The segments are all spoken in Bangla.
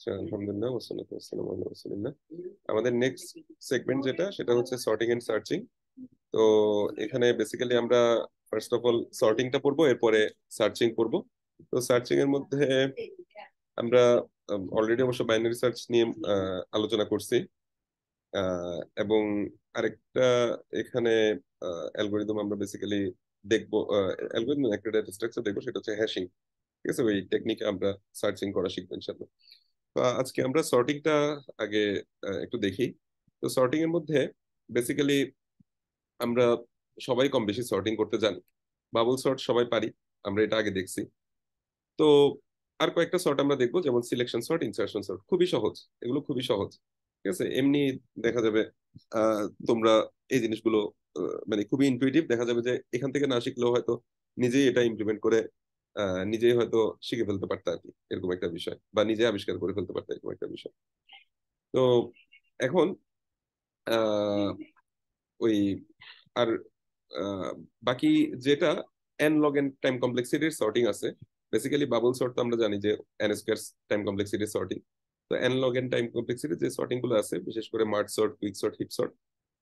আচ্ছা, আলহামদুলিল্লাহ ওয়াসসালাতু ওয়াসসালামু আলা রাসূলিল্লাহ। আমাদের নেক্সট সেগমেন্ট যেটা সেটা হচ্ছে সর্টিং এন্ড সার্চিং। তো এখানে বেসিক্যালি আমরা ফার্স্ট অফ অল সর্টিংটা পড়বো, এরপরে সার্চিং পড়বো। তো সার্চিং এর মধ্যে আমরা অলরেডি অবশ্য বাইনারি সার্চ নিয়ে আলোচনা করছি। এবং আরেকটা এখানে অ্যালগোরিদম আমরা বেসিক্যালি দেখবো। অ্যালগোরিদম একটা ডেটা স্ট্রাকচার দেখবো, সেটা হচ্ছে হ্যাশিং। ঠিক আছে, ওই টেকনিকে আমরা সার্চিং করা শিখবো ইনশাআল্লাহ। তো আজকে আমরা সর্টিংটা আগে একটু দেখি। তো সর্টিং এর মধ্যে বেসিক্যালি আমরা সবাই কম বেশি সর্টিং করতে জানি। বাবল সর্ট সবাই পারি, আমরা এটা আগে দেখছি। তো আর কয়েকটা সর্ট আমরা দেখবো, যেমন সিলেকশন সর্ট, ইনসার্শন সর্ট। খুবই সহজ, এগুলো খুবই সহজ। ঠিক আছে, এমনি দেখা যাবে তোমরা এই জিনিসগুলো মানে খুবই ইনটুইটিভ, দেখা যাবে যে এখান থেকে না শিখলেও হয়তো নিজেই এটা ইমপ্লিমেন্ট করে নিজেই হয়তো শিখে ফেলতে পারতে আর কি, এরকম একটা বিষয়, বা নিজে আবিষ্কার করে ফেলতে পারতে, এরকম একটা বিষয়। তো এখন আহ ওই আর বাকি যেটা এন লগ এন টাইম কমপ্লেক্সিটির সর্টিং আছে। বেসিক্যালি বাবল সর্ট তো আমরা জানি যে এন স্কয়ার টাইম কমপ্লেক্সিটির সর্টিং। তো এন লগ এন টাইম কমপ্লেক্সিটির যে সর্টিং গুলো আছে, বিশেষ করে merge sort, quick sort, heap sort,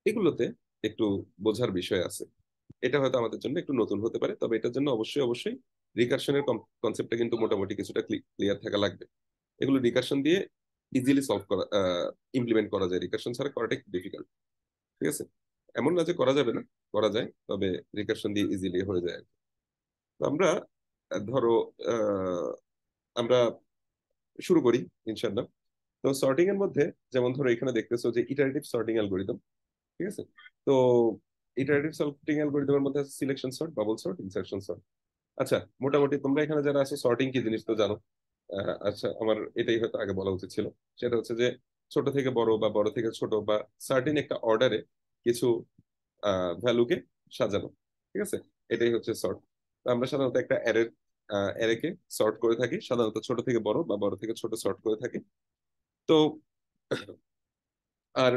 এগুলোতে একটু বোঝার বিষয় আছে। এটা হয়তো আমাদের জন্য একটু নতুন হতে পারে, তবে এটার জন্য অবশ্যই অবশ্যই রিকারশনের কনসেপ্টটা কিন্তু মোটামুটি কিছুটা ক্লিয়ার থাকা লাগবে। এগুলো রিকারশন দিয়ে ইজিলি সলভ করা, ইমপ্লিমেন্ট করা যায়। রিকারশন ছাড়া করাটা একটু ডিফিকাল্ট। ঠিক আছে, এমন না যে করা যাবে না, করা যায়, তবে রিকারশন দিয়ে ইজিলি হয়ে যায় আর কি। তো আমরা ধরো আহ, আমরা শুরু করি ইনশাল্লাহ। তো সর্টিং এর মধ্যে যেমন ধরো এখানে দেখতেছো যে ইটারেটিভ সর্টিং অ্যালগোরিদম। ঠিক আছে, তো ইটারেটিভ সর্টিং অ্যালগোরিদমের মধ্যে আছে selection sort, bubble sort, insertion sort. আচ্ছা, মোটামুটি তোমরা এখানে যারা আছো সর্টিং কি জিনিস তো জানো। আচ্ছা, আমার এটাই হয়তো আগে বলা উচিত ছিল। সেটা হচ্ছে যে ছোট থেকে বড় বা বড় থেকে ছোট বা সার্টিন একটা অর্ডারে কিছু ভ্যালুকে সাজানো। ঠিক আছে, এটাই হচ্ছে সর্ট। আমরা সাধারণত একটা অ্যারেকে সর্ট করে থাকি, সাধারণত ছোট থেকে বড় বা বড় থেকে ছোট সর্ট করে থাকি। তো আর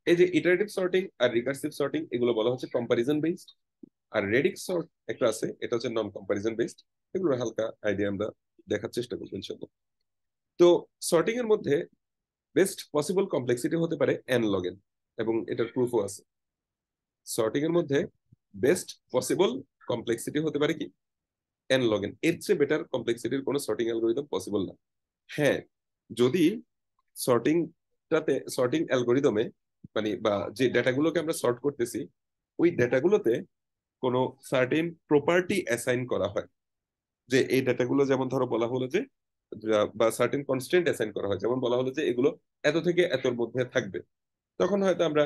এই যে ইটারেটিভ সর্টিং আর রিকার্সিভ সর্টিং, এগুলো বলা হচ্ছে কম্পারিজন বেসড। আর রেডিক্স সর্ট একটা আছে, এটা হচ্ছে নন কম্পারিজন বেসড। এগুলো হালকা আইডিয়া আমরা দেখার চেষ্টা করবো ইনশাল্লাহ। তো সর্টিং এর মধ্যে বেস্ট পসিবল কমপ্লেক্সিটি হতে পারে এন লগ এন, এবং এটার প্রুফও আছে। সর্টিং এর মধ্যে বেস্ট পসিবল কমপ্লেক্সিটি হতে পারে কি এন লগ এন। এর চেয়ে বেটার কমপ্লেক্সিটির কোনো সর্টিং অ্যালগোরিদম পসিবল না। হ্যাঁ, যদি সর্টিং অ্যালগোরিদমে মানে বা যে ডেটাগুলোকে আমরা সর্ট করতেছি, ওই ডেটাগুলোতে কোনো সার্টেন প্রপার্টি অ্যাসাইন করা হয়। যে এই ডেটাগুলো যেমন ধরো বলা হলো যে বা সার্টেন কনস্ট্যান্ট অ্যাসাইন করা হয়, যেমন বলা হলো যে এগুলো এত থেকে এতর মধ্যে থাকবে, তখন হয়তো আমরা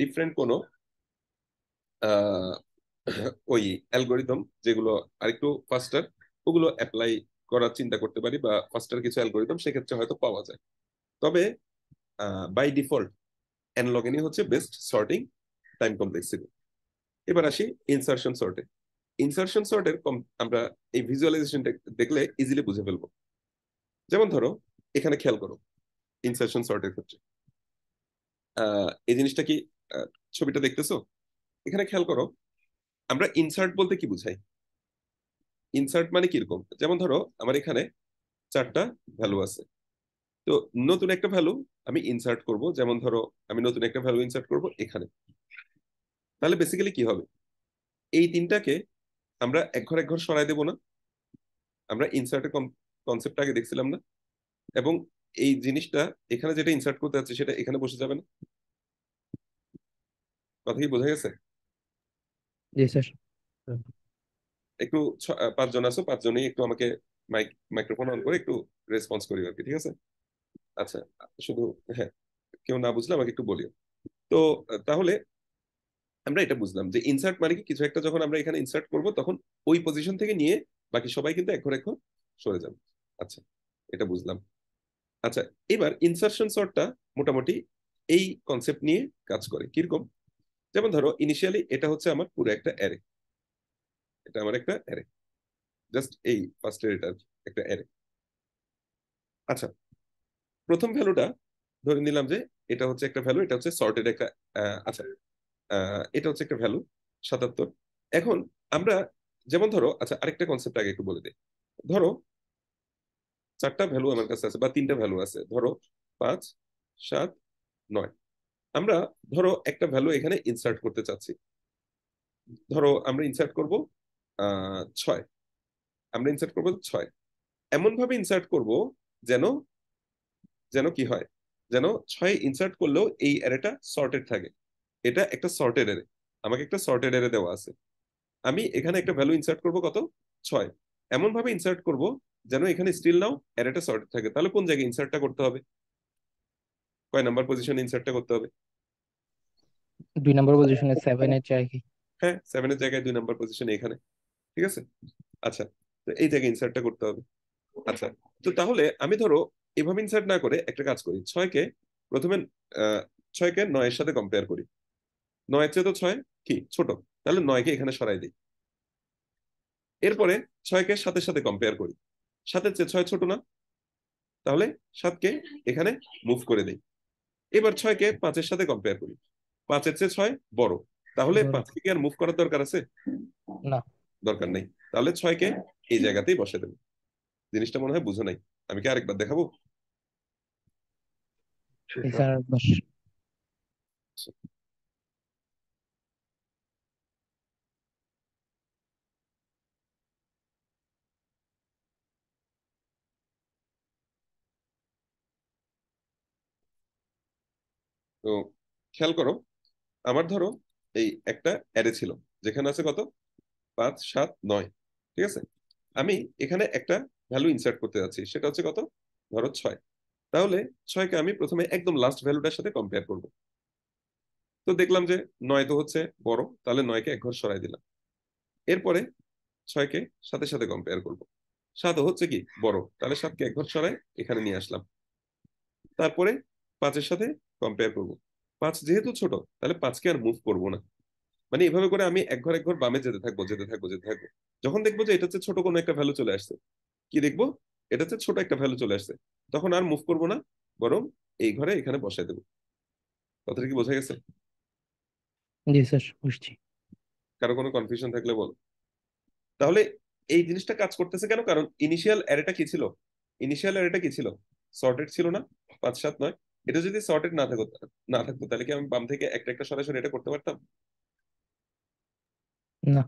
ডিফারেন্ট কোনো আহ, ওই অ্যালগোরিদম যেগুলো আরেকটু ফাস্টার, ওগুলো অ্যাপ্লাই করার চিন্তা করতে পারি, বা ফাস্টার কিছু অ্যালগোরিদম সেক্ষেত্রে হয়তো পাওয়া যায়। তবে বাই ডিফল্ট অ্যানালগিনি হচ্ছে বেস্ট সর্টিং টাইম কমপ্লেক্সিটি। এবার আসি ইনসার্শন সর্টে। ইনসার্শন সর্টের আমরা এই ভিজুয়ালাইজেশনটা দেখলে ইজিলি বুঝে ফেলবো। যেমন ধরো এখানে খেয়াল করো, ইনসার্শন সর্টের ক্ষেত্রে এই জিনিসটা কি, আহ, ছবিটা দেখতেছো? এখানে খেয়াল করো, আমরা ইনসার্ট বলতে কি বুঝাই? ইনসার্ট মানে কিরকম, যেমন ধরো আমার এখানে চারটা ভ্যালু আছে। তো নতুন একটা ভ্যালু আমি ইনসার্ট করব, যেমন ধরো আমি নতুন একটা ভ্যালু ইনসার্ট করব এখানে। তাহলে বেসিক্যালি কি হবে, এই তিনটাকে আমরা এক ঘর এক ঘর সরাই দেবো না? আমরা ইনসার্টের কনসেপ্ট আগে দেখছিলাম না? এবং এই জিনিসটা এখানে যেটা ইনসার্ট করতে যাচ্ছে সেটা এখানে বসে যাবে না? কথা কি বোঝা গেছে? জি স্যার। একটু পাঁচজন আছো, পাঁচজনই একটু আমাকে মাইক্রোফোন অন করে একটু রেসপন্স করি আর কি, ঠিক আছে? আচ্ছা, শুধু হ্যাঁ, কেউ না বুঝলে আমাকে একটু বলিও। তো তাহলে আমরা এটা বুঝলাম যে ইনসার্ট মানে কি, কিছু একটা যখন আমরা এখানে ইনসার্ট করব তখন ওই পজিশন থেকে নিয়ে বাকি সবাই কিন্তু এক ঘর এক ঘর সরে যাবে। আচ্ছা, এটা বুঝলাম। আচ্ছা, এবার ইনসার্শন সর্টটা মোটামুটি এই কনসেপ্ট নিয়ে কাজ করে কিরকম। যেমন ধরো ইনিশিয়ালি এটা হচ্ছে আমার পুরো একটা অ্যারে, এটা আমার একটা অ্যারে, জাস্ট এই ফার্স্টের এটা একটা অ্যারে। আচ্ছা, প্রথম ভ্যালুটা ধরে নিলাম যে এটা হচ্ছে একটা ভ্যালু, এটা হচ্ছে সর্টেড একটা আচ্ছা, এটা হচ্ছে একটা ভ্যালু 77। এখন আমরা যেমন ধরো, আচ্ছা আরেকটা কনসেপ্ট আগে একটু বলে দিই। ধরো চারটা ভ্যালু আমার কাছে আছে বা তিনটা ভ্যালু আছে, ধরো 5, 7, 9। আমরা ধরো একটা ভ্যালু এখানে ইনসার্ট করতে চাচ্ছি। ধরো আমরা ইনসার্ট করব 6। আমরা ইনসার্ট করব 6, এমন ভাবে ইনসার্ট করব যেন যেন কি হয়, যেন 6 ইনসার্ট করলেও এই অ্যারেটা সর্টেড থাকে। এটা একটা সর্টেড অ্যারে, আমাকে একটা সর্টেড অ্যারে দেওয়া আছে। আমি এখানে একটা ভ্যালু ইনসার্ট করব কত, 6। এমন ভাবে ইনসার্ট করব যেন এখানে স্টিল নাও অ্যারেটা সর্টেড থাকে। তাহলে কোন জায়গায় ইনসার্টটা করতে হবে, কয় নাম্বার পজিশনে ইনসার্টটা করতে হবে? 2 নম্বর পজিশনে 7-এর জায়গায়। হ্যাঁ, 7-এর জায়গায় 2 নাম্বার পজিশনে এখানে। ঠিক আছে, আচ্ছা, তো এই জায়গায় ইনসার্টটা করতে হবে। আচ্ছা, তো তাহলে আমি ধরো এভাবে ইনসার্ট না করে একটা কাজ করি, 6কে প্রথমে 6কে 9-এর সাথে কম্পেয়ার করি। 9-এর চেয়ে তো 6 কি ছোট, তাহলে 9কে এখানে সরাই দিই। এরপরে 6কে 7-এর সাথে কম্পেয়ার করি, 7-এর চেয়ে 6 ছোট না, তাহলে 7কে এখানে মুভ করে দিই। এবার 6কে 5-এর সাথে কম্পেয়ার করি, 5-এর চেয়ে 6 বড়, তাহলে বড়। 5কে কি আর মুভ করার দরকার আছে? না। দরকার নেই। তাহলে 6কে এই জায়গাতেই বসে দেবো। জিনিসটা মনে হয় বুঝো নাই, আমি কি আরেকবার দেখাবো? জি স্যার, একবার। তো খেয়াল করো, আমার ধরো এই একটা অ্যারে ছিল যেখানে আছে কত, 5, 7, 9। ঠিক আছে, আমি এখানে একটা ভ্যালু ইনসার্ট করতে যাচ্ছি, সেটা হচ্ছে কত, ধরো 6। তাহলে 6কে আমি প্রথমে একদম লাস্ট ভ্যালুটার সাথে কম্পেয়ার করব। তো দেখলাম যে 9 তো হচ্ছে বড়, তাহলে 9কে এক ঘর সরাই দিলাম। এরপরে 6কে 7-এর সাথে কম্পেয়ার করব। 7 হচ্ছে কি বড়, তাহলে 7কে এক ঘর সরাই এখানে নিয়ে আসলাম। তারপরে 5-এর সাথে কম্পেয়ার করব। 5 যেহেতু ছোট, তাহলে 5কে আর মুভ করব না। মানে এভাবে করে আমি এক ঘর বামে যেতে থাকবো, যেতে থাকবো, যেতে থাকবো। যখন দেখবো যে এটা হচ্ছে ছোট কোনো একটা ভ্যালু চলে আসছে, কি দেখবো, এটা হচ্ছে ছোট একটা ভ্যালু চলে আসছে, তখন আর মুভ করবো না, বরং এই ঘরে এখানে বসাই দেবো। কথাটা কি বোঝা গেছে? জি স্যার, বুঝছি। কারো কোনো কনফিউশন থাকলে বল। তাহলে এই জিনিসটা কাজ করতেছে কেন, কারণ ইনিশিয়াল অ্যারেটা কি ছিল, ইনিশিয়াল অ্যারেটা কি ছিল, সর্টেড ছিল না, 5, 7, 9। এটা যদি সর্টেড না থাকতো তাহলে কি আমি বাম থেকে একটা একটা সরাসরি এটা করতে পারতাম? না।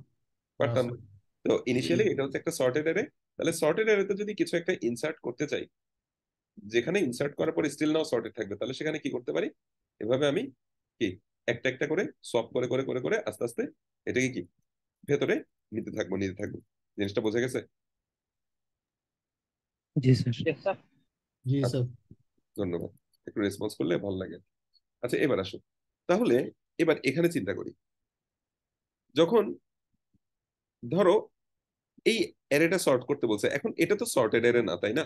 পারতাম না। তো ইনিশিয়ালি এটা হচ্ছে একটা সর্টেড অ্যারে। তাহলে সর্টেড অ্যারেতে যদি কিছু একটা ইনসার্ট করতে চাই, যেখানে ইনসার্ট করার পর স্টিল নাও সর্টেড থাকবে, তাহলে সেখানে কি করতে পারি, এভাবে আমি কি একটা একটা করে সলভ করে করে করে করে আস্তে আস্তে এটাকে কি ভেতরে নিতে থাকবো। জিনিসটা বোঝা গেছে? জি স্যার। জি আচ্ছা, স্যার। ধন্যবাদ। একটু রেসপন্স করলে ভালো লাগে। আচ্ছা, এবার আসো, তাহলে এবার এখানে চিন্তা করি, যখন ধরো এই অ্যারেটা সর্ট করতে বলছে, এখন এটা তো সর্টেড অ্যারে না, তাই না?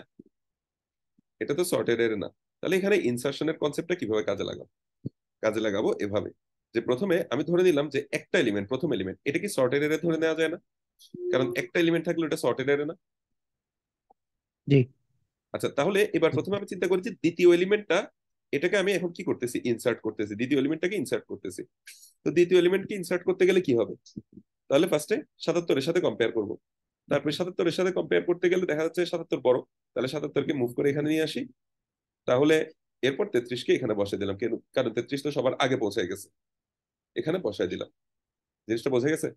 এটা তো সর্টেড অ্যারে না। তাহলে এখানে ইনসার্শনের কনসেপ্টটা কিভাবে কাজে লাগাবো এভাবে, যে প্রথমে আমি ধরে নিলাম যে একটা এলিমেন্ট, প্রথম এলিমেন্ট, এটা কি সর্টেড অ্যারে ধরে নেওয়া যায় না? কারণ একটা এলিমেন্ট থাকলে ওটা সর্টেড অ্যারে না। জি। আচ্ছা, তাহলে এবার প্রথমে আমি চিন্তা করি যে দ্বিতীয় এলিমেন্টটা, এটাকে আমি এখন কি করতেছি, ইনসার্ট করতেছি, দ্বিতীয় এলিমেন্টটাকে ইনসার্ট করতেছি। তো দ্বিতীয় এলিমেন্টকে ইনসার্ট করতে গেলে কি হবে, তাহলে ফার্স্টে 77-এর সাথে কম্পেয়ার করব। তারপরে 77-এর সাথে কম্পেয়ার করতে গেলে দেখা যাচ্ছে 77 বড়, তাহলে 77কে মুভ করে এখানে নিয়ে আসি। তাহলে এরপর 33কে এখানে বসাই দিলাম, কারণ 33 তো সবার আগে পৌঁছে গেছে, এখানে বসাই দিলাম। জিনিসটা বোঝা গেছে?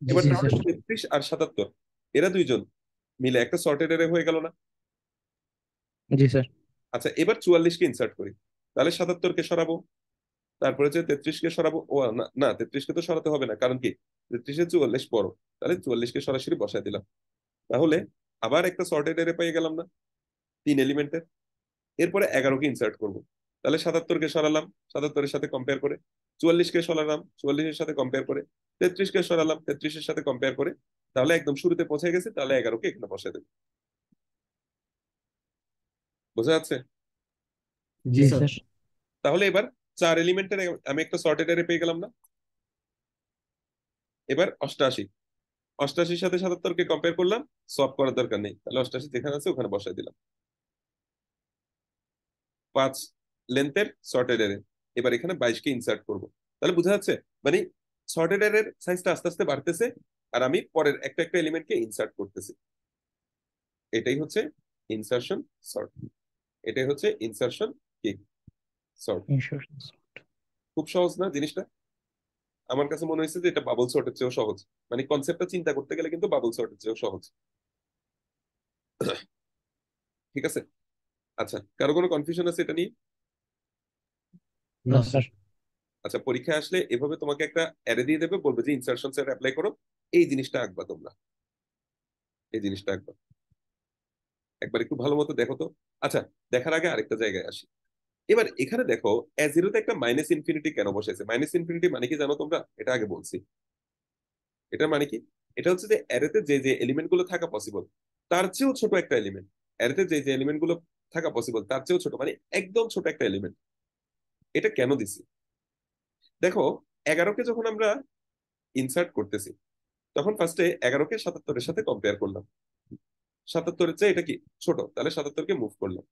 জি এবার জি তাহলে স্যার। 33 আর 77 এরা দুইজন মিলে একটা সর্টেড অ্যারে হয়ে গেল না? জি স্যার। আচ্ছা, এবার 44কে ইনসার্ট করি, তাহলে 77কে সরাবো, তারপরে যে 33কে সরাবো, ও না না, 33কে তো সরাতে হবে না, কারণ কি 33-এ 44 বড়, তাহলে 44কে সরাসরি বসায় দিলাম। তাহলে আবার একটা সর্টেড অ্যারে পেয়ে গেলাম না, 3 এলিমেন্টের। এরপরে 11কে ইনসার্ট করব, তাহলে 77কে সরালাম 77-এর সাথে কম্পেয়ার করে, 44কে সরালাম 44-এর সাথে কম্পেয়ার করে, 33কে সরালাম 33-এর সাথে কম্পেয়ার করে, তাহলে একদম শুরুতে পৌঁছে গেছে, তাহলে 11কে এখানে বসায় দেবো। বোঝা যাচ্ছে? জি জি স্যার। স্যার। তাহলে এবার 4 এলিমেন্টের আমি একটা সর্টেড অ্যারে পেয়ে গেলাম না? এবার 88, 88-র সাথে 77কে কম্পেয়ার করলাম, সলভ করার দরকার নেই, তাহলে 88 যেখানে আছে ওখানে বসায় দিলাম। 5 লেন্থের সর্টেড অ্যারে, এবার এখানে 22কে ইনসার্ট করব। তাহলে বোঝা যাচ্ছে, মানে সর্টেড অ্যারের সাইজটা আস্তে আস্তে বাড়তেছে, আর আমি পরের একটা একটা এলিমেন্টকে ইনসার্ট করতেছি। এটাই হচ্ছে ইনসারশন সর্ট, এটাই হচ্ছে ইনসারশন কি সর্ট। ইন্স্যুরেন্স। খুব সহজ না জিনিসটা? আমার কাছে মনে হয়েছে যে এটা বাবল সর্টের চেয়েও সহজ, মানে কনসেপ্টটা চিন্তা করতে গেলে কিন্তু বাবল সর্টের চেয়েও সহজ। ঠিক আছে, আচ্ছা কারো কোনো কনফিউশন আছে এটা নিয়ে? না স্যার। আচ্ছা, পরীক্ষায় আসলে এভাবে তোমাকে একটা অ্যারে দিয়ে দেবে, বলবে যে ইনসারশন সেট অ্যাপ্লাই করো, এই জিনিসটা আঁকবা তোমরা, এই জিনিসটা আঁকবা। একবার একটু ভালো মতো দেখো তো। আচ্ছা, দেখার আগে আরেকটা জায়গায় আসি। এবার এখানে দেখো জিরোতে একটা মাইনাস ইনফিনিটি কেন বসেছে? মাইনাস ইনফিনিটি মানে কি জানো তোমরা? এটা আগে বলছি। এটা মানে কি? এটা হচ্ছে যে অ্যারেতে যে যে এলিমেন্ট গুলো থাকা পসিবল তার চেয়েও ছোট একটা এলিমেন্ট, অ্যারেতে যে যে এলিমেন্ট গুলো থাকা পসিবল তার চেয়েও ছোট, মানে একদম ছোট একটা এলিমেন্ট। এটা কেন দিছি? দেখো, 11কে যখন আমরা ইনসার্ট করতেছি তখন ফার্স্টে 11কে 77-এর সাথে কম্পেয়ার করলাম। 77-এর চেয়ে এটা কি ছোট, তাহলে 77-কে মুভ করলাম।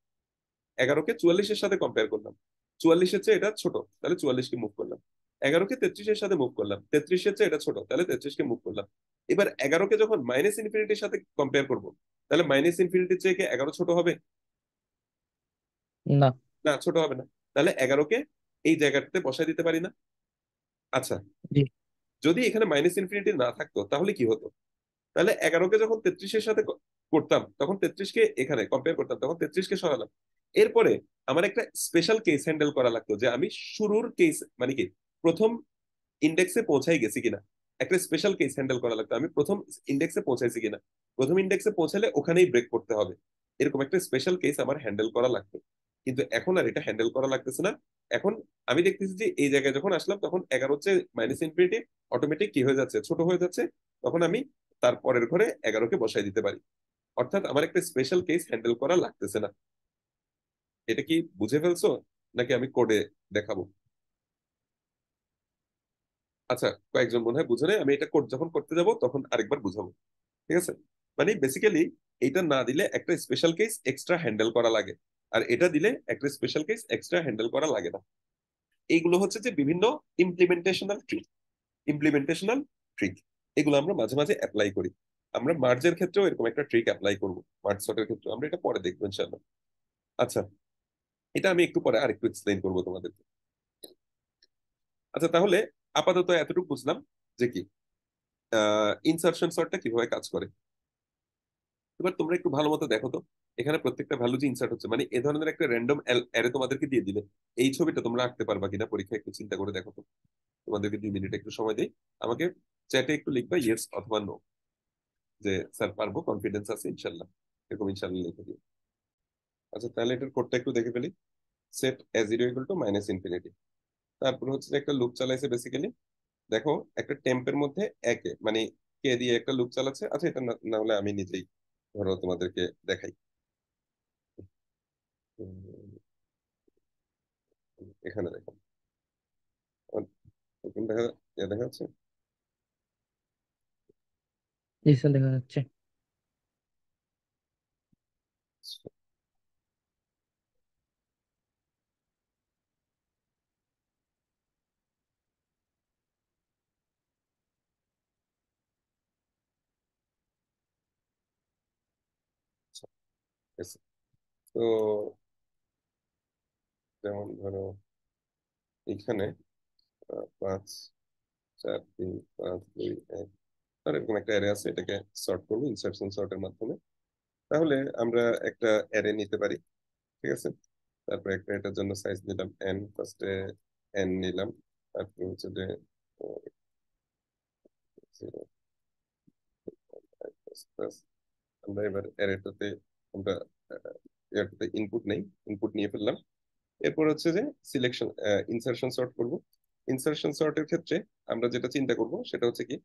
11কে 44-এর সাথে কম্পেয়ার করলাম, 44-এর চেয়ে এটা ছোট, তাহলে 44-কে মুভ করলাম। 11কে 33-এর সাথে মুভ করলাম, 33-এর চেয়ে এটা ছোট, তাহলে 33-কে মুভ করলাম। এবার 11কে যখন মাইনাস ইনফিনিটির সাথে কম্পেয়ার করবো, তাহলে মাইনাস ইনফিনিটির চেয়ে কি 11 ছোট হবে? না। না, ছোট হবে না। তাহলে 11কে এই জায়গাটাতে বসায় দিতে পারি না? আচ্ছা, জি। যদি এখানে মাইনাস ইনফিনিটি না থাকতো তাহলে কি হতো? তাহলে 11কে যখন 33-এর সাথে করতাম তখন 33-কে এখানে কম্পেয়ার করতাম, তখন 33-কে সরালাম। এরপরে আমার একটা স্পেশাল কেস হ্যান্ডেল করা লাগতো, যে আমি শুরুর কেস মানে কি প্রথম ইন্ডেক্সে পৌঁছাই গেছি কিনা। একটা স্পেশাল কেস হ্যান্ডেল করা লাগতো, আমি প্রথম ইন্ডেক্সে পৌঁছাইছি কিনা। প্রথম ইন্ডেক্সে পৌঁছালে ওখানেই ব্রেক করতে হবে, এরকম একটা স্পেশাল কেস আমার হ্যান্ডেল করা লাগতো। কিন্তু এখন আর এটা হ্যান্ডেল করা লাগতেছে না। এখন আমি দেখতেছি যে এই জায়গায় যখন আসলাম তখন 11 হচ্ছে মাইনাস ইনফিনিটি, অটোমেটিক কি হয়ে যাচ্ছে, ছোট হয়ে যাচ্ছে। তখন আমি তার পরের ঘরে 11কে বসাই দিতে পারি, অর্থাৎ আমার একটা স্পেশাল কেস হ্যান্ডেল করা লাগতেছে না। এটা কি বুঝে ফেলছো নাকি আমি কোডে দেখাবো? আচ্ছা, কয়েকজন মনে হয় বুঝে নেই, আমি এটা কোড যখন করতে যাব তখন আরেকবার বুঝাবো। ঠিক আছে, মানে বেসিক্যালি এটা না দিলে একটা স্পেশাল কেস এক্সট্রা হ্যান্ডেল করা লাগে, আর এটা দিলে একটা স্পেশাল কেস এক্সট্রা হ্যান্ডেল করা লাগে না। এইগুলো হচ্ছে যে বিভিন্ন ইমপ্লিমেন্টেশনাল ট্রিক, ইমপ্লিমেন্টেশনাল ট্রিক, এগুলো আমরা মাঝে মাঝে অ্যাপ্লাই করি। আমরা মার্জের ক্ষেত্রেও এরকম একটা ট্রিক অ্যাপ্লাই করবো, মার্জ সর্টের ক্ষেত্রে আমরা এটা পরে দেখবো ইনশাআল্লাহ। আচ্ছা, এটা আমি একটু পরে আরেকটু এক্সপ্লেইন করবো তোমাদেরকে। আচ্ছা, তাহলে আপাতত এতটুকু বুঝলাম যে কি ইনসারশন সর্টটা কিভাবে কাজ করে। এবার তোমরা একটু ভালো মতো দেখো তো, এখানে প্রত্যেকটা ভ্যালু যে ইনসার্ট হচ্ছে, মানে এ ধরনের একটা র্যান্ডম অ্যারে তোমাদেরকে দিয়ে দিলে এই ছবিটা তোমরা আঁকতে পারবা কিনা পরীক্ষায় একটু চিন্তা করে দেখো তো। তোমাদেরকে 2 মিনিট একটু সময় দেই, আমাকে চ্যাটে একটু লিখবা ইয়েস অথবা নো, যে স্যার পারবো, কনফিডেন্স আছে ইনশাল্লাহ, এরকম ইনশাল্লাহ লিখে দিও। আচ্ছা, তাহলে এটার কোডটা একটু দেখে ফেলি। Set A zero equal to minus infinity, তারপর হচ্ছে যে একটা লুপ চালাইছে বেসিক্যালি। দেখো, একটা টেম্পের মধ্যে একে মানে কে দিয়ে একটা লুপ চালাচ্ছে। আচ্ছা, এটা না না হলে আমি নিজেই ধরো তোমাদেরকে দেখাই। উম, এখানে দেখো, এখন দেখা দেখা যাচ্ছে। জি স্যার, দেখা যাচ্ছে। আচ্ছা, ঠিক আছে। তো যেমন ধরো এখানে 5 4 3 5 2 1, আর এরকম একটা অ্যারে আছে, এটাকে সর্ট করবো ইনসার্শন সর্টের মাধ্যমে। তাহলে আমরা একটা অ্যারে নিতে পারি, ঠিক আছে। তারপরে একটা এটার জন্য সাইজ নিলাম এন, ফার্স্টে এন নিলাম। তারপরে হচ্ছে যে zero, plus, আমরা এবার অ্যারেটাতে আমরা এটাতে ইনপুট নেই, ইনপুট নিয়ে ফেললাম। এরপর হচ্ছে যে সিলেকশন ইনসার্শন সর্ট করব। ইনসার্শন সর্টের ক্ষেত্রে আমরা যেটা চিন্তা করব সেটা হচ্ছে কি,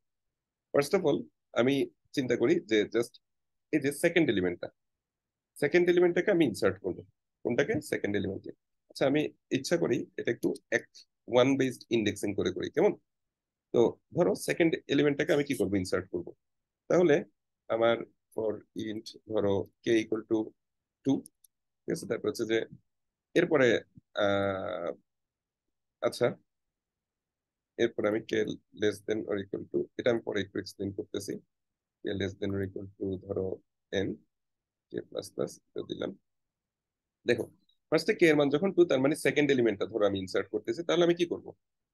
ফার্স্ট অফ অল আমি চিন্তা করি যে জাস্ট এই যে সেকেন্ড এলিমেন্টটাকে আমি ইনসার্ট করব। কোনটাকে? সেকেন্ড এলিমেন্টে। আচ্ছা, আমি ইচ্ছা করি এটা একটু এক ওয়ান বেসড ইন্ডেক্সিং করে করি, কেমন? তো ধরো সেকেন্ড এলিমেন্টটাকে আমি কি করব, ইনসার্ট করব। তাহলে আমার ফর ইন্ট ধরো কে ইকুয়াল টু 2, ঠিক আছে। তারপর হচ্ছে যে এরপরে আহ আচ্ছা, এরপরে আমি k less than or equal to, এটা আমি পরে একটু এক্সপ্লেন করতেছি। K less than or equal to ধরো এন, কে প্লাস প্লাস দিলাম। দেখো, ফার্স্টে কে এর মান যখন 2, তার মানে সেকেন্ড এলিমেন্টটা ধরো আমি ইনসার্ট করতেছি, তাহলে আমি কি করব?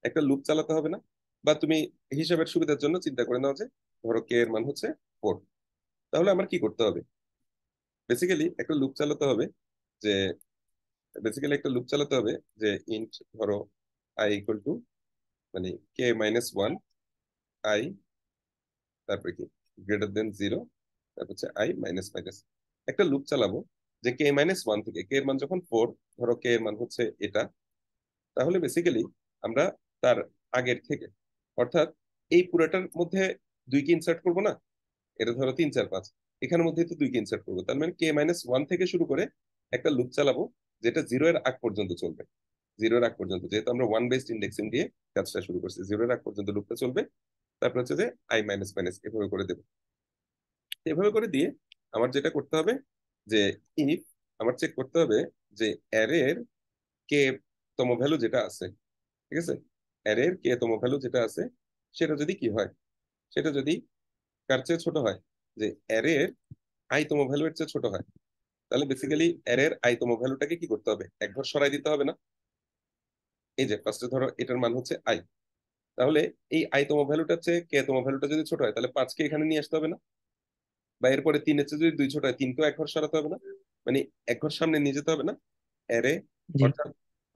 একটা লুপ চালাতে হবে না? বা তুমি হিসাবের সুবিধার জন্য চিন্তা করে নাও যে ধরো কে এর মান হচ্ছে 4, তাহলে আমার কি করতে হবে? বেসিক্যালি একটা লুপ চালাতে হবে, যে যে ইন্ট ধরো আই ইকুয়াল টু, মানে কে মাইনাস ওয়ান, আই, তারপরে কি গ্রেটার দেন জিরো, তারপর হচ্ছে আই মাইনাস মাইনাস। একটা লুপ চালাবো যে কে মাইনাস ওয়ান থেকে কে এর মান যখন 4, ধরো কে এর মান হচ্ছে এটা, তাহলে বেসিক্যালি আমরা তার আগের থেকে, অর্থাৎ এই পুরোটার মধ্যে 2 কে ইনসার্ট করবো না? এটা ধরো 3 4 5, এখানের মধ্যে তো 2 কে ইনসার্ট করবো, তার মানে কে মাইনাস ওয়ান থেকে শুরু করে একটা লুপ চালাবো, যেটা জিরো এর আগ পর্যন্ত চলবে। জিরোর আগ পর্যন্ত, যেহেতু আমরা ওয়ান বেসড ইন্ডেক্সিং দিয়ে কাজটা শুরু করছি, জিরোর আগ পর্যন্ত লুপটা চলবে। তারপর হচ্ছে যে আই মাইনাস মাইনাস এভাবে করে দেবো। এভাবে করে দিয়ে আমার যেটা করতে হবে যে ইফ, আমার চেক করতে হবে যে অ্যারের কে তম ভ্যালু যেটা আছে, ঠিক আছে, অ্যারের কে তম ভ্যালু যেটা আছে, সেটা যদি কি হয়, সেটা যদি কার চেয়ে ছোট হয়, যে অ্যারের আই তম ভ্যালু এর চেয়ে ছোট হয়, তাহলে বেসিক্যালি অ্যারের আই তম ভ্যালুটাকে কি করতে হবে? এক ঘর সরাই দিতে হবে না? এই যে ফার্স্টে ধরো এটার মান হচ্ছে আই, তাহলে এই আই তম ভ্যালুটা হচ্ছে কে তম ভ্যালুটা যদি ছোট হয়, তাহলে 5 কে এখানে নিয়ে আসতে হবে না? বা এরপরে 3 এর চেয়ে যদি 2 ছোট হয়, 3 কেও এক ঘর সরাতে হবে না? মানে এক ঘর সামনে নিয়ে যেতে হবে না অ্যারে, জি। অর্থাৎ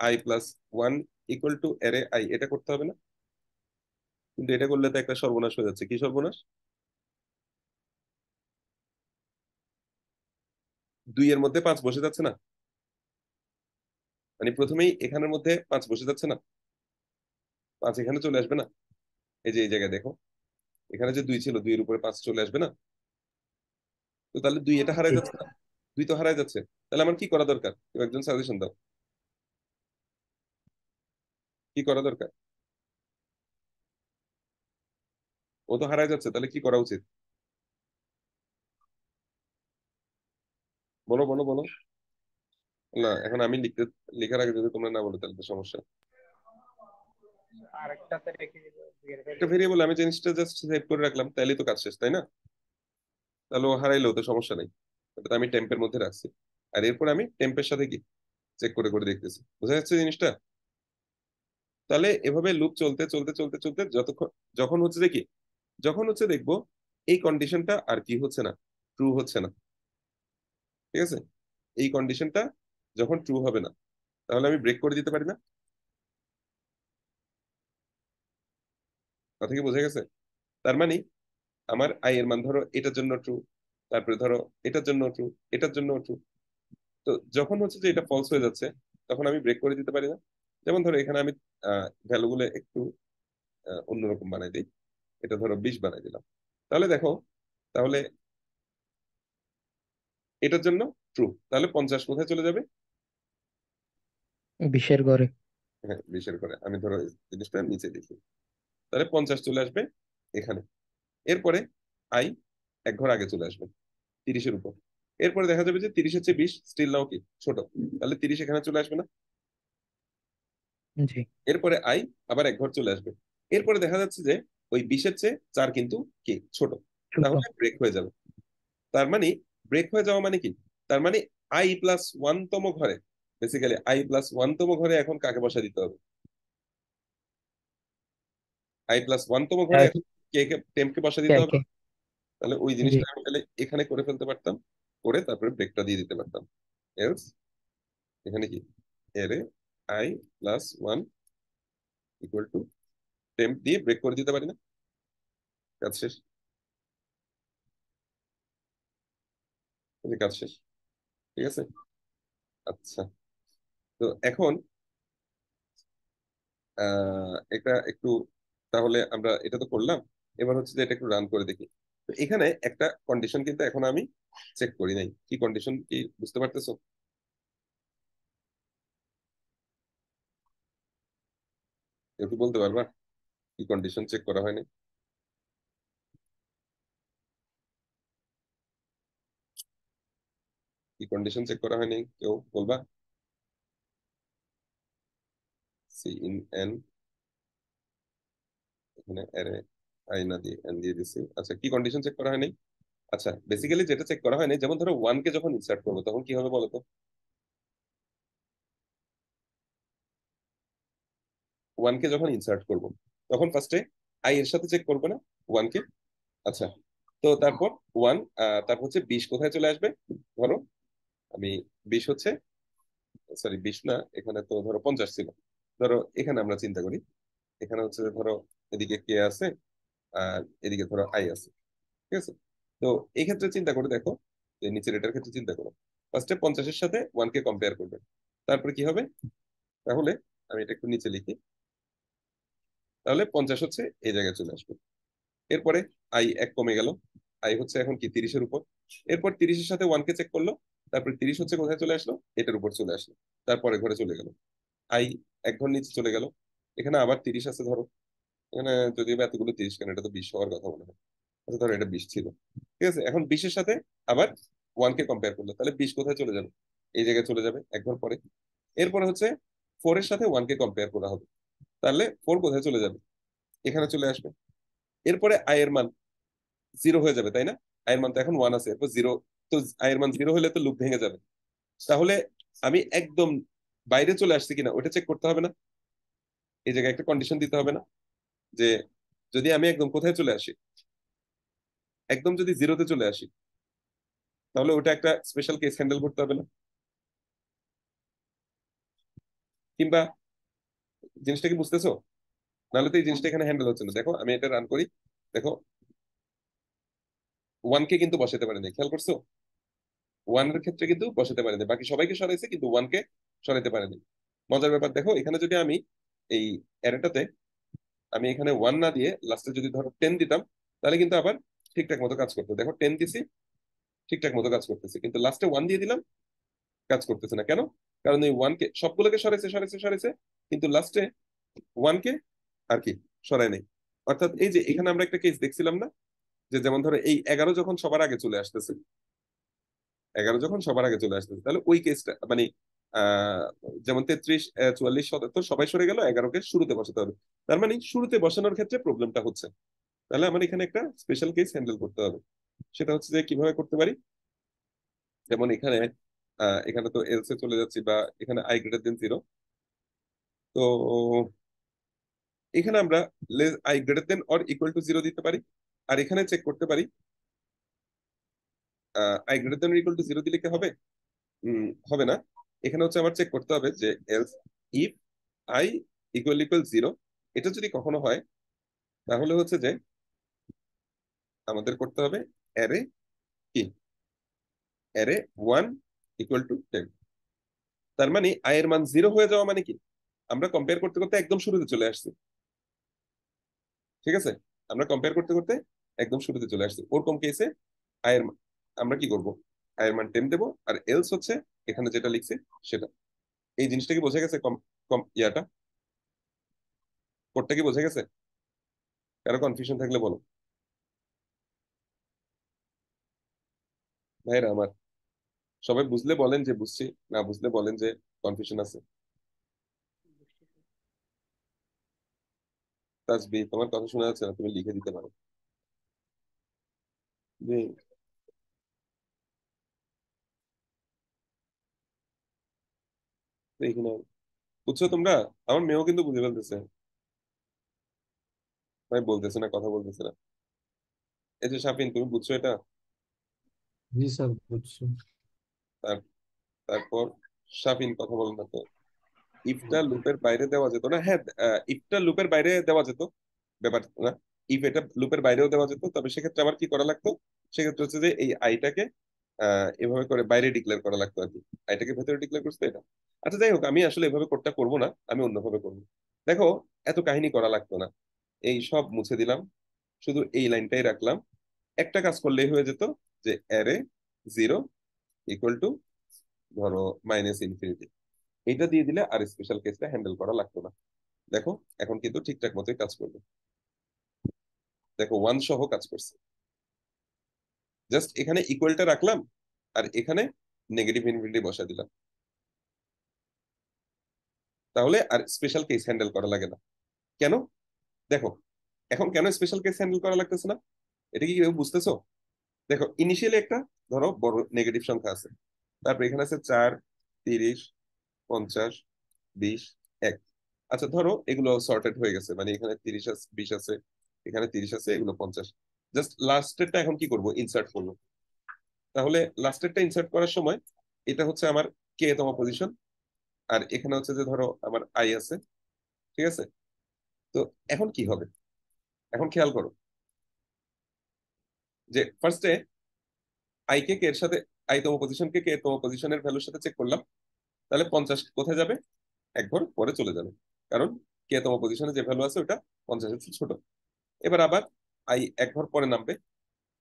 I plus one equal two array I, এটা করতে হবে না? কিন্তু এটা করলে তো একটা সর্বনাশ হয়ে যাচ্ছে। কি সর্বনাশ? 2 এর মধ্যে 5 বসে যাচ্ছে না? মানে প্রথমেই এখানের মধ্যে 5 বসে যাচ্ছে না? 5 এখানে চলে আসবে না? এই যে এই জায়গায় দেখো, এখানে যে 2 ছিল, 2 এর উপরে 5 চলে আসবে না? তো তাহলে 2 এটা হারায় জি। যাচ্ছে না? 2 তো হারায় যাচ্ছে। তাহলে আমার কি করা দরকার? কেউ একজন সাজেশন দাও, কি করা দরকার? ও তো হারায় যাচ্ছে, তাহলে কি করা উচিত? বলো বলো বলো। না, এখন আমি লেখার আগে যদি তোমরা না বলো তাহলে তো সমস্যা। আরেকটাতে রেখে দিব একটা ভেরিয়েবল। ভেরিয়েবল আমি জিনিসটা জাস্ট সেভ করে রাখলাম, তাইলেই তো কাজ শেষ, তাই না? তাহলে ও হারাইলেও তো সমস্যা নেই, ওটা তো আমি টেম্পের মধ্যে রাখছি। আর এরপর আমি টেম্পের সাথে কি চেক করে করে দেখতেছি। বোঝা যাচ্ছে জিনিসটা? তাহলে এভাবে লুপ চলতে চলতে চলতে চলতে যতক্ষণ, যখন হচ্ছে যে কি, যখন হচ্ছে দেখবো এই কন্ডিশনটা আর কি হচ্ছে না, ট্রু হচ্ছে না, ঠিক আছে, এই কন্ডিশনটা যখন ট্রু হবে না, তাহলে আমি ব্রেক করে দিতে পারি না? কথা কি বোঝা গেছে? তার মানে আমার আই এর মান ধরো এটার জন্য ট্রু, তারপরে ধরো এটার জন্য ট্রু, এটার জন্য ট্রু, তো যখন হচ্ছে যে এটা ফলস হয়ে যাচ্ছে, তখন আমি ব্রেক করে দিতে পারি না? যেমন ধরো এখানে আমি ভ্যালু গুলো একটু অন্যরকম বানাই দিই, এটা ধরো 20 বানাই দিলাম, তাহলে দেখো, তাহলে এটার জন্য ট্রু, তাহলে 50 কোথায় চলে যাবে? 20-এর ঘরে। হ্যাঁ, 20-এর করে আমি ধরো এই জিনিসটা নিচে লিখি, তাহলে 50 চলে আসবে এখানে। এরপরে আই এক ঘর আগে চলে আসবে 30-এর উপর। এরপরে দেখা যাবে যে 30-এর চেয়ে 20 স্টিল নাও কি ছোট, তাহলে 30 এখানে চলে আসবে না? জি। এরপরে আই আবার এক ঘর চলে আসবে। এরপরে দেখা যাচ্ছে যে ওই 20-এর চেয়ে 4 কিন্তু কি ছোট, ছোট। তাহলে ব্রেক হয়ে যাবে। তার মানে ব্রেক হয়ে যাওয়া মানে কি? তার মানে আই প্লাস ওয়ান তম ঘরে, বেসিক্যালি আই প্লাস ওয়ান তম ঘরে এখন কাকে বসা দিতে হবে? আই প্লাস ওয়ান তম ঘরে এক। এখন কে কে টেম্পকে বসা দিতে হবে। একে। তাহলে ওই জি। জিনিসটা আমি তাহলে এখানে করে ফেলতে পারতাম, করে তারপরে ব্রেকটা দিয়ে দিতে পারতাম। এলস এখানে কি এর I plus one equal to temp দিয়ে ব্রেক করে দিতে পারি না? কাজ শেষ। এই যে কাজ শেষ, ঠিক আছে। আচ্ছা, তো এখন এটা একটু, তাহলে আমরা এটা তো করলাম, এবার হচ্ছে যে এটা একটু রান করে দেখি। তো এখানে একটা কন্ডিশন কিন্তু এখন আমি চেক করি নাই, কি কন্ডিশন কি বুঝতে পারতেছো? একটু বলতে পারবা কি কন্ডিশন চেক করা হয়নি? কি কন্ডিশন চেক করা হয়নি কেউ বলবা? সি ইন এন, এখানে অ্যারে আই না দিয়ে এন দিয়ে দিছি। আচ্ছা, কি কন্ডিশন চেক করা হয়নি? আচ্ছা, বেসিক্যালি যেটা চেক করা হয় না, যেমন ধরো ওয়ান কে যখন ইনসার্ট করবো তখন কি হবে বলো তো? ওয়ান কে যখন ইনসার্ট করবো তখন ফার্স্টে আই এর সাথে চেক করবো না ওয়ান কে? আচ্ছা, তো তারপর ওয়ান, তারপর হচ্ছে 20 কোথায় চলে আসবে? ধরো আমি 20 হচ্ছে, সরি 20 না, এখানে তো ধরো 50 ছিল। ধরো এখানে আমরা চিন্তা করি, এখানে হচ্ছে যে ধরো এদিকে কে আছে আর এদিকে ধরো আই আছে, ঠিক আছে? তো এই ক্ষেত্রে চিন্তা করে দেখো, যে নিচের এটার ক্ষেত্রে চিন্তা করো, ফার্স্টে 50-এর সাথে ওয়ান কে কম্পেয়ার করবে, তারপরে কি হবে? তাহলে আমি এটা একটু নিচে লিখি, তাহলে 50 হচ্ছে এই জায়গায় চলে আসবে। এরপরে আই এক কমে গেল, আই হচ্ছে এখন কি 30-এর উপর। এরপর 30-এর সাথে ওয়ান কে চেক করলো, তারপরে 30 হচ্ছে কোথায় চলে আসলো? এটার উপর চলে আসলো, তারপরে ঘরে চলে গেল। আই এক ঘর নিচে চলে গেল, এখানে আবার 30 আছে ধরো, এখানে যদিও বা এতগুলো 30 কেন, এটা তো 20 হওয়ার কথা মনে হয়। আচ্ছা ধরো এটা 20 ছিল, ঠিক আছে? এখন 20-এর সাথে আবার ওয়ান কে কম্পেয়ার করলো, তাহলে 20 কোথায় চলে যাবে? এই জায়গায় চলে যাবে এক ঘর পরে। এরপরে হচ্ছে 4-এর সাথে ওয়ান কে কম্পেয়ার করা হবে, তাহলে 4 কোথায় চলে যাবে? এখানে চলে আসবে। এরপরে আই এর মান 0 হয়ে যাবে, তাই না? আই এর মান তো এখন 1 আছে, এরপর 0। তো আই এর মান 0 হলে তো লুপ ভেঙে যাবে। তাহলে আমি একদম বাইরে চলে আসছি কিনা ওটা চেক করতে হবে না? এই জায়গায় একটা কন্ডিশন দিতে হবে না, যে যদি আমি একদম কোথায় চলে আসি, একদম যদি 0-তে চলে আসি, তাহলে ওটা একটা স্পেশাল কেস হ্যান্ডেল করতে হবে না? কিংবা জিনিসটা কি বুঝতেছো? নাহলে তো এই জিনিসটা এখানে হ্যান্ডেল হচ্ছে না। দেখো আমি এটা রান করি, দেখো ওয়ান কে কিন্তু বসাতে পারেনি, খেয়াল করছো? ওয়ান এর ক্ষেত্রে কিন্তু বসাতে পারেনি, বাকি সবাইকে সরাইছে কিন্তু ওয়ান কে সরাইতে পারেনি। মজার ব্যাপার দেখো, এখানে যদি আমি এই অ্যারেটাতে আমি এখানে ওয়ান না দিয়ে লাস্টে যদি ধরো 10 দিতাম, তাহলে কিন্তু আবার ঠিকঠাক মতো কাজ করতো। দেখো 10 দিছি, ঠিকঠাক মতো কাজ করতেছে, কিন্তু লাস্টে ওয়ান দিয়ে দিলাম, কাজ করতেছে না। কেন? কারণ এই ওয়ান কে সবগুলোকে সরাইছে সরাইছে সরাইছে, কিন্তু লাস্টে ওয়ান কে আর কি সরাই নেই। অর্থাৎ এই যে এখানে আমরা একটা কেস দেখছিলাম না, যে যেমন ধরো এই 11 যখন সবার আগে চলে আসতেছে, 11 যখন সবার আগে চলে আসতেছে, তাহলে ওই কেসটা মানে আহ যেমন 33, 44, 77 সবাই সরে গেল, 11-কে শুরুতে বসাতে হবে। তার মানে শুরুতে বসানোর ক্ষেত্রে প্রবলেমটা হচ্ছে। তাহলে আমার এখানে একটা স্পেশাল কেস হ্যান্ডেল করতে হবে। সেটা হচ্ছে যে কিভাবে করতে পারি, যেমন এখানে এখানে তো এলসে চলে যাচ্ছি, বা এখানে আই গ্রেটার দেন 0। তো এখানে আমরা I greater than or equal two 0 দিতে পারি, আর এখানে চেক করতে পারি I greater than equal two 0 দিলে কি হবে? হবে না। এখানে হচ্ছে আমার চেক করতে হবে যে else if I equal equal 0, এটা যদি কখনো হয়, তাহলে হচ্ছে যে আমাদের করতে হবে অ্যারে কি, অ্যারে 1 ইকুয়াল টু 10। তার মানে আই এর মান 0 হয়ে যাওয়া মানে কি, আমরা কম্পেয়ার করতে করতে একদম শুরুতে চলে আসছি, ঠিক আছে? আমরা কম্পেয়ার করতে করতে একদম শুরুতে চলে আসছি। ওরকম কেসে আয়ের আমরা কি করব? আয়ের মান 10 দেবো, আর এলস হচ্ছে এখানে যেটা লিখছি সেটা। এই জিনিসটা কি বোঝা গেছে? কম কম ইয়াটা, কোডটা কি বোঝা গেছে? কারো কনফিউশন থাকলে বলো ভাইরা আমার। সবাই বুঝলে বলেন যে বুঝছি, না বুঝলে বলেন যে কনফিউশন আছে। তাসবি, তোমার কথা শোনা যাচ্ছে না, তুমি লিখে দিতে পারো যে এখানে। বুঝছো তোমরা? আমার মেয়েও কিন্তু বুঝে ফেলতেছে, ভাই বলতেছে না, কথা বলতেছে না। এই যে শাফিন, তুমি বুঝছো এটা? জি স্যার, বুঝছি। তার- তারপর শাফিন কথা বলেন না তো। ইফটা লুপের বাইরে দেওয়া যেত না? হ্যাঁ, ইফটা লুপের বাইরে দেওয়া যেত, ব্যাপার না। ইফ এটা লুপের বাইরেও দেওয়া যেত, তবে সেক্ষেত্রে আমার কি করা লাগতো? সেক্ষেত্রে হচ্ছে যে এই আইটাকে এভাবে করে বাইরে ডিক্লেয়ার করা লাগতো আর কি। আইটাকে ভেতরে ডিক্লেয়ার করতে এটা। আচ্ছা যাই হোক, আমি আসলে এভাবে কোডটা করবো না, আমি অন্যভাবে করবো। দেখো, এত কাহিনী করা লাগতো না, এই সব মুছে দিলাম, শুধু এই লাইনটাই রাখলাম। একটা কাজ করলেই হয়ে যেত, যে অ্যারে 0 ইকুয়াল টু ধরো মাইনাস ইনফিনিটি, এটা দিয়ে দিলে আর স্পেশাল কেসটা হ্যান্ডেল করা লাগতো না। দেখো এখন কিন্তু ঠিকঠাক মতোই কাজ করবে। দেখো ওয়ান সহ কাজ করছে, জাস্ট এখানে ইকুয়ালটা রাখলাম, আর এখানে নেগেটিভ ইনফিনিটি বসা দিলাম, তাহলে আর স্পেশাল কেস হ্যান্ডেল করা লাগে না। কেন? দেখো এখন কেন স্পেশাল কেস হ্যান্ডেল করা লাগতেছে না, এটা কি কেউ বুঝতেছো? দেখো ইনিশিয়ালি একটা ধরো বড় নেগেটিভ সংখ্যা আছে, তারপর এখানে আছে 4, 30, 50, 20, 1। আচ্ছা ধরো এগুলো সর্টেড হয়ে গেছে, মানে এখানে 30 আছে, 20 আছে, এখানে 30 আছে, এগুলো 50। জাস্ট লাস্টেরটা এখন কি করব, ইনসার্ট করব। তাহলে লাস্টেরটা ইনসার্ট করার সময় এটা হচ্ছে আমার কে তম পজিশন, আর এখানে হচ্ছে যে ধরো আমার আই আছে, ঠিক আছে? তো এখন কি হবে, এখন খেয়াল করো যে ফার্স্টে আই কে কে এর সাথে, আই তম পজিশনকে কে তম পজিশনের ভ্যালুর সাথে চেক করলাম। তাহলে 50 কোথায় যাবে, এক ঘর পরে চলে যাবে, কারণ কে তম পজিশনে যে ভ্যালু আছে ওটা 50 এর চেয়ে ছোট। এবার আবার আই এক ঘর পরে নামবে।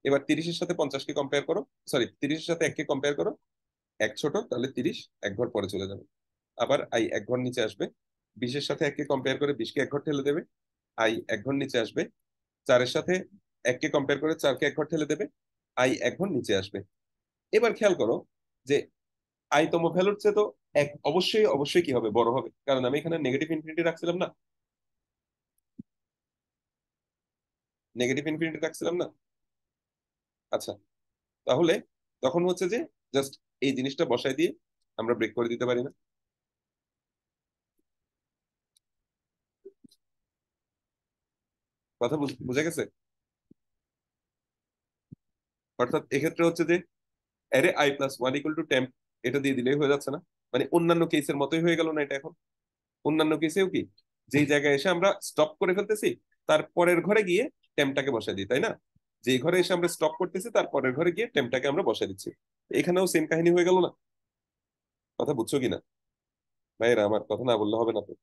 এবার 30-এর সাথে 50 কে কম্পেয়ার করো, সরি 30-এর সাথে 1 কে কম্পেয়ার করো, এক ছোট, তাহলে 30 এক ঘর পরে চলে যাবে। আবার আই এক ঘর নিচে আসবে, 20-এর সাথে 1 কে কম্পেয়ার করে 20 কে এক ঘর ঠেলে দেবে। আই এক ঘর নিচে আসবে, 4-এর সাথে 1 কে কম্পেয়ার করে 4 কে এক ঘর ঠেলে দেবে। আই এক ঘর নিচে আসবে। এবার খেয়াল করো যে আই তম ভ্যালুর চেয়ে তো এক অবশ্যই অবশ্যই কি হবে, বড় হবে, কারণ আমি এখানে নেগেটিভ ইনফিনিটি রাখছিলাম না, নেগেটিভ ইনফিনিটি রাখছিলাম না। আচ্ছা, তাহলে তখন হচ্ছে যে জাস্ট এই জিনিসটা বসাই দিয়ে আমরা ব্রেক করে দিতে পারি না? কথা বুঝে গেছে? অর্থাৎ এক্ষেত্রে হচ্ছে যে array I plus one equal to temp, এটা দিয়ে দিলেই হয়ে যাচ্ছে না? মানে অন্যান্য কেসের মতোই হয়ে গেল না এটা এখন? অন্যান্য কেসেও কি যেই জায়গায় এসে আমরা স্টপ করে ফেলতেছি, তার পরের ঘরে গিয়ে টেম্পটাকে বসাই দিই, তাই না? যেই ঘরে এসে আমরা স্টপ করতেছি তার পরের ঘরে গিয়ে টেম্পটাকে আমরা বসাই দিচ্ছি। এখানেও সেম কাহিনী হয়ে গেল না? কথা বুঝছো কিনা ভাইয়েরা? আমার কথা না বললে হবে না তো।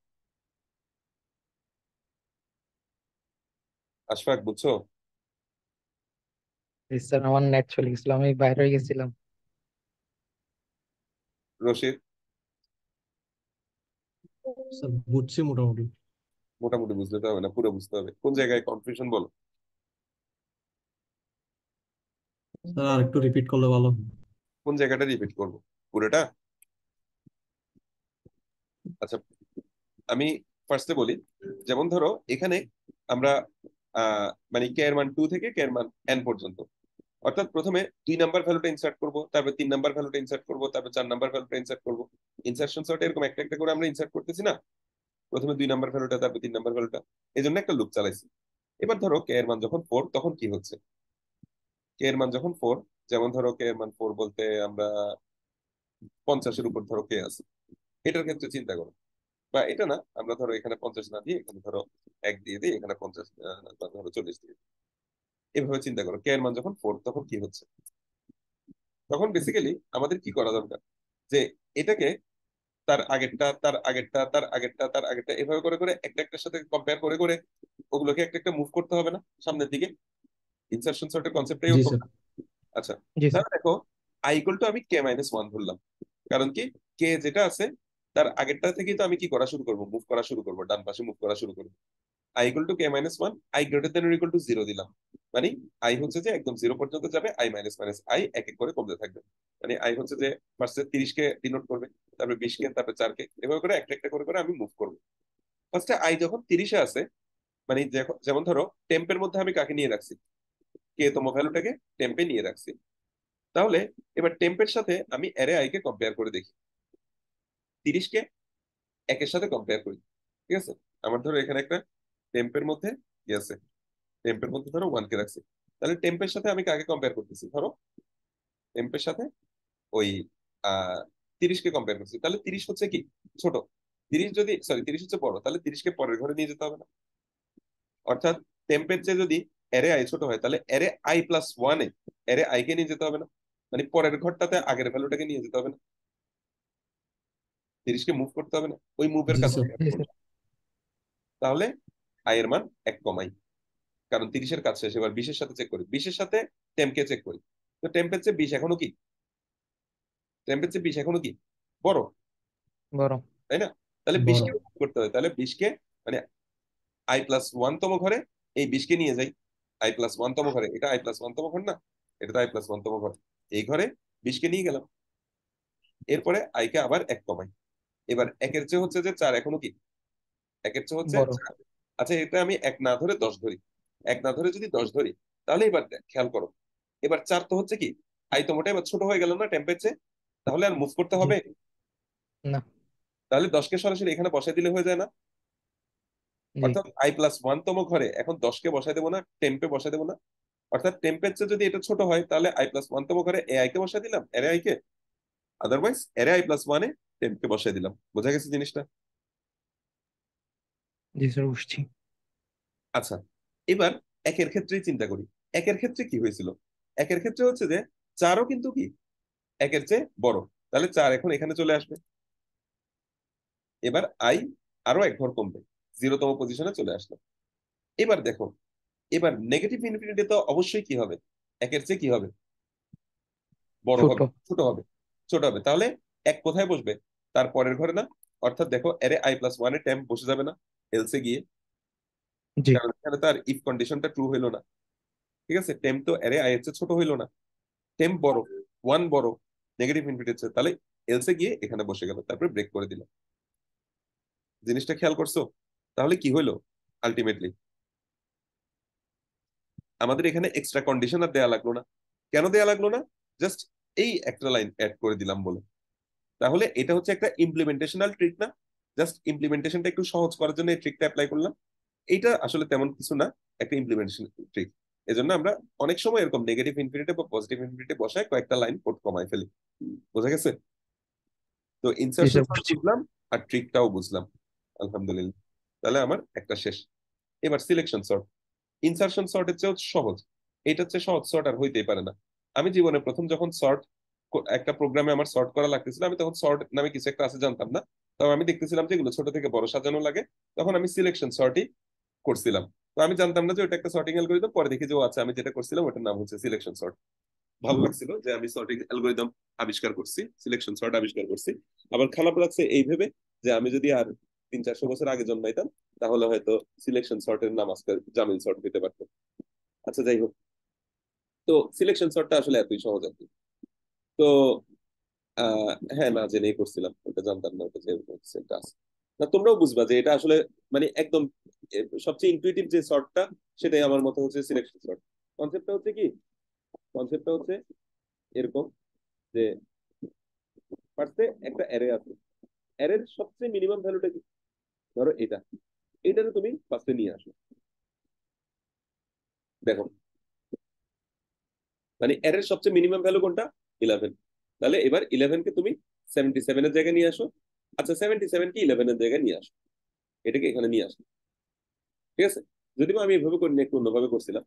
আশফাক, বুঝছো? স্যার আমার নেট চলে গেছিল, আমি বাইরে হয়ে গেছিলাম। রশিদ? স্যার বুঝছি মোটামুটি। মোটামুটি বুঝলে তো হবে না, পুরো বুঝতে হবে। কোন জায়গায় কনফিউশন বলো। স্যার আর একটু রিপিট করলে ভালো হয়। কোন জায়গাটা রিপিট করবো, পুরোটা? আচ্ছা, আমি ফার্স্টে বলি। যেমন ধরো এখানে আমরা মানে কে এর মান 2 থেকে কে এর মান n পর্যন্ত, অর্থাৎ প্রথমে 2 নাম্বার ভ্যালুটা ইনসার্ট করব, তারপর 3 নাম্বার ভ্যালুটা ইনসার্ট করব, তারপর 4 নাম্বার ভ্যালুটা ইনসার্ট করব। ইনসার্শন সর্টে এরকম একটা একটা করে আমরা ইনসার্ট করতেছি না, প্রথমে 2 নাম্বার ভ্যালুটা, তারপর 3 নাম্বার ভ্যালুটা, এই জন্য একটা লুপ চালাইছি। এবার ধরো কে এর মান যখন 4, তখন কি হচ্ছে, কে এর মান যখন 4, যেমন ধরো কে এর মান 4 বলতে আমরা 50-এর উপর ধরো কে আছে, এটার ক্ষেত্রে চিন্তা করো। বা এটা না, আমরা ধরো এখানে 50 না দিয়ে এখানে ধরো 1 দিয়ে দিই, এখানে 50 বা ধরো 40 দিয়ে দিই। এভাবে চিন্তা করো কে এর মান যখন 4, তখন কি হচ্ছে। তখন বেসিক্যালি আমাদের কি করা দরকার, যে এটাকে তার আগেরটা, তার আগেরটা, তার আগেরটা, তার আগেরটা, এভাবে করে করে একটা একটার সাথে কম্পেয়ার করে করে ওগুলোকে একটা একটা মুভ করতে হবে না সামনের দিকে? ইনসারশন সর্টের কনসেপ্টটাই জি ওরকম। স্যার। আচ্ছা, জি স্যার। তাহলে দেখো আই ইকুয়াল টু আমি কে মাইনাস ওয়ান ধরলাম, কারণ কি কে যেটা আছে তার আগেরটা থেকেই তো আমি কি করা শুরু করবো, মুভ করা শুরু করবো, ডান পাশে মুভ করা শুরু করবো। I equal two K minus one, I greater than equal two zero দিলাম, মানে আই হচ্ছে যে একদম জিরো পর্যন্ত যাবে, আই মাইনাস মাইনাস আই এক এক করে কমতে থাকবে। মানে আই হচ্ছে যে ফার্স্টে 30 কে ডিনোট করবে, তারপরে 20 কে, তারপরে 4 কে, এভাবে করে একটা একটা করে করে আমি মুভ করবো। ফার্স্টে আই যখন 30-এ আছে, মানে যেমন ধরো টেম্পের মধ্যে আমি কাকে নিয়ে রাখছি, কে তম ভ্যালুটাকে টেম্পে নিয়ে রাখছি। তাহলে এবার টেম্পের সাথে আমি অ্যারে আই কে কম্পেয়ার করে দেখি, 30 কে একের সাথে কম্পেয়ার করি, ঠিক আছে? আমার ধরো এখানে একটা টেম্পের মধ্যে কি আছে, টেম্পের মধ্যে ধরো 1 কে রাখছি। তাহলে টেম্পের সাথে আমি কাকে কম্পেয়ার করতেছি, ধরো টেম্পের সাথে ওই আহ 30 কে কম্পেয়ার করছি, তাহলে 30 হচ্ছে কি ছোট, 30 যদি, সরি 30 হচ্ছে বড়, তাহলে 30 কে পরের ঘরে নিয়ে যেতে হবে না? অর্থাৎ টেম্পের চেয়ে যদি অ্যারে আই ছোট হয়, তাহলে অ্যারে আই প্লাস ওয়ানে অ্যারে আই কে নিয়ে যেতে হবে না? মানে পরের ঘরটাতে আগের ভ্যালুটাকে নিয়ে যেতে হবে না? 30 কে মুভ করতে হবে না? ওই মুভের জি কাছে স্যার। জি স্যার। তাহলে আই এর মান এক কমাই, কারণ 30-এর কাছে শেষ। এবার 20-এর সাথে চেক করি, 20-এর সাথে টেম্পকে চেক করি। তো টেম্পের চেয়ে 20 এখনো কি, টেম্পের চেয়ে 20 এখনো কি বড়, বড়। তাই না? তাহলে 20 বড়। কে করতে হবে, তাহলে 20 কে মানে আই প্লাস ওয়ান তম ঘরে এই 20 কে নিয়ে যাই। আই প্লাস ওয়ান তম ঘরে, এটা আই প্লাস ওয়ান তম ঘর না, এটা তো আই প্লাস ওয়ান তম ঘর, এই ঘরে 20 কে নিয়ে গেলাম। এরপরে আই কে আবার এক কমাই। এবার একের চেয়ে হচ্ছে যে 4 এখনো কি, একের চেয়ে হচ্ছে বড়। 4। আচ্ছা, এটা আমি এক না ধরে 10 ধরি, এক না ধরে যদি 10 ধরি, তাহলে এবার খেয়াল করো এবার 4 তো হচ্ছে কি আই তো মোটা এবার ছোট হয়ে গেল না টেম্পের, তাহলে আর মুভ করতে জি। হবে? না। তাহলে 10কে সরাসরি এখানে বসাই দিলে হয়ে যায় না? জি। অর্থাৎ i+1 তম ঘরে এখন 10কে বসাই দেবো না, টেম্পে বসাই দেবো না? অর্থাৎ টেম্পের যদি এটা ছোট হয় তাহলে i+1 তম ঘরে এআই কে বসাই দিলাম, এরে আই কে। আদারওয়াইজ এরে i+1 এ টেম্পকে বসাই দিলাম। বোঝা গেছে জিনিসটা? জি স্যার, বুঝছি। আচ্ছা, এবার একের ক্ষেত্রেই চিন্তা করি। একের ক্ষেত্রে কি হয়েছিল? একের ক্ষেত্রে হচ্ছে যে 4ও কিন্তু কি একের চেয়ে বড়, তাহলে 4 এখন এখানে চলে আসবে। এবার আই আরো এক ঘর কমবে, 0তম পজিশনে চলে আসলো। এবার দেখো, এবার নেগেটিভ ইনফিনিটি তো অবশ্যই কি হবে, একের চেয়ে কি হবে, বড় ছোট। হবে, ছোট হবে, ছোট হবে। তাহলে এক কোথায় বসবে, তার পরের ঘরে না? অর্থাৎ দেখো এরে i+1 এ টেম্প বসে যাবে না এলসে গিয়ে, জি। কারণ এখানে তো আর ইফ কন্ডিশনটা ট্রু হইলো না। ঠিক আছে, টেম্প তো এরে আই এর চেয়ে ছোট হইলো না, টেম্প বড়, ওয়ান বড়, নেগেটিভ ইনফিনিটি চেয়ে, তাহলে এলসে গিয়ে এখানে বসে গেল, তারপরে ব্রেক করে দিল। জিনিসটা খেয়াল করছো? তাহলে কি হইলো আলটিমেটলি, আমাদের এখানে এক্সট্রা কন্ডিশন আর দেয়া লাগলো না। কেন দেয়া লাগলো না? জাস্ট এই একটা লাইন অ্যাড করে দিলাম বলে। তাহলে এটা হচ্ছে একটা ইমপ্লিমেন্টেশনাল ট্রিক না? জাস্ট ইমপ্লিমেন্টেশনটা একটু সহজ করার জন্য এই ট্রিকটা অ্যাপ্লাই করলাম। এইটা আসলে তেমন কিছু না, একটা ইমপ্লিমেন্টেশন ট্রিক। এজন্য আমরা অনেক সময় এরকম নেগেটিভ ইনফিনিটি বা পজিটিভ ইনফিনিটি বসায় কয়েকটা লাইন কোড কমাই ফেলি। বোঝা গেছে? তো জি ইনসার্শন স্যার, সর্ট বুঝছি। বুঝলাম, আর ট্রিকটাও বুঝলাম, আলহামদুলিল্লাহ। তাহলে আমার একটা শেষ। এবার সিলেকশন সর্ট। ইনসার্শন সর্টের চেয়েও সহজ, এটা হচ্ছে সহজ সর্ট আর হইতেই পারে না। আমি জীবনে প্রথম যখন সর্ট একটা প্রোগ্রামে আমার সর্ট করা লাগতেছিল, আমি তখন সর্ট নামে কিছু একটা আছে জানতাম না। তবে আমি দেখতেছিলাম যে এগুলো ছোট থেকে বড় সাজানো লাগে, তখন আমি সিলেকশন সর্টই করছিলাম। তো আমি জানতাম না যে ওটা একটা সর্টিং অ্যালগোরিদম, পরে দেখি যে ও আচ্ছা, আমি যেটা করছিলাম ওটার নাম হচ্ছে সিলেকশন সর্ট। ভালো লাগছিল যে আমি সর্টিং অ্যালগোরিদম আবিষ্কার করছি, সিলেকশন সর্ট আবিষ্কার করছি। আবার খারাপ লাগছে এই ভেবে যে আমি যদি আর 300-400 বছর আগে জন্মাইতাম, তাহলে হয়তো সিলেকশন সর্টের নাম আজকে জামিল সর্ট হইতে পারতো। আচ্ছা, যাই হোক। তো সিলেকশন সর্টটা আসলে এতই সহজ আর কি। তো হ্যাঁ, না জেনেই করছিলাম, ওটা জানতাম না ওটা যে সেটটা আছে। না, তোমরাও বুঝবা যে এটা আসলে মানে একদম সবচেয়ে ইনটুইটিভ যে সর্টটা, সেটাই আমার মতে হচ্ছে সিলেকশন সর্ট। কনসেপ্টটা হচ্ছে কি, কনসেপ্টটা হচ্ছে এরকম যে ফার্স্টে একটা অ্যারে আছে, অ্যারের সবচেয়ে মিনিমাম ভ্যালুটা কি, ধরো এটা, এটারে তুমি ফার্স্টে নিয়ে আসো। দেখো, মানে অ্যারের সবচেয়ে মিনিমাম ভ্যালু কোনটা, 11। তাহলে এবার 11কে তুমি 77-এর জায়গায় নিয়ে আসো। আচ্ছা, 77কে 11-এর জায়গায় নিয়ে আসো, এটাকে এখানে নিয়ে আসো। ঠিক আছে, যদিও আমি এভাবে করিনি, একটু অন্যভাবে করছিলাম।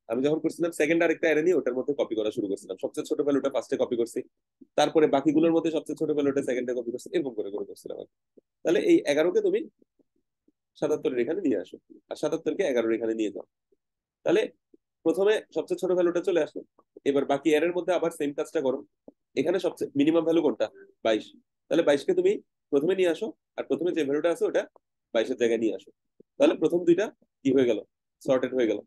আমি যখন করছিলাম সেকেন্ড আরেকটা অ্যারে নিয়ে ওটার মধ্যে কপি করা শুরু করছিলাম, সবচেয়ে ছোট ভ্যালুটা ফার্স্টে কপি করছি, তারপরে বাকিগুলোর মধ্যে সবচেয়ে ছোট ভ্যালুটা সেকেন্ডে কপি করছি, এরকম করে করে করছিলাম আর কি। তাহলে এই 11কে তুমি 77-এর এখানে নিয়ে আসো, আর 77কে 11-এর এখানে নিয়ে যাও। তাহলে প্রথমে সবচেয়ে ছোট ভ্যালুটা চলে আসলো। এবার বাকি এর মধ্যে আবার সেম কাজটা করো। এখানে সবচেয়ে মিনিমাম ভ্যালু কোনটা, 22। তাহলে 22কে তুমি প্রথমে নিয়ে আসো, আর প্রথমে যে ভ্যালুটা আছে ওটা 22-এর জায়গায় নিয়ে আসো। তাহলে প্রথম দুইটা কি হয়ে গেল, সর্টেড হয়ে গেল।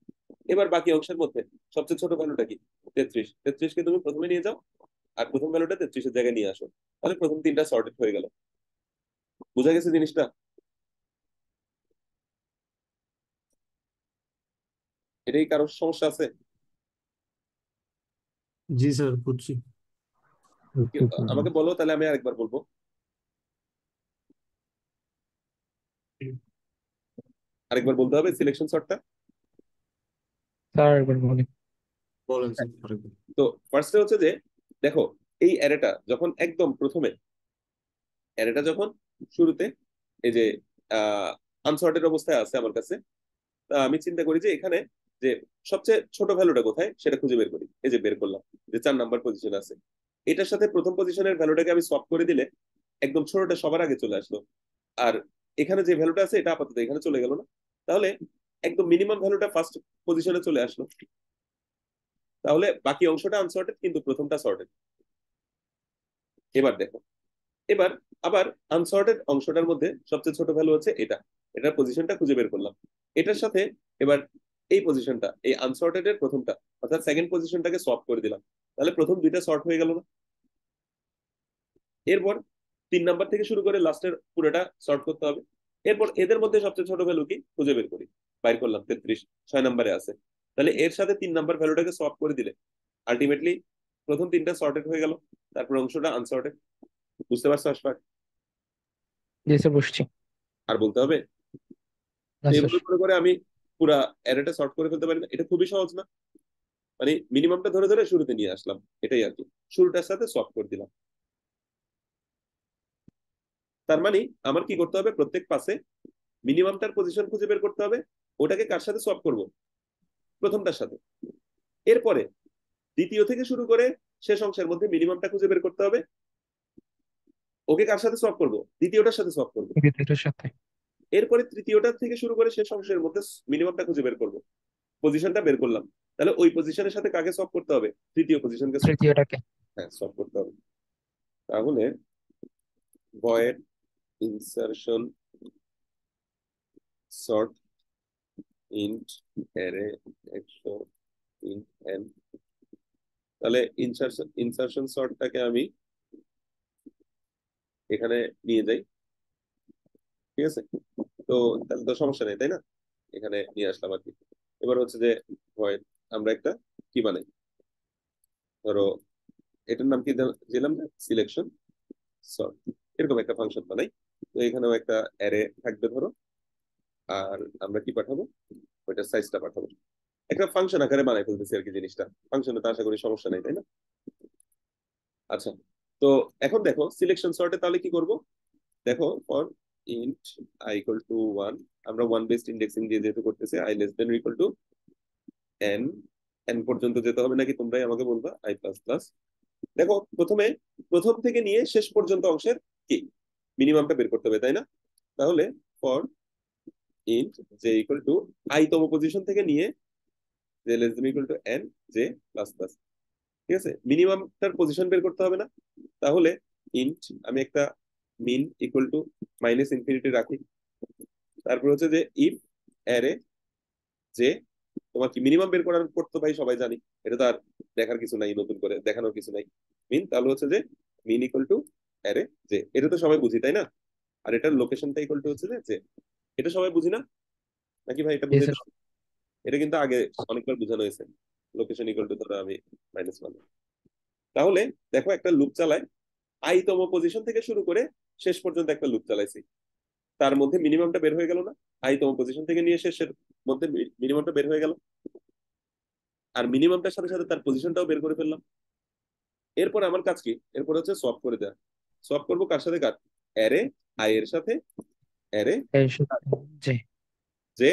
এবার বাকি অংশের মধ্যে সবচেয়ে ছোট ভ্যালুটা কি, 33। 33কে তুমি প্রথমে নিয়ে যাও, আর প্রথম ভ্যালুটা 33-এর জায়গায় নিয়ে আসো। তাহলে প্রথম তিনটা সর্টেড হয়ে গেল। বুঝা গেছে জিনিসটা? এটাই কারোর সমস্যা আছে? জি স্যার, বুঝছি। আমাকে বলো, তাহলে আমি আরেকবার বলবো। আরেকবার বলতে হবে সিলেকশন সর্টটা। স্যার একবার বলি। বলেন স্যার আরেকবার। তো ফার্স্টে হচ্ছে যে দেখো, এই অ্যারেটা যখন একদম প্রথমে, অ্যারেটা যখন শুরুতে এই যে আনসর্টেড অবস্থায় আছে আমার কাছে, তা আমি চিন্তা করি যে এখানে যে সবচেয়ে ছোট ভ্যালুটা কোথায় সেটা খুঁজে বের করি। এই যে বের করলাম যে 4 নাম্বার পজিশন আছে, এটার সাথে প্রথম পজিশনের ভ্যালুটাকে আমি সোয়াপ করে দিলে একদম ছোটটা সবার আগে চলে আসলো। আর এখানে যে ভ্যালুটা আছে এটা আপাতত এখানে চলে গেল না। তাহলে একদম মিনিমাম ভ্যালুটা ফার্স্ট পজিশনে চলে আসলো। তাহলে বাকি অংশটা আনসর্টেড, কিন্তু প্রথমটা সর্টেড। এবার দেখো, এবার আবার আনসর্টেড অংশটার মধ্যে সবচেয়ে ছোট ভ্যালু হচ্ছে এটা, এটার পজিশনটা খুঁজে বের করলাম। এটার সাথে এবার এই পজিশনটা, এই আনসর্টেড এর প্রথমটা অর্থাৎ সেকেন্ড পজিশনটাকে সোয়াপ করে দিলাম। তাহলে প্রথম দুইটা সর্ট হয়ে গেল না? এরপর 3 নাম্বার থেকে শুরু করে লাস্টের পুরোটা সর্ট করতে হবে। এরপর এদের মধ্যে সবচেয়ে ছোট ভ্যালু কি খুঁজে বের করি, বাইর করলাম 33, 6 নাম্বারে আছে। তাহলে এর সাথে 3 নাম্বার ভ্যালুটাকে সোয়াপ করে দিলে আলটিমেটলি প্রথম তিনটা সর্টেড হয়ে গেল, তারপর অংশটা আনসর্টেড। বুঝতে পারছো আশফাক? জি স্যার, বুঝছি। আর বলতে হবে? না তো স্যার। এভাবে করে করে আমি পুরা অ্যারেটা সর্ট করে ফেলতে পারি না? এটা খুবই সহজ না? মানে মিনিমামটা ধরে ধরে শুরুতে নিয়ে আসলাম, এটাই আর কি। শুরুটার সাথে সফট করে দিলাম। তার মানে আমার কি করতে হবে, প্রত্যেক পাশে মিনিমামটার পজিশন খুঁজে বের করতে হবে। ওটাকে কার সাথে সফট করব? প্রথমটার সাথে। এরপরে দ্বিতীয় থেকে শুরু করে শেষ অংশের মধ্যে মিনিমামটা খুঁজে বের করতে হবে। ওকে কার সাথে সফট করব? দ্বিতীয়টার সাথে সফট করব। বিদ্যুতের সাথে। এরপরে তৃতীয়টা থেকে শুরু করে শেষ অংশের মধ্যে মিনিমামটা খুঁজে বের করব। পজিশনটা বের করলাম, তাহলে ওই পজিশনের সাথে কাকে সফট করতে হবে? তৃতীয় পজিশনকে সফট। তৃতীয়টাকে। হ্যাঁ, সফট করতে হবে। তাহলে void insertion sort int array 100 int N. তাহলে ইনসারশন ইনসারশন সর্টটাকে আমি এখানে নিয়ে যাই, ঠিক আছে? তো তাহলে তো সমস্যা নেই, তাই না? এখানে নিয়ে আসলাম আর কি। এবার হচ্ছে যে ভয়েড আমরা একটা কি বানাই, ধরো এটার নাম কি দিলাম, সিলেকশন সর্ট। এরকম একটা ফাংশন বানাই। তো এখানেও একটা অ্যারে থাকবে ধরো, আর আমরা কি পাঠাবো, ওইটার সাইজটা পাঠাবো। একটা ফাংশন আকারে বানাই ফেলতেছি আর কি জিনিসটা। ফাংশনে তো আশা করি সমস্যা নাই, তাই না? আচ্ছা, তো এখন দেখো সিলেকশন সর্টে তাহলে কি করব। দেখো for int I equal to 1, আমরা ওয়ান বেসড ইন্ডেক্সিং দিয়ে যেহেতু করতেছি, I less than equal to N. N পর্যন্ত যেতে হবে নাকি তোমরাই আমাকে বলবা, আই প্লাস প্লাস। দেখো প্রথমে প্রথম থেকে নিয়ে শেষ পর্যন্ত অংশের কি মিনিমামটা বের করতে হবে, তাই না? তাহলে for int J equal to I তম পজিশন থেকে নিয়ে J less than equal to N J plus plus. ঠিক আছে, মিনিমামটার পজিশন বের করতে হবে না? তাহলে ইন্ট আমি একটা মিন ইকুয়াল টু মাইনাস ইনফিনিটি রাখি। তারপর হচ্ছে যে ইফ অ্যারে যে, তোমার কি মিনিমাম বের করার করতে ভাই সবাই জানি, এটা তো আর দেখার কিছু নাই, নতুন করে দেখানোর কিছু নাই। মিন তাহলে হচ্ছে যে মিন ইকুয়াল টু অ্যারে যে, এটা তো সবাই বুঝি, তাই না? আর এটার লোকেশনটা ইকুয়াল টু হচ্ছে যে, এটা সবাই বুঝি না নাকি ভাই? এটা জি বুঝে স্যার। দাও। এটা কিন্তু আগে অনেকবার বোঝানো হয়েছে। লোকেশন ইকুয়াল টু ধরো আমি -1। তাহলে দেখো একটা লুপ চালায়, আই তম পজিশন থেকে শুরু করে শেষ পর্যন্ত একটা লুপ চালাইছি। তার মধ্যে মিনিমামটা বের হয়ে গেল না? আই তম পজিশন থেকে নিয়ে শেষের মধ্যে মিনিমামটা বের হয়ে গেল, আর মিনিমামটার সাথে সাথে তার পজিশনটাও বের করে ফেললাম। এরপর আমার কাজ কি? এরপর হচ্ছে সলভ করে দেওয়া। সলভ করবো কার সাথে? কার? অ্যারে আই এর সাথে অ্যারে এর সাথে। জি যে।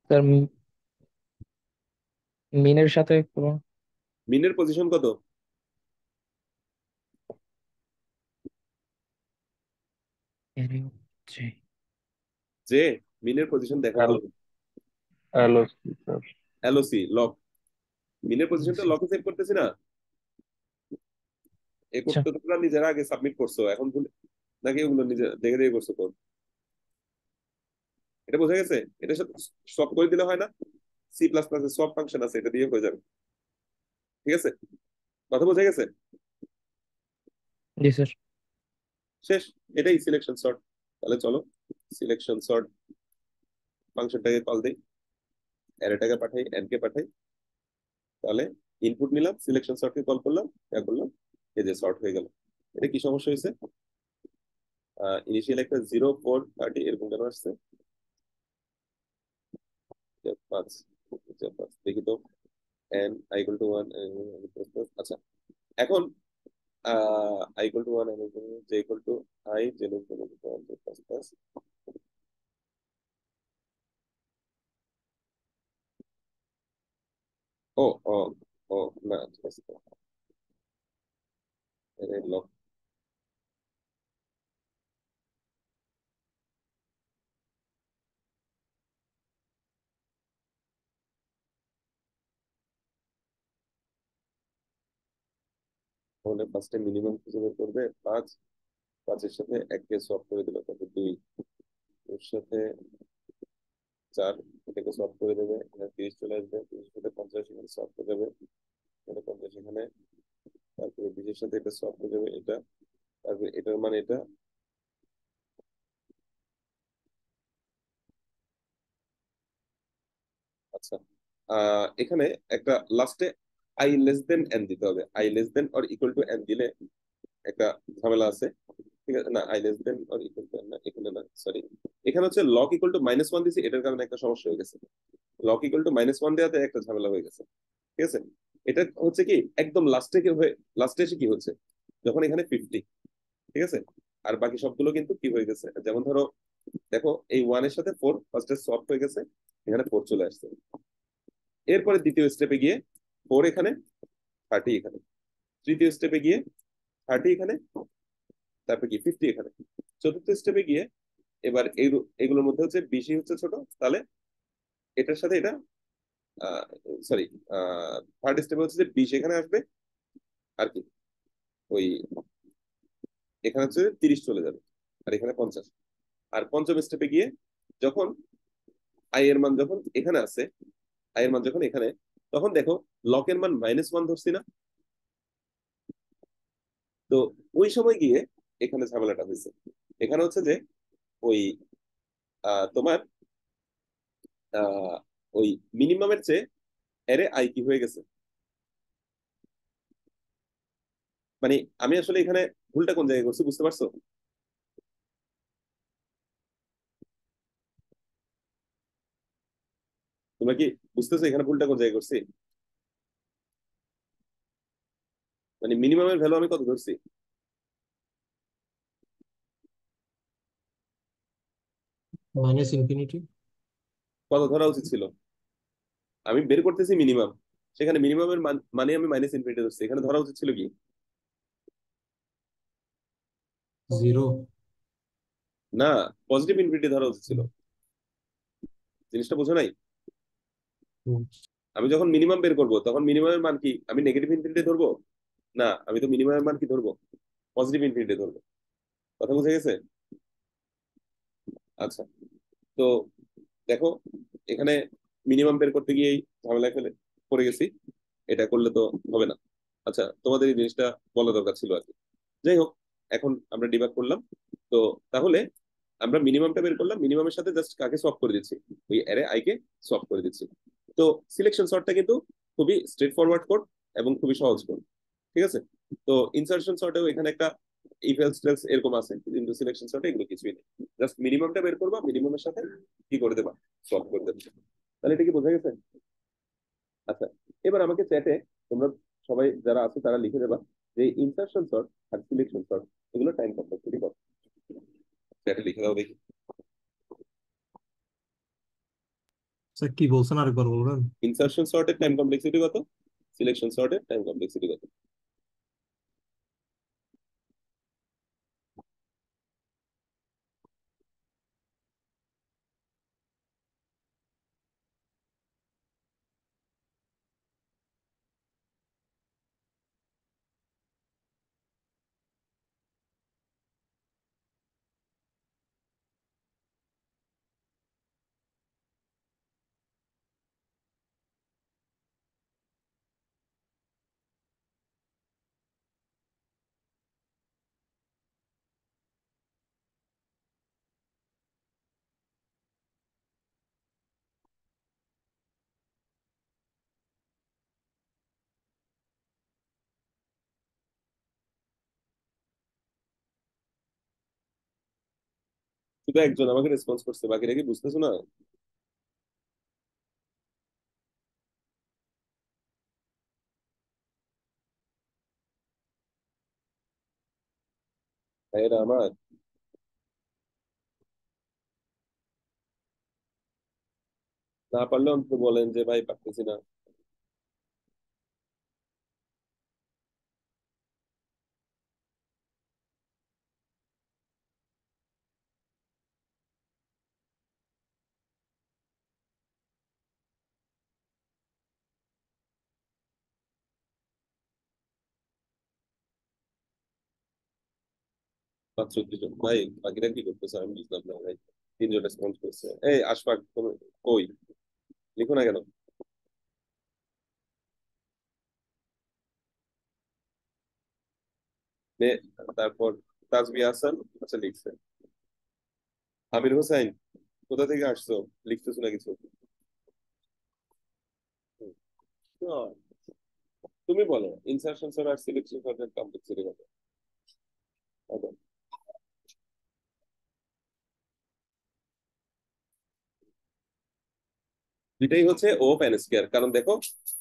স্যার, মিনের সাথে কোনো। মিনের পজিশন কত? এর। জি। যে মিনের পজিশন দেখো তো। LOC sir. LOC loc. মিনের পজিশনটা জি। লকে সেভ করতেছি না? এই আচ্ছা। কোডটা তোমরা নিজেরা আগে সাবমিট করছো, এখন নাকি ওগুলো নিজে দেখে দেখে করছো কোড? এটা বোঝা গেছে? এটা সাথে সব করে দিলে হয় না? সি প্লাস প্লাস সব ফাংশন আছে, এটা দিয়ে হয়ে যাবে। ঠিক আছে, কথা বোঝা গেছে? জি স্যার। শেষ। এটাই সিলেকশন সর্ট। তাহলে চলো সিলেকশন সর্ট ফাংশনটাকে কল দেই, অ্যারেটাকে পাঠাই, এন কে পাঠাই। তাহলে ইনপুট নিলাম, সিলেকশন সর্টকে কল করলাম, যা করলাম, এই যে সর্ট হয়ে গেল। এটা কি সমস্যা হয়েছে? ইনিশিয়াল একটা 0 4 30 এরকম কেন আসছে? 5, দেখি তো। N i equal to 1। আচ্ছা, এখন i equal to 1, j equal to i, j less than equal to plus plus. ও ও ও, না ঠিক আছে তো। লক। তাহলে ফার্স্টে মিনিমাম খুঁজে বের করবে 5, 5-এর সাথে 1কে সলভ করে দিল, তারপর 2 এর সাথে 4, এটাকে সলভ করে দেবে, এখানে 30 চলে আসবে, 30-এর সাথে 50 এখানে সলভ হয়ে যাবে, এখানে 50 এখানে, তারপরে 20-এর সাথে এটা সলভ হয়ে যাবে এটা, তারপরে এটার মানে এটা। আচ্ছা, এখানে একটা লাস্টে আই লেস দেন এন দিতে হবে। I less than or equal to N দিলে একটা ঝামেলা আছে। ঠিক আছে, না I less than or equal to N না, এখানে না, সরি। এখানে হচ্ছে লক ইকুয়াল টু -1 দিছি, এটার কারণে একটা সমস্যা হয়ে গেছে। লক ইকুয়াল টু -1 দেওয়াতে একটা ঝামেলা হয়ে গেছে। ঠিক আছে, এটা হচ্ছে কি একদম লাস্টে কি হয়ে, লাস্টে এসে কি হচ্ছে, যখন এখানে 50, ঠিক আছে, আর বাকি সবগুলো কিন্তু কি হয়ে গেছে, যেমন ধরো দেখো এই 1 এর সাথে 4 ফার্স্টে সফট হয়ে গেছে, এখানে 4 চলে আসছে। এরপরে দ্বিতীয় স্টেপে গিয়ে 4 এখানে, 30 এখানে। তৃতীয় স্টেপে গিয়ে 30 এখানে, তারপর কি 50 এখানে। চতুর্থ স্টেপে গিয়ে এবার এগুলোর মধ্যে হচ্ছে 20 হচ্ছে ছোট, তাহলে এটার সাথে এটা, সরি, থার্ড স্টেপে হচ্ছে যে 20 এখানে আসবে, আর কি ওই এখানে হচ্ছে 30 চলে যাবে, আর এখানে 50। আর পঞ্চম স্টেপে গিয়ে যখন আই এর মান যখন এখানে আছে, আই এর মান যখন এখানে, তখন দেখো লকের মান -1 ধরছি না, তো ওই সময় গিয়ে এখানে ঝামেলাটা হয়েছে। এখানে হচ্ছে যে ওই তোমার আহ, ওই মিনিমামের চেয়ে এরে আই কি হয়ে গেছে, মানে আমি আসলে এখানে ভুলটা কোন জায়গায় করছি বুঝতে পারছো? তোমরা কি বুঝতেছো এখানে ভুলটা কোন জায়গায় করছি? মানে মিনিমামের ভ্যালু আমি কত ধরছি? -∞। কত ধরা উচিত ছিল? আমি বের করতেছি মিনিমাম, সেখানে মিনিমামের মানে আমি -∞ ধরছি, এখানে ধরা উচিত ছিল কি? 0। না, পজিটিভ ইনফিনিটি ধরা উচিত ছিল। জিনিসটা বোঝো নাই? আমি যখন মিনিমাম বের করবো তখন মিনিমামের মান কি আমি নেগেটিভ ইনফিনিটি ধরবো? না, আমি তো মিনিমামের মান কি ধরবো, পজিটিভ ইনফিনিটি ধরবো। কথা বুঝে গেছে? আচ্ছা, তো দেখো এখানে মিনিমাম বের করতে গিয়েই ঝামেলায় পড়ে গেছি, এটা করলে তো হবে না। আচ্ছা, তোমাদের এই জিনিসটা বলা দরকার ছিল আর কি। যাই হোক, এখন আমরা ডিবাগ করলাম। তো তাহলে আমরা মিনিমামটা বের করলাম, মিনিমামের সাথে জাস্ট কাকে সোয়াপ করে দিচ্ছি, ওই অ্যারে আই কে সোয়াপ করে দিচ্ছি। তো সিলেকশন সর্টটা কিন্তু খুবই স্ট্রেট ফরওয়ার্ড কোড এবং খুবই সহজ কোড। ঠিক আছে, তো ইনসার্শন সর্টেও এখানে একটা ইফ এলস টেলস এরকম আছে, কিন্তু সিলেকশন সর্টে এগুলো কিছুই নেই। জাস্ট মিনিমামটা বের করবা, মিনিমামের সাথে কি করে দেবা, সোয়াপ করে দেবে। তাহলে এটা কি বোঝা গেছে? আচ্ছা, এবার আমাকে চ্যাটে তোমরা সবাই যারা আছো তারা লিখে দেবা যে ইনসার্শন সর্ট আর সিলেকশন সর্ট এগুলো টাইম কমপ্লেক্সিটি কত, চ্যাটে লিখে দাও দেখি। স্যার কি বলছেন আরেকবার বলবেন? ইনসার্শন সর্টের টাইম কমপ্লেক্সিটি কত, সিলেকশন সর্টের টাইম কমপ্লেক্সিটি কত? শুধু একজন আমাকে রেসপন্স করছে, বাকিরা কি বুঝতেছো না? ভাইয়েরা আমার, না পারলে অন্তত বলেন যে ভাই পারতেছি না। মাত্র 2 জন ভাই, বাকিরা কি করতেছে আমি বুঝলাম না ভাই। 3 জন রেসপন্স করছে, এই আশফাক তুমি কই, লিখো না কেন? তারপর তাজবি হাসান, আচ্ছা লিখছে। আমির হোসাইন, কোথা থেকে আসছো, লিখতেছো না কিছু? তুমি বলো ইনসারশন সর্ট আর সিলেকশন সর্টের কমপ্লেক্সিটি কত? আচ্ছা, দুইটাই হচ্ছে ও অফ এন স্কয়ার, কারণ দেখো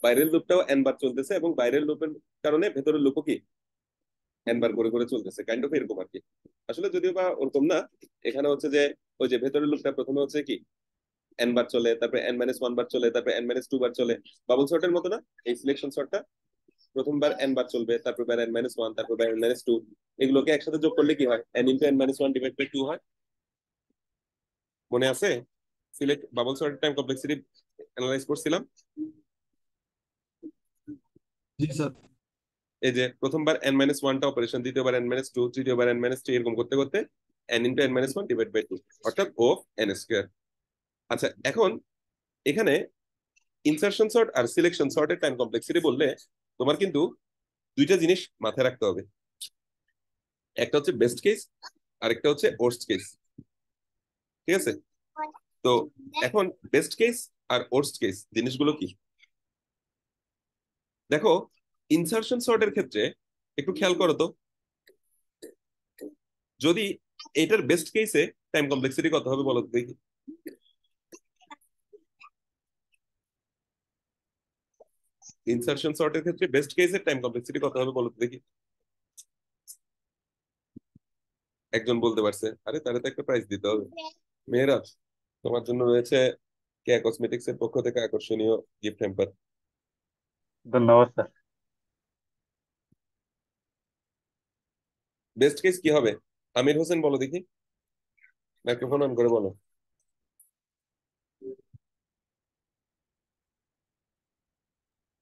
বাইরের লুপটাও এন বার চলতেছে এবং বাইরের লুপের কারণে ভেতরের লুপও কি এন বার করে করে চলতেছে, কাইন্ড অফ এরকম আর কি। আসলে যদিও বা ওরকম না, এখানে হচ্ছে যে ওই যে ভেতরের লুপটা প্রথমে হচ্ছে কি এন বার চলে, তারপরে এন মাইনাস ওয়ান বার চলে, তারপরে এন মাইনাস টু বার চলে। বাবল সর্টের মতো না এই সিলেকশন সর্টটা, প্রথমবার এন বার চলবে, তারপর বার এন মাইনাস ওয়ান, তারপর বার এন মাইনাস টু, এগুলোকে একসাথে যোগ করলে কি হয়, n into n minus one divide by two হয়। মনে আছে সিলেক্ট বাবল সর্টের টাইম কমপ্লেক্সিটি অ্যানালাইজ করছিলাম? জি স্যার। এই যে প্রথমবার এন মাইনাস ওয়ানটা অপারেশন, দ্বিতীয়বার এন মাইনাস টু, তৃতীয়বার এন মাইনাস থ্রি, এরকম করতে করতে n into n minus one divide by two, অর্থাৎ ও এন স্কোয়ার। আচ্ছা, এখন এখানে ইনসারশন সর্ট আর সিলেকশন সর্টের টাইম কমপ্লেক্সিটি বললে তোমার কিন্তু দুইটা জিনিস মাথায় রাখতে হবে, একটা হচ্ছে বেস্ট কেস আর একটা হচ্ছে ওর্স্ট কেস। ঠিক আছে? তো এখন বেস্ট কেস আর ওর্স্ট কেস জিনিসগুলো কি দেখো। ইনসারশন সর্টের ক্ষেত্রে একটু খেয়াল করো তো, যদি এটার বেস্ট কেসে টাইম কমপ্লেক্সিটি কত হবে বলো তো দেখি। ইনসারশন সর্টের ক্ষেত্রে বেস্ট কেসের টাইম কমপ্লেক্সিটি কত হবে বলো তো দেখি। একজন বলতে পারছে, আরে তাহলে তো একটা প্রাইজ দিতে হবে। মেয়েরাজ, তোমার জন্য রয়েছে কেয়া কসমেটিক্স এর পক্ষ থেকে আকর্ষণীয় গিফট হ্যাম্পার। ধন্যবাদ স্যার। বেস্ট কেস কি হবে আমির হোসেন বলো দেখি, মাইক্রোফোন অন করে বলো।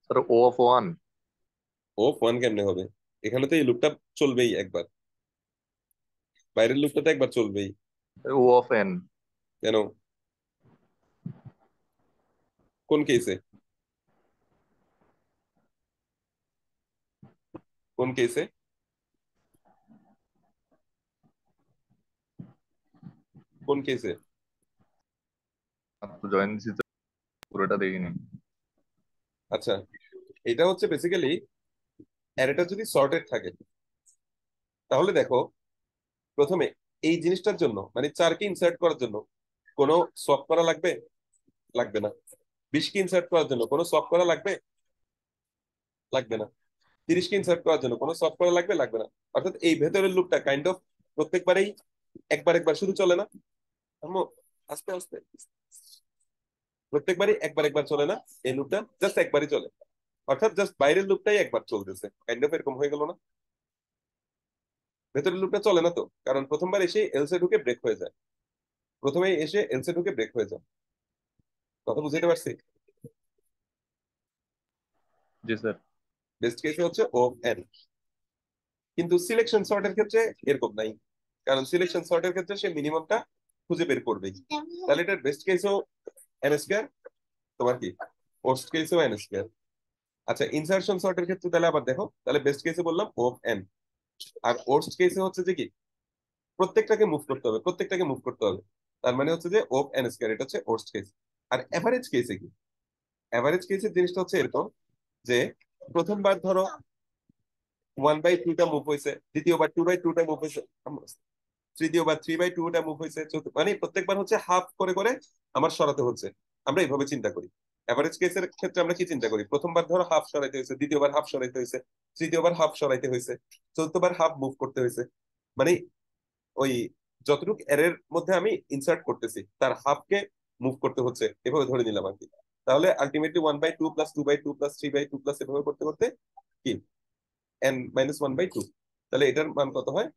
Sir O of one. O one কেমনে হবে? এখানে তো এই লুপটা চলবেই একবার, বাইরের লুপটা তো একবার চলবেই। ও অফ এন। কেন? কোন কেসে? কোন কেসে? কোন কেসে? জয়েন দিছি তো, পুরোটা দেখিনি। আচ্ছা, এটা হচ্ছে বেসিক্যালি অ্যারেটা যদি সর্টেড থাকে, তাহলে দেখো প্রথমে এই জিনিসটার জন্য মানে 4কে ইনসার্ট করার জন্য কোনো সোয়াপ করা লাগবে? লাগবে না। 20কে ইনসার্ট করার জন্য কোনো সোয়াপ করা লাগবে? লাগবে না। 30কে ইনসার্ট করার জন্য কোনো সোয়াপ করা লাগবে? লাগবে না। অর্থাৎ এই ভেতরের লুপটা কাইন্ড অফ প্রত্যেকবারেই একবার একবার শুধু চলে না। আম্মু, আস্তে আস্তে, প্রত্যেকবারই একবার একবার চলে না, এই লুপটা জাস্ট একবারই চলে, অর্থাৎ জাস্ট বাইরের লুপটাই একবার চলতেছে, কাইন্ড অফ এরকম হয়ে গেল না? ভেতরের লুপটা চলে না তো, কারণ প্রথমবার এসে এলসে ঢুকে ব্রেক হয়ে যায়, প্রথমেই এসে এলসে ঢুকে ব্রেক হয়ে যায়। কথা বুঝতে পারছি? জি স্যার। বেস্ট কেসে হচ্ছে ও এন, কিন্তু সিলেকশন সর্টের ক্ষেত্রে এরকম নাই, কারণ সিলেকশন সর্টের ক্ষেত্রে সে মিনিমামটা খুঁজে বের করবেই। তাহলে এটার বেস্ট কেসও এন স্কয়ার, তোমার কি ওর্স্ট কেসও এন স্কয়ার। আচ্ছা, ইনসারশন সর্টের ক্ষেত্রে তাহলে আবার দেখো, তাহলে বেস্ট কেসে বললাম ও এন, আর ওর্স্ট কেসে হচ্ছে যে কি প্রত্যেকটাকে মুভ করতে হবে, প্রত্যেকটাকে মুভ করতে হবে, তার মানে হচ্ছে যে ও এন স্কয়ার, এটা হচ্ছে ওর্স্ট কেস। আর এভারেজ কেসে কি, এভারেজ কেসের জিনিসটা হচ্ছে এরকম যে প্রথমবার ধরো 1/2টা মুভ হয়েছে, দ্বিতীয়বার 2/2টা মুভ হয়েছে, তৃতীয়বার 3/2টা মুভ হয়েছে, মানে প্রত্যেকবার হচ্ছে হাফ করে করে আমার সরাতে হচ্ছে। আমরা এইভাবে চিন্তা করি। এভারেজ কেসের ক্ষেত্রে আমরা কি চিন্তা করি, প্রথমবার ধরো হাফ সরাইতে হয়েছে, দ্বিতীয়বার হাফ সরাইতে হয়েছে, তৃতীয়বার হাফ সরাইতে হয়েছে, চতুর্থবার হাফ মুভ করতে হয়েছে, মানে ওই যতটুকু এর মধ্যে আমি ইনসার্ট করতেছি তার হাফকে মুভ করতে হচ্ছে, এভাবে ধরে নিলাম আর কি। তাহলে আলটিমেটলি 1/2 প্লাস 2/2 প্লাস 3/2 প্লাস এভাবে করতে করতে কি এন মাইনাস 1/2, তাহলে এটার মান কত হয়,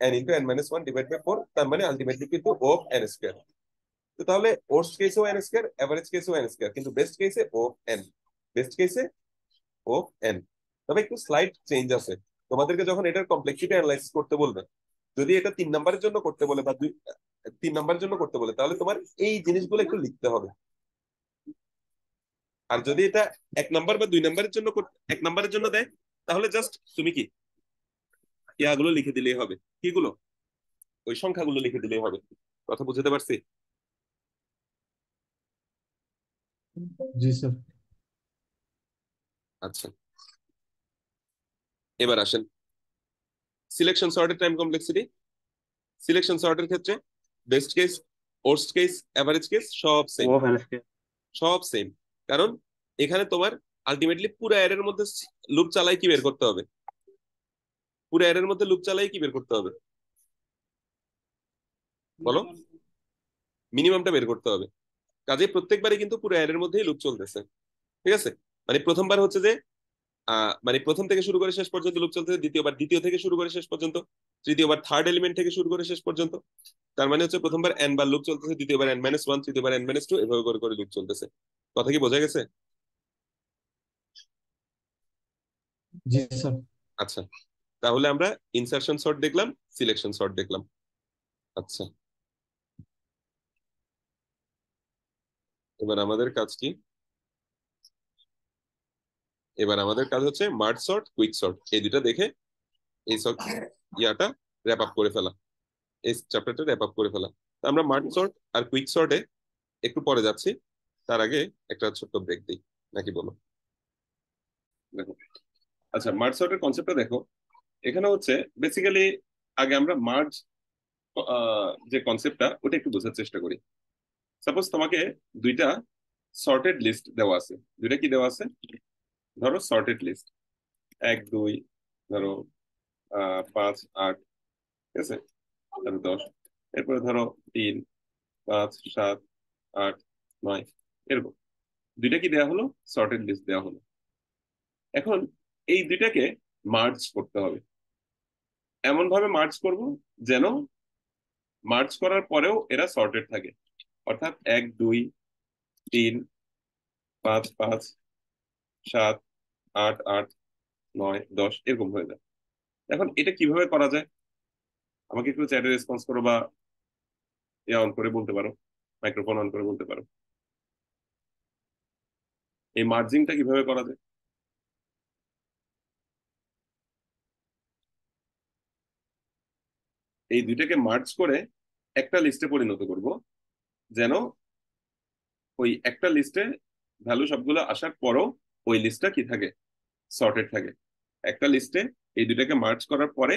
n into n minus one divide by four, তার মানে আলটিমেটলি কিন্তু ও এন স্কোয়ার। তো তাহলে ওর্স্ট কেসেও এন স্কোয়ার, এভারেজ কেসেও এন স্কোয়ার, কিন্তু বেস্ট কেসে ও এন, বেস্ট কেসে ও এন। তবে একটু স্লাইড চেঞ্জ আছে, তোমাদেরকে যখন এটার কমপ্লেক্সিটি অ্যানালাইসিস করতে বলবে, যদি এটা 3 নম্বরের জন্য করতে বলে বা 3 নম্বরের জন্য করতে বলে, তাহলে তোমার এই জিনিসগুলো একটু লিখতে হবে। আর যদি এটা 1 নম্বর বা 2 নম্বরের জন্য 1 নম্বরের জন্য দেয়, তাহলে জাস্ট তুমি কি ইয়াগুলো লিখে দিলেই হবে, কিগুলো, ওই সংখ্যাগুলো লিখে দিলেই হবে। কথা বুঝতে পারছি? জি স্যার। আচ্ছা, এবার আসেন সিলেকশন সর্টের টাইম কমপ্লেক্সিটি। সিলেকশন সর্টের ক্ষেত্রে best case, worst case, average case সব সেম, ও ফেনসকে সব সেম। কারণ এখানে তোমার আলটিমেটলি পুরো অ্যারের মধ্যে লুপ চালাই কি বের করতে হবে, পুরো অ্যারের মধ্যে লুপ চালাই কি বের করতে হবে বলো, মিনিমামটা বের করতে হবে। কাজে প্রত্যেকবারই কিন্তু পুরো অ্যারের মধ্যেই লুপ চলতেছে, ঠিক আছে? মানে প্রথমবার হচ্ছে যে মানে প্রথম থেকে শুরু করে শেষ পর্যন্ত লুপ চলতেছে, দ্বিতীয়বার দ্বিতীয় থেকে শুরু করে শেষ পর্যন্ত, তৃতীয়বার থার্ড এলিমেন্ট থেকে শুরু করে শেষ পর্যন্ত। তার মানে হচ্ছে প্রথমবার n বার লুপ চলতেছে, দ্বিতীয়বার n-1, তৃতীয়বার n-2, এভাবে করে করে লুপ চলতেছে। কথা কি বোঝা গেছে? জি স্যার। আচ্ছা, তাহলে আমরা ইনসারশন সর্ট দেখলাম, সিলেকশন সর্ট দেখলাম। আচ্ছা, এবার আমাদের কাজ কি? এবার আমাদের কাজ হচ্ছে মার্জ সর্ট, কুইক সর্ট, এই দুটা দেখে এই সর্ট ইয়াটা র্যাপ আপ করে ফেলা, এই চ্যাপ্টারটা র্যাপ আপ করে ফেলা। তো আমরা মার্জ সর্ট আর কুইক সর্টে একটু পরে যাচ্ছি, তার আগে একটা ছোট্ট ব্রেক দিই, নাকি বলো? দেখো, আচ্ছা, মার্জ সর্টের কনসেপ্টটা দেখো। এখানে হচ্ছে বেসিক্যালি আগে আমরা মার্জ যে কনসেপ্টটা ওটা একটু বোঝার চেষ্টা করি। সাপোজ তোমাকে দুইটা সর্টেড লিস্ট দেওয়া আছে, দুইটা কি দেওয়া আছে, ধরো সর্টেড লিস্ট 1 2, ধরো 5 8, ঠিক আছে, তারপর 10, এরপরে ধরো 3 5 7 8 9, এরকম দুইটা কি দেওয়া হলো, সর্টেড লিস্ট দেওয়া হলো। এখন এই দুইটাকে মার্জ করতে হবে, এমন ভাবে মার্জ করব যেন মার্জ করার পরেও এরা সর্টেড থাকে, অর্থাৎ 1 2 3 5 5 7 8 8 9 10 এরকম হয়ে যায়। এখন এটা কিভাবে করা যায়, আমাকে একটু চ্যাটে রেসপন্স করো বা অন করে বলতে পারো, মাইক্রোফোন অন করে বলতে পারো, এই মার্জিংটা কিভাবে করা যায়? এই দুইটাকে মার্জ করে একটা লিস্টে পরিণত করব, যেন ওই একটা লিস্টে ভ্যালু সবগুলো আসার পরও ওই লিস্টটা কি থাকে, সর্টেড থাকে। একটা লিস্টে এই দুইটাকে মার্জ করার পরে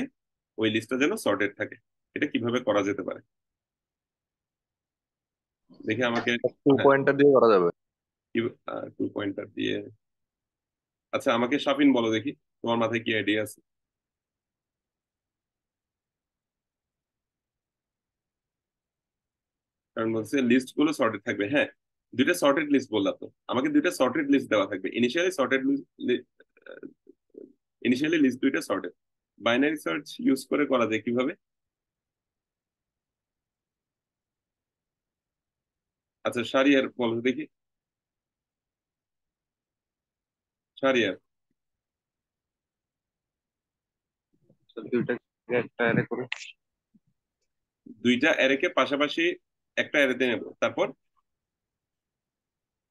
ওই লিস্টটা যেন সর্টেড থাকে। এটা কিভাবে করা যেতে পারে দেখে আমাকে। টু হ্যাঁ, পয়েন্টার দিয়ে করা যাবে। 2 পয়েন্টার দিয়ে। আচ্ছা, আমাকে শাফিন বলো দেখি, তোমার মাথায় কি আইডিয়া আছে? কারণ বলছে লিস্ট গুলো সর্টেড থাকবে। হ্যাঁ, দুইটা সর্টেড লিস্ট বললাম তো, আমাকে দুইটা সর্টেড লিস্ট দেওয়া থাকবে। ইনিশিয়ালি লিস্ট দুইটা সর্টেড। বাইনারি সার্চ ইউজ করে করা যায় কিভাবে? আচ্ছা, শারিয়ার বলো দেখি, শারিয়ার। দুইটাকে একটা অ্যারে করে দুইটা অ্যারেকে পাশাপাশি একটা অ্যারেতে নেব, তারপর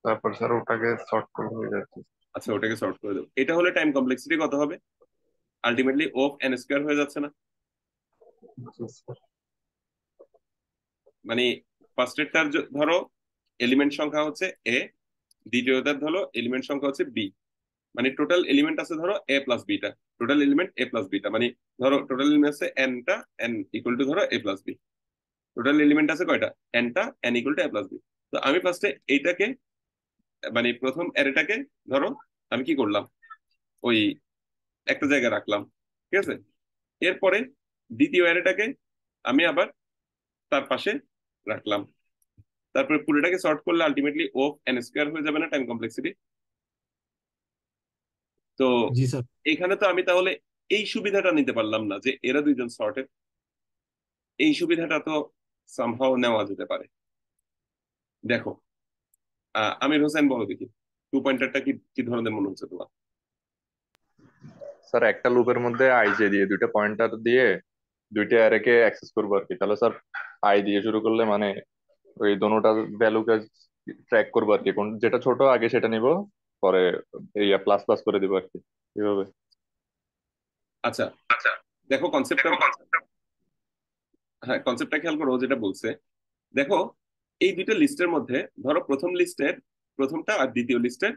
তারপর স্যার ওটাকে শর্ট করে হয়ে যাচ্ছে। আচ্ছা ওটাকে সর্ট করে দেবো। এটা হলে টাইম কমপ্লেক্সিটি কত হবে? আলটিমেটলি অফ এন স্কোয়ার হয়ে যাচ্ছে না? মানে ফার্স্টেরটার ধরো এলিমেন্ট সংখ্যা হচ্ছে এ, দ্বিতীয়টার ধরো এলিমেন্ট সংখ্যা হচ্ছে বি, মানে টোটাল এলিমেন্ট আছে ধরো a plus beta, total element A plus beta, মানে ধরো টোটাল এলিমেন্ট আছে এনটা, এন ইকুয়াল টু ধরো a plus b. Total element আছে কয়টা, এনটা, n equal to a plus b. তো আমি ফার্স্টে এইটাকে মানে প্রথম অ্যারেটাকে ধরো আমি কি করলাম, ওই একটা জায়গায় রাখলাম, ঠিক আছে। এরপরে দ্বিতীয় অ্যারেটাকে আমি আবার তার পাশে রাখলাম, তারপরে পুরোটাকে সর্ট করলে আলটিমেটলি ও এন স্কোয়ার হয়ে যাবে না টাইম কমপ্লেক্সিটি? তো জি স্যার। এখানে তো আমি তাহলে এই সুবিধাটা নিতে পারলাম না যে এরা দুইজন সর্টেড, এই সুবিধাটা তো সামহাও নেওয়া যেতে পারে। দেখো, আমির হোসেন বলো দেখি, 2 পয়েন্টারটা কি কি ধরনের মনে হচ্ছে তোমার? স্যার একটা লুপের মধ্যে আইজে দিয়ে দুইটা পয়েন্টার দিয়ে দুইটা অ্যারেকে অ্যাক্সেস করবো আর কি। তাহলে স্যার আই দিয়ে শুরু করলে মানে ওই দোনোটা ভ্যালুকে ট্র্যাক করবো আর কি, কোন যেটা ছোট আগে সেটা নিব, পরে এই প্লাস প্লাস করে দিব আর কি, এইভাবে। আচ্ছা, দেখো কনসেপ্টটা, হ্যাঁ কনসেপ্টটা খেয়াল করো যেটা বলছে। দেখো, এই দুইটা লিস্টের মধ্যে ধরো প্রথম লিস্টের প্রথমটা আর দ্বিতীয় লিস্টের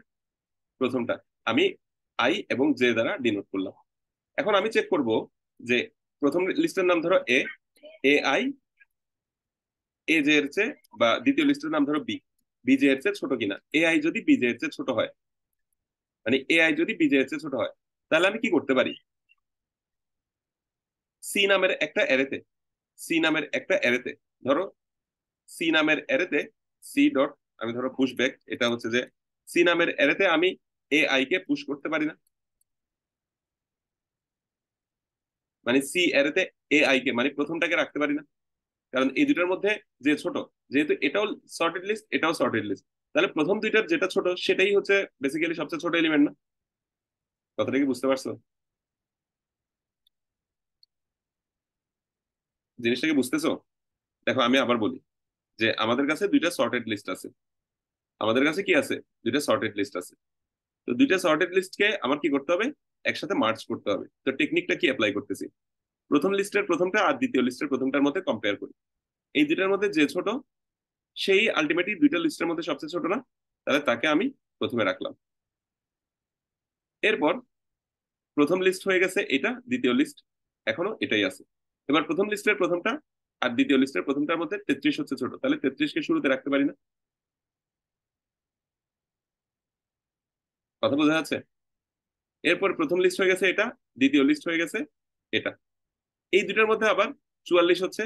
প্রথমটা আমি আই এবং জে দ্বারা ডিনোট করলাম। এখন আমি চেক করব যে প্রথম লিস্টের নাম ধরো এ, এ আই এ জে এর চেয়ে, বা দ্বিতীয় লিস্টের নাম ধরো বি, বি জে এর চেয়ে ছোট কিনা। এ আই যদি বি জে এর চেয়ে ছোট হয়, মানে এ আই যদি বি জে এর চেয়ে ছোট হয়, তাহলে আমি কি করতে পারি? সি নামের একটা অ্যারেতে, সি নামের একটা অ্যারেতে ধরো, সি নামের অ্যারেতে সি ডট, আমি ধরো পুশ ব্যাক, এটা হচ্ছে যে সি নামের অ্যারেতে আমি এ আই কে পুশ করতে পারি না? মানে সি অ্যারেতে এ আই কে, মানে প্রথমটাকে রাখতে পারি না, কারণ এই দুটার মধ্যে যে ছোট, যেহেতু এটাও সর্টেড লিস্ট এটাও সর্টেড লিস্ট, তাহলে প্রথম দুইটার যেটা ছোট সেটাই হচ্ছে বেসিক্যালি সবচেয়ে ছোট এলিমেন্ট না? কথাটা কি বুঝতে পারছো? জিনিসটা কি বুঝতেছো? দেখো আমি আবার বলি যে আমাদের কাছে দুইটা সর্টেড লিস্ট আছে, আমাদের কাছে কি আছে? দুইটা সর্টেড লিস্ট আছে। তো দুইটা সর্টেড লিস্টকে আমার কি করতে হবে? একসাথে মার্জ করতে হবে। তো টেকনিকটা কি অ্যাপ্লাই করতেছি? প্রথম লিস্টের প্রথমটা আর দ্বিতীয় লিস্টের প্রথমটার মধ্যে কম্পেয়ার করি, এই দুইটার মধ্যে যে ছোট সেই আলটিমেটলি দুইটা লিস্টের মধ্যে সবচেয়ে ছোট না, তাহলে তাকে আমি প্রথমে রাখলাম। এরপর প্রথম লিস্ট হয়ে গেছে এটা, দ্বিতীয় লিস্ট এখনো এটাই আছে। এবার প্রথম লিস্টের প্রথমটা আর দ্বিতীয় লিস্টের প্রথমটার মধ্যে 33 হচ্ছে ছোট, তাহলে 33 কে শুরুতে রাখতে পারি না? কথা বোঝা যাচ্ছে? এরপর প্রথম লিস্ট হয়ে গেছে এটা, দ্বিতীয় লিস্ট হয়ে গেছে এটা, এই দুটার মধ্যে আবার 44 হচ্ছে,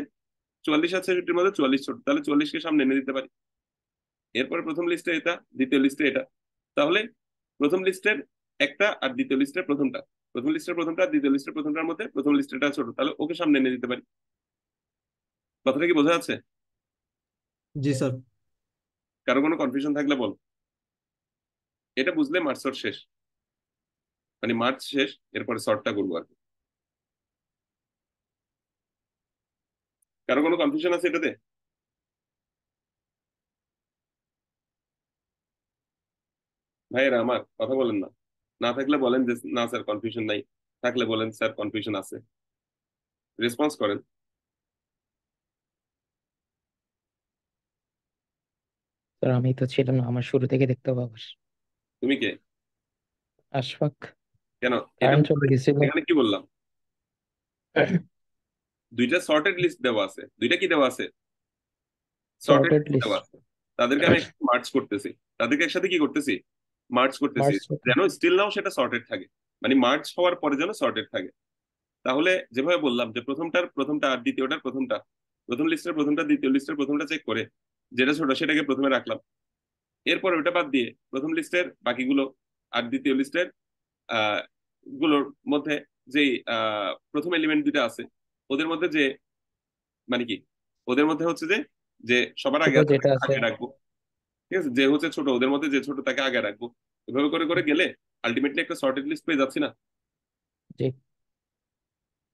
44 আর 66 মধ্যে 44 ছোট, তাহলে 44 কে সামনে এনে দিতে পারি। এরপর প্রথম লিস্টে এটা, দ্বিতীয় লিস্টে এটা, তাহলে প্রথম লিস্টের একটা আর দ্বিতীয় লিস্টের প্রথমটা, প্রথম লিস্টের প্রথমটা আর দ্বিতীয় লিস্টের প্রথমটার মধ্যে প্রথম লিস্টেরটা ছোট, তাহলে ওকে সামনে এনে দিতে পারি। কথাটা কি বোঝা যাচ্ছে? জি স্যার। কারো কোনো কনফিউশন থাকলে বল। এটা বুঝলে মার্চ সর্ট শেষ, মানে মার্চ শেষ, এরপরে সর্টটা করবো আর কি। কারো কোনো কনফিউশন আছে এটাতে? ভাইয়েরা আমার কথা বলেন না, না থাকলে বলেন যে না স্যার কনফিউশন নাই, থাকলে বলেন স্যার কনফিউশন আছে, রেসপন্স করেন। স্যার আমি তো ছিলাম না, আমার শুরু থেকে দেখতে হবে আবার। তুমি কে? আশফাক। কেন? এটা কারেন্ট চলে গেছিল। এখানে কি বললাম? দুইটা সর্টেড লিস্ট দেওয়া আছে, দুইটা কি দেওয়া আছে? Sorted sorted list list. দেওয়া আছে, তাদেরকে আমি মার্চ করতেছি, তাদেরকে একসাথে কি করতেছি? মার্চ করতেছি, মার্চ। যেন স্টিল নাও সেটা সর্টেড থাকে, মানে মার্চ হওয়ার পরে যেন সর্টেড থাকে। তাহলে যেভাবে বললাম যে প্রথমটার প্রথমটা আর দ্বিতীয়টার প্রথমটা, প্রথম লিস্টের প্রথমটা দ্বিতীয় লিস্টের প্রথমটা চেক করে যেটা ছোট সেটাকে প্রথমে রাখলাম। এরপর ওটা বাদ দিয়ে প্রথম লিস্টের বাকিগুলো আর দ্বিতীয় লিস্টের আহ গুলোর মধ্যে যেই প্রথম এলিমেন্ট দুটা আছে ওদের মধ্যে যে, মানে কি, ওদের মধ্যে হচ্ছে যে যে সবার ছোট আগে আছে যেটা তাকে আছে। আগে রাখবো। ঠিক আছে, যে হচ্ছে ছোট ওদের মধ্যে যে ছোট তাকে আগে রাখবো। এভাবে করে করে গেলে আলটিমেটলি একটা সর্টেড লিস্ট পেয়ে যাচ্ছি না? যে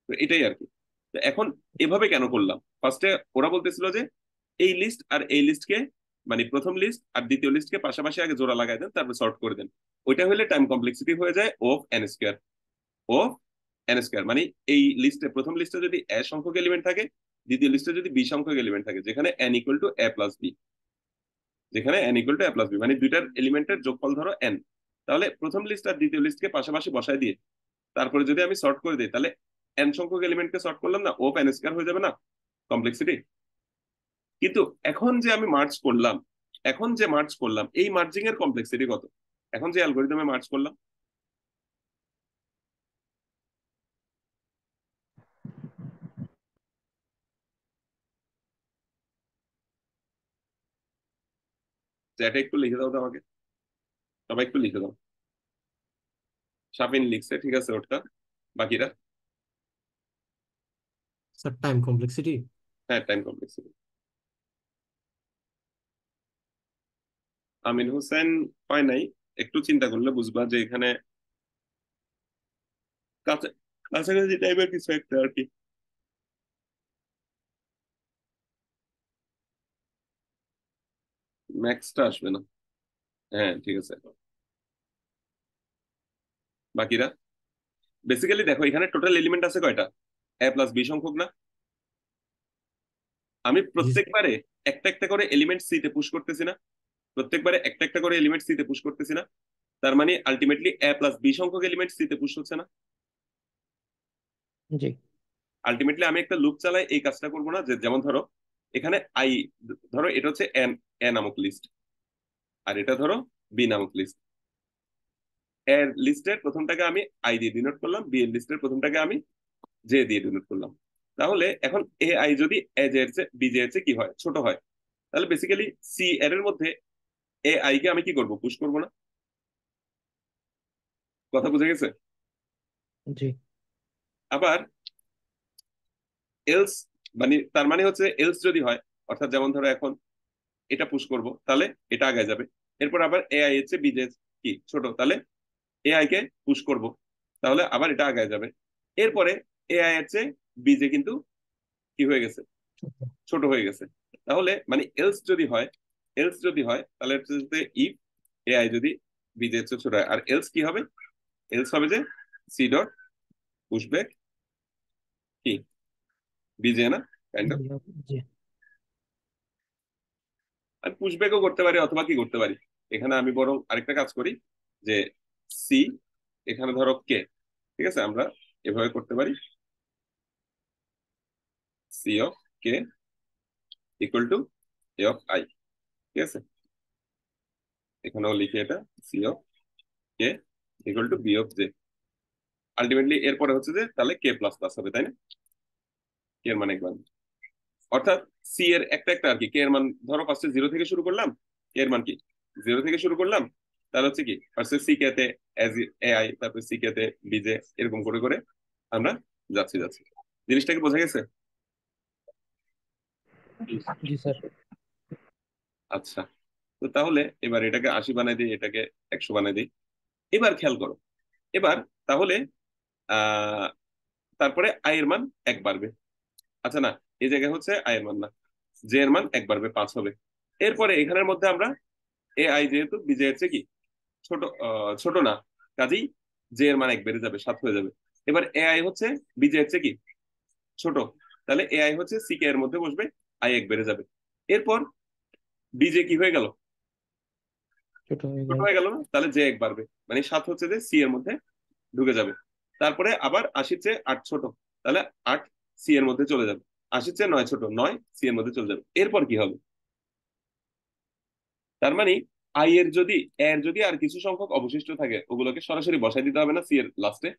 তো এটাই আর কি। তো এখন এভাবে কেন করলাম? ফার্স্টে ওরা বলতেছিল যে এই লিস্ট আর এই লিস্টকে, মানে প্রথম লিস্ট আর দ্বিতীয় লিস্টকে পাশাপাশি আগে জোড়া লাগাই দেন, তারপর সর্ট করে দেন। ওইটা হলে টাইম কমপ্লেক্সিটি হয়ে যায় of N square, of N square, মানে এই লিস্টে প্রথম লিস্টে যদি এ সংখ্যক এলিমেন্ট থাকে, দ্বিতীয় লিস্টে যদি বি সংখ্যক এলিমেন্ট থাকে, যেখানে n equal to a plus b, যেখানে n equal to a plus b, মানে দুইটার এলিমেন্টের যোগফল ধরো এন, তাহলে প্রথম লিস্ট আর দ্বিতীয় লিস্টকে পাশাপাশি বসায় দিয়ে তারপরে যদি আমি সর্ট করে দিই, তাহলে এন সংখ্যক এলিমেন্টকে সর্ট করলাম না, অফ এন স্কোয়ার হয়ে যাবে না কমপ্লেক্সিটি? কিন্তু এখন যে আমি মার্চ করলাম, এখন যে মার্চ করলাম এই মার্জিং এর কমপ্লেক্সিটি কত? এখন যে অ্যালগোরিদমে মার্চ করলাম, চ্যাটে একটু লিখে দাও তো আমাকে, সবাই একটু লিখে দাও। শাফিন লিখছে, ঠিক আছে, ওটা বাকিরা? Sir time complexity. হ্যাঁ, টাইম কমপ্লেক্সিটি। আমির হোসেন হয় নাই, একটু চিন্তা করলে বুঝবা যে এখানে কাছাকাছি টাইপের কিছু একটা আর কি। ম্যাক্সটা আসবে না। হ্যাঁ ঠিক আছে, বাকিরা? বেসিক্যালি দেখো এখানে টোটাল এলিমেন্ট আছে কয়টা? এ প্লাস বি সংখ্যক না? আমি জি স্যার। প্রত্যেকবারে একটা একটা করে এলিমেন্ট সি তে পুশ করতেছি না? প্রত্যেকবারে একটা একটা করে এলিমেন্ট সি তে পুশ করতেছি না? তার মানে আলটিমেটলি এ প্লাস বি সংখ্যক এলিমেন্ট সি তে পুশ হচ্ছে না। জি আলটিমেটলি আমি একটা লুপ চালাই, এই কাজটা করবো না, যে যেমন ধরো এখানে আই, ধরো এটা হচ্ছে এন, এ নামক লিস্ট, আর এটা ধরো বি নামক লিস্ট। এর লিস্টের প্রথমটাকে আমি আই দিয়ে ডিনোট করলাম, বি এর লিস্টের প্রথমটাকে আমি জে দিয়ে ডিনোট করলাম। তাহলে এখন এ আই যদি এ জে এর চেয়ে বি জে এর চেয়ে কি হয়, ছোট হয়, তাহলে বেসিক্যালি সি এর মধ্যে এ আই কে আমি কি করব, পুশ করব না। কথা বুঝে গেছে? জি আবার এলস, মানে তার মানে হচ্ছে এলস যদি হয়, অর্থাৎ যেমন ধরো এখন এটা পুশ করব, তাহলে এটা আগে যাবে। এরপর আবার এআই এর চেয়ে বিজে কি ছোট, তাহলে এআই কে পুশ করব, তাহলে আবার এটা আগে যাবে। এরপরে এআই এর চেয়ে বিজে কিন্তু কি হয়ে গেছে, ছোট হয়ে গেছে। তাহলে মানে এলস যদি হয়, এলস যদি হয় তাহলে হচ্ছে ইফ এআই যদি বিজে এর চেয়ে ছোট হয়, আর এলস কি হবে, এলস হবে যে সি ডট পুশব্যাক কি বিজে, না কাইন্ড অফ। জি আমি পুশব্যাকও করতে পারি, অথবা কি করতে পারি, এখানে আমি বরং আরেকটা কাজ করি, যে সি, এখানে ধরো কে, ঠিক আছে, আমরা এভাবে করতে পারি, C of K equal to A of I, ঠিক আছে, এখানেও লিখি এটা, C of K equal to B of J. Ultimately এরপরে হচ্ছে যে তাহলে কে প্লাস প্লাস হবে, তাই না, কে এর মান একবার, অর্থাৎ সি এর একটা একটা আর কি, কে এর মান ধরো ফার্স্টে জিরো থেকে শুরু করলাম, কে এর মান কি জিরো থেকে শুরু করলাম, তাহলে হচ্ছে কি ফার্স্টে সি কে তে এজ এ আই, তারপর সি কে তে বিজে, এরকম করে করে আমরা যাচ্ছি যাচ্ছি। জিনিসটা কি বোঝা গেছে? জি স্যার আচ্ছা, তো তাহলে এবার এটাকে 80 বানাই দিই, এটাকে 100 বানাই দিই। এবার খেয়াল করো, এবার তাহলে আহ তারপরে আই এর মান 1 বাড়বে। আচ্ছা না, এই জায়গায় হচ্ছে আই এর মান না, জে এর মান 1 বাড়বে, 5 হবে। এরপরে এখানের মধ্যে আমরা এ আই যেহেতু বিজে এর চেয়ে কি ছোট, ছোট না, কাজেই জে এর মান 1 বেড়ে যাবে, 7 হয়ে যাবে। এবার এ আই হচ্ছে বিজে এর চেয়ে কি ছোট, তাহলে এ আই হচ্ছে সি কে এর মধ্যে বসবে, আই 1 বেড়ে যাবে। এরপর বিজে কি হয়ে গেল, ছোট হয়ে ছোট গেল। হয়ে গেল না, তাহলে জে 1 বাড়বে, মানে 7 হচ্ছে যে সি এর মধ্যে ঢুকে যাবে। তারপরে আবার 80 চেয়ে 8 ছোট, তাহলে 8 সি এর মধ্যে চলে যাবে। 80 চেয়ে 9 ছোট, 9 সি এর মধ্যে চলে যাবে। এরপর কি হবে, তার মানে আই এর যদি, এর যদি আর কিছু সংখ্যক অবশিষ্ট থাকে, ওগুলোকে সরাসরি বসাই দিতে হবে না সি এর লাস্টে।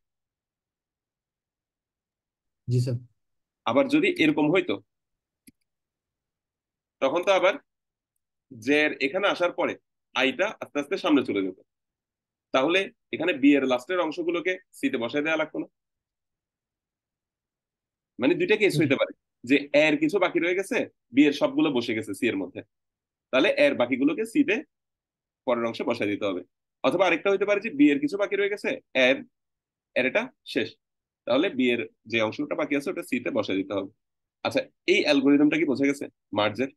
জি স্যার। আবার যদি এরকম হইতো, তখন তো আবার জে এর এখানে আসার পরে আইটা আস্তে আস্তে সামনে চলে যেত, তাহলে এখানে বি এর লাস্টের অংশগুলোকে সি তে বসাই দেওয়া লাগতো না। মানে দুইটা কেস জি হইতে পারে, যে এর কিছু বাকি রয়ে গেছে, বি এর সবগুলো বসে গেছে সি এর মধ্যে, তাহলে এর বাকিগুলোকে সি তে পরের অংশে বসাই দিতে হবে। অথবা আরেকটা হইতে পারে যে বি এর কিছু বাকি রয়ে গেছে, এর এর এটা শেষ, তাহলে বি এর যে অংশটা বাকি আছে ওটা সি তে বসাই দিতে হবে। আচ্ছা, এই অ্যালগোরিদমটা কি বোঝা গেছে মার্জের?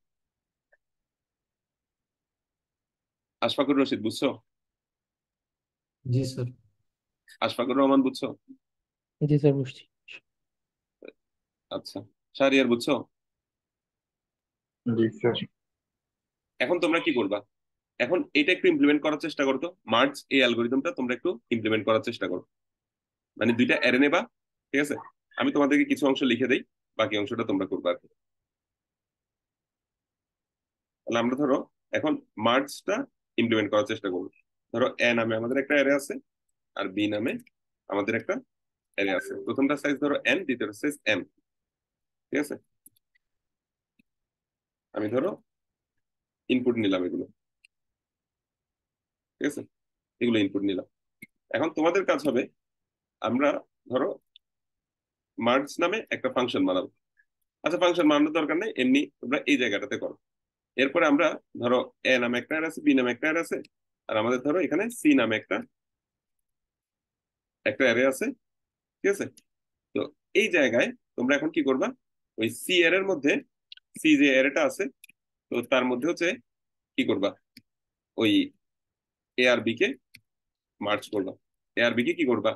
আশফাকুর রশিদ বুঝছো? জি স্যার। আশফাকুর রহমান বুঝছো? জি স্যার বুঝছি। আচ্ছা, শাহরিয়ার বুঝছো? জি স্যার। এখন তোমরা কি করবা, এখন এটা একটু ইমপ্লিমেন্ট করার চেষ্টা করো তো, মার্জ এই অ্যালগোরিদমটা তোমরা একটু ইমপ্লিমেন্ট করার চেষ্টা করো। মানে দুইটা অ্যারে নেবা, ঠিক আছে, আমি তোমাদেরকে কিছু অংশ লিখে দেই, বাকি অংশটা তোমরা করবা আর কি। তাহলে আমরা ধরো এখন মার্জটা ইমপ্লিমেন্ট করার চেষ্টা করবো। ধরো এ নামে আমাদের একটা অ্যারে আছে, আর বি নামে আমাদের একটা অ্যারে আছে। প্রথমটা সাইজ ধরো এন, দ্বিতীয়টা সাইজ এম, ঠিক আছে। আমি ধরো ইনপুট নিলাম এগুলো, ঠিক আছে, এগুলো ইনপুট নিলাম। এখন তোমাদের কাজ হবে, আমরা ধরো মার্জ নামে একটা ফাংশন বানাবো। আচ্ছা, ফাংশন বানানোর দরকার নেই, এমনি তোমরা এই জায়গাটাতে করো। এরপরে আমরা ধরো এ নামে একটা অ্যারে আছে, বি নামে একটা অ্যারে আছে, আর আমাদের ধরো এখানে সি নামে একটা একটা অ্যারে আছে, ঠিক আছে। তো এই জায়গায় তোমরা এখন কি করবা, ওই সি এর মধ্যে, সি যে অ্যারেটা আছে, তো তার মধ্যে হচ্ছে কি করবা, ওই এ আর বি কে মার্চ করবা, এ আর বি কে কি করবা,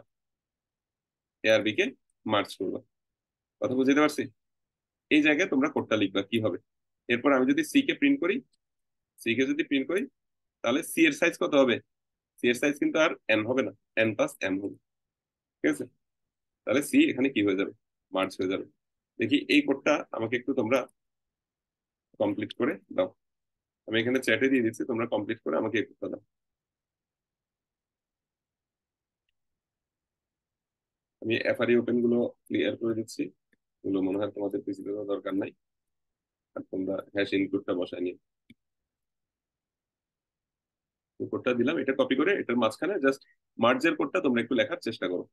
এ আর বি কে মার্চ করবা। কথা বুঝতে পারছি? এই জায়গায় তোমরা কোডটা লিখবা কি হবে। এরপর আমি যদি সি কে প্রিন্ট করি, সি কে যদি প্রিন্ট করি, তাহলে সি এর সাইজ কত হবে, সি এর সাইজ কিন্তু আর এন হবে না, এন প্লাস এম হবে। ঠিক আছে, তাহলে সি এখানে কি হয়ে যাবে, মার্জ হয়ে যাবে। দেখি এই কোডটা আমাকে একটু তোমরা কমপ্লিট করে দাও। আমি এখানে চ্যাটে দিয়ে দিচ্ছি, তোমরা কমপ্লিট করে আমাকে এই কোডটা দাও। আমি এফআরই ওপেন গুলো ক্লিয়ার করে দিচ্ছি, এগুলো মনে হয় তোমাদের পিসিতে দরকার নাই। আর তোমরা হ্যাশ ইনক্লুডটা বসায় নিও। কোডটা দিলাম, এটা কপি করে এটার মাঝখানে জাস্ট মার্জের কোডটা তোমরা একটু লেখার চেষ্টা করো।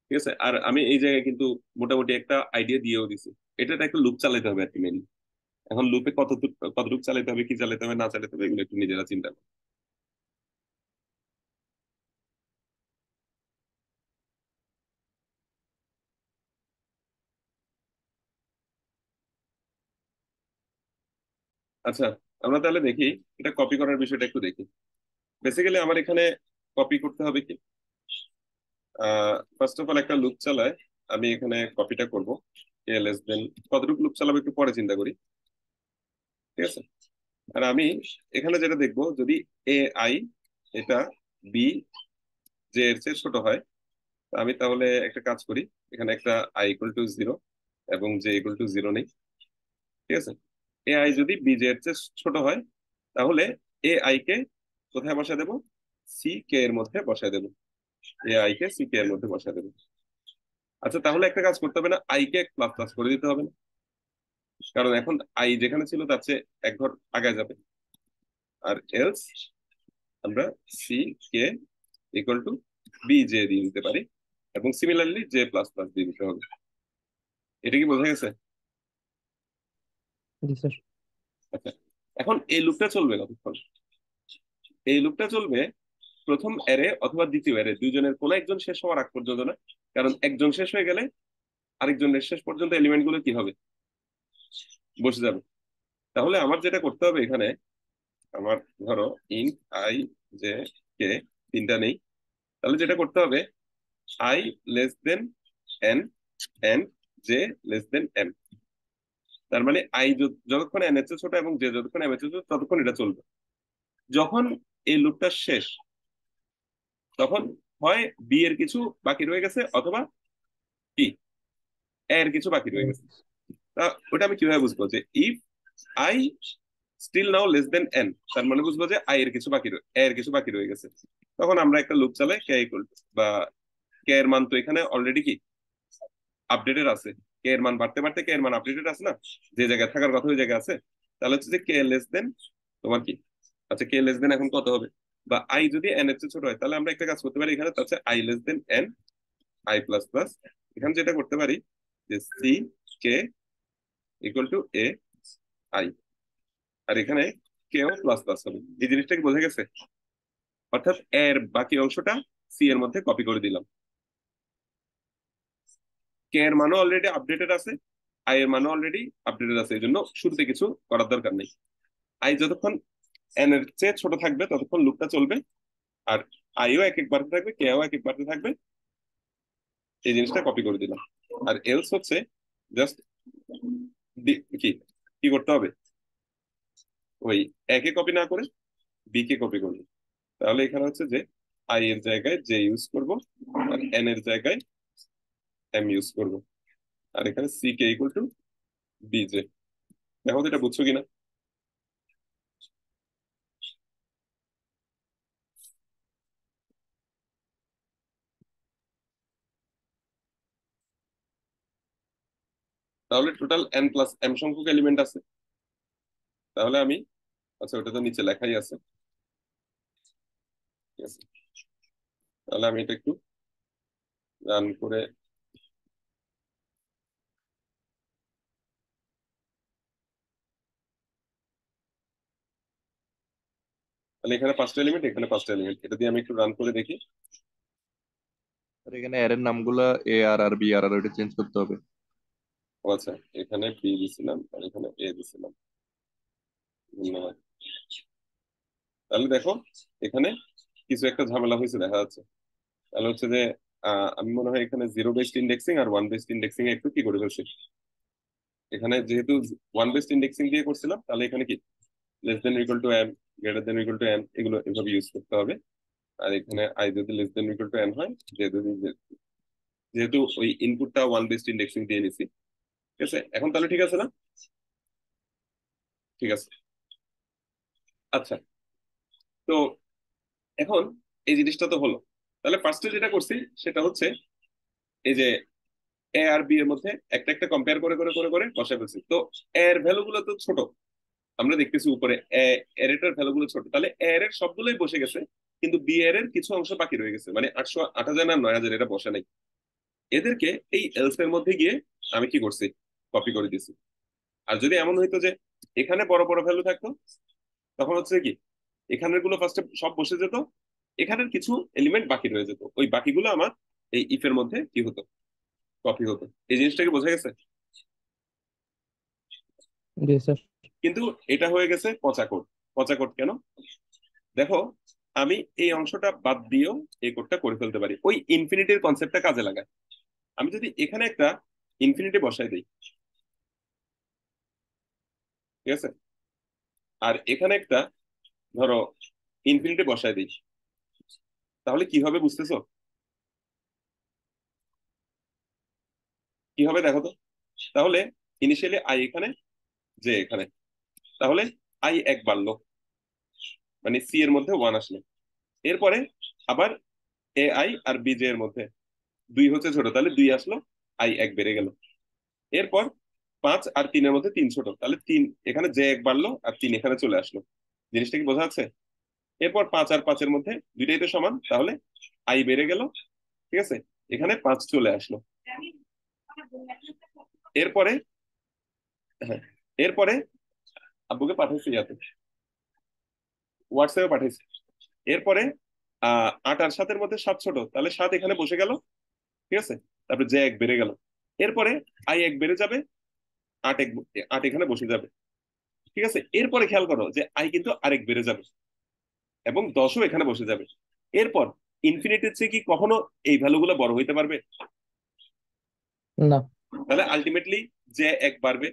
ঠিক আছে, আর আমি এই জায়গায় কিন্তু মোটামুটি একটা আইডিয়া দিয়েও দিছি। এটা একটা লুপ চালাতে হবে আর কি মেনলি। এখন লুপে কতটুকু চালাতে হবে, কি চালাতে হবে না চালাতে হবে, এগুলো একটু নিজেরা চিন্তা করো। আচ্ছা, আমরা তাহলে দেখি এটা কপি করার বিষয়টা একটু দেখি। বেসিক্যালি আমার এখানে কপি করতে হবে কি, ফার্স্ট অফ অল একটা লুপ চালায় আমি এখানে কপিটা করব। এ লেস দেন, কতটুকু লুপ চালাবো একটু পরে চিন্তা করি। ঠিক আছে, আর আমি এখানে যেটা দেখবো, যদি এ আই এটা বি জে এর চেয়ে ছোট হয়, আমি তাহলে একটা কাজ করি, এখানে একটা আই ইকুয়াল টু 0 এবং জে ইকুয়াল টু 0 নেই। ঠিক আছে, এ আই যদি বি জে এর চেয়ে ছোট হয়, তাহলে এ আই কে কোথায় বসা দেবো, সি কে এর মধ্যে বসায় দেবো। A I K C K এর মধ্যে বসায় দেবো। আচ্ছা, তাহলে একটা কাজ করতে হবে না, আই কে প্লাস প্লাস করে দিতে হবে না? কারণ এখন আই যেখানে ছিল তার চেয়ে এক ঘর আগে যাবে। আর এলস আমরা C K equal to B J দিয়ে দিতে পারি, এবং সিমিলারলি জে প্লাস প্লাস দিয়ে দিতে হবে। এটা কি বোঝা গেছে? জি স্যার। আচ্ছা, এখন এই লুপটা চলবে কতক্ষণ? এই লুপটা চলবে প্রথম অ্যারে অথবা দ্বিতীয় অ্যারে, দুইজনের কোনো একজন শেষ হওয়ার আগ পর্যন্ত না। কারণ একজন শেষ হয়ে গেলে আরেকজনের শেষ পর্যন্ত এলিমেন্ট গুলো কি হবে, বসে যাবে। তাহলে আমার যেটা করতে হবে এখানে, আমার ধরো ইন্ট আই জে কে তিনটা নেই, তাহলে যেটা করতে হবে I less than N and J less than M. তার মানে আই যতক্ষণ এন এর চেয়ে ছোট এবং জে যতক্ষণ এম এর চেয়ে ছোট ততক্ষণ এটা চলবে। যখন এই লুপটা শেষ, তখন হয় বি এর কিছু বাকি রয়ে গেছে অথবা কি এ এর কিছু বাকি রয়ে গেছে। তা ওটা আমি কিভাবে বুঝবো যে if I still now less than N, তার মানে বুঝবো যে আই এর কিছু বাকি এ এর কিছু বাকি রয়ে গেছে। তখন আমরা একটা লুপ চালাই কে ইকুয়াল টু, বা কে এর মান তো এখানে অলরেডি কি আপডেটেড আছে, কে এর মান বাড়তে বাড়তে কে এর মান আপডেটেড আছে না, যে জায়গায় থাকার কথা ওই জায়গায় আছে। তাহলে হচ্ছে যে কে লেস দেন তোমার কি, আচ্ছা কে লেস দেন এখন কত হবে, বা আই যদি এন এর চেয়ে ছোট হয়, তাহলে আমরা একটা কাজ করতে পারি এখানে, তার i less than n i plus plus. এখানে যেটা করতে পারি যে c K equal to a I, আর এখানে কেও প্লাস প্লাস হবে। এই জিনিসটা কি বোঝা গেছে? অর্থাৎ এর বাকি অংশটা সি এর মধ্যে কপি করে দিলাম। কে এর মানও অলরেডি আপডেটেড আছে, আই এর মানও অলরেডি আপডেটেড আছে, এই জন্য শুরুতে কিছু করার দরকার নেই। আই যতক্ষণ এন এর চেয়ে ছোট থাকবে ততক্ষণ লুপটা চলবে, আর আইও এক এক বাড়তে থাকবে, কেও এক এক বাড়তে থাকবে। এই জিনিসটা কপি করে দিলাম। আর এলস হচ্ছে জাস্ট কি কি করতে হবে, ওই একে কপি না করে বি কে কপি করবো। তাহলে এখানে হচ্ছে যে আই এর জায়গায় জে ইউজ করব, আর এন এর জায়গায় এম ইউজ করব, আর এখানে C K equal to B J. দেখো তো এটা বুঝছো কিনা। তাহলে টোটাল এন প্লাস এম সংখ্যক এলিমেন্ট আছে। তাহলে আমি, আচ্ছা ওটা তো নিচে লেখাই আছে, ঠিক আছে। তাহলে আমি এটা একটু রান করে, তাহলে এখানে পাঁচটা এলিমেন্ট, এখানে পাঁচটা এলিমেন্ট, এটা দিয়ে আমি একটু রান করে দেখি। আর এখানে এর নামগুলা এ আর আর বি আর আর ওইটা চেঞ্জ করতে হবে। ও আচ্ছা, এখানে বি দিছিলাম আর এখানে এ দিছিলাম, ধন্যবাদ। তাহলে দেখো এখানে কিছু একটা ঝামেলা হয়েছে দেখা যাচ্ছে। তাহলে হচ্ছে যে আমি মনে হয় এখানে জিরো বেসড ইন্ডেক্সিং আর ওয়ান বেসড ইন্ডেক্সিং একটু কি করে ফেলছি। এখানে যেহেতু ওয়ান বেসড ইন্ডেক্সিং দিয়ে করছিলাম, তাহলে এখানে কি less than equal to M, greater than equal to N, এগুলো এভাবে ইউজ করতে হবে। আর এখানে আই যদি less than equal to N হয়, যেহেতু যেহেতু ওই ইনপুটটা ওয়ান বেসড ইন্ডেক্সিং দিয়ে নিছি, ঠিক আছে? এখন তাহলে ঠিক আছে না? ঠিক আছে। আচ্ছা, তো এখন এই জিনিসটা তো হলো। তাহলে ফার্স্টে যেটা করছি সেটা হচ্ছে এই যে এ আর বি এর মধ্যে একটা একটা কম্পেয়ার করে করে করে করে বসায় ফেলছি। তো এ এর ভ্যালু গুলো তো ছোট, আমরা দেখতেছি উপরে এ এর এর ভ্যালু গুলো ছোট, তাহলে এ এর সবগুলোই বসে গেছে, কিন্তু বি এর এর কিছু অংশ বাকি রয়ে গেছে, মানে 800 8000 আর 9000 এটা বসে নাই। এদেরকে এই এলস এর মধ্যে গিয়ে আমি কি করছি, কপি করে দিছি। আর যদি এমন হইতো যে এখানে বড় বড় ভ্যালু থাকতো, তখন হচ্ছে কি এখানের গুলো ফার্স্টে সব বসে যেত, এখানের কিছু এলিমেন্ট বাকি রয়ে যেত, ওই বাকিগুলো আমার এই ইফের মধ্যে কি হতো, কপি হতো। এই জিনিসটাকে বোঝা গেছে? জি স্যার। কিন্তু এটা হয়ে গেছে পচা কোড। পচা কোড কেন? দেখো, আমি এই অংশটা বাদ দিয়েও এই কোডটা করে ফেলতে পারি, ওই ইনফিনিটির কনসেপ্টটা কাজে লাগায়। আমি যদি এখানে একটা ইনফিনিটি বসাই দিই, ঠিক আছে, আর এখানে একটা ধরো ইনফিনিটি বসাই দিই, তাহলে কি হবে বুঝতেছো? কি হবে দেখো তো। তাহলে ইনিশিয়ালি আই এখানে, যে এখানে, তাহলে আই এক বাড়লো, মানে সি এর মধ্যে ওয়ান আসলো। এরপরে আবার এ আই আর বি জে এর মধ্যে দুই হচ্ছে ছোট, তাহলে দুই আসলো, আই এক বেড়ে গেল। এরপর 5 আর 3 এর মধ্যে 3 ছোট, তাহলে 3 এখানে যে এক বাড়লো আর 3 এখানে চলে আসলো। জিনিসটা কি বোঝা যাচ্ছে? এরপর 5 আর 5-এর মধ্যে দুইটাই তো সমান, তাহলে আই বেড়ে গেল, ঠিক আছে, এখানে 5 চলে আসলো। এরপরে, হ্যাঁ, এরপরে আব্বুকে পাঠাইছি, ইয়াতে হোয়াটসঅ্যাপে পাঠাইছি। এরপরে 8 আর 7-এর মধ্যে 7 ছোট, তাহলে 7 এখানে বসে গেল, ঠিক আছে, তারপরে যে এক বেড়ে গেল। এরপরে আই এক বেড়ে যাবে, 8 এখানে বসে যাবে, ঠিক আছে। এরপরে খেয়াল করো যে আই কিন্তু আরেক বেড়ে যাবে এবং 10ও এখানে বসে যাবে। এরপর ইনফিনিটির চেয়ে কি কখনো এই ভ্যালুগুলো বড় হইতে পারবে? না। তাহলে আলটিমেটলি যে এক বাড়বে,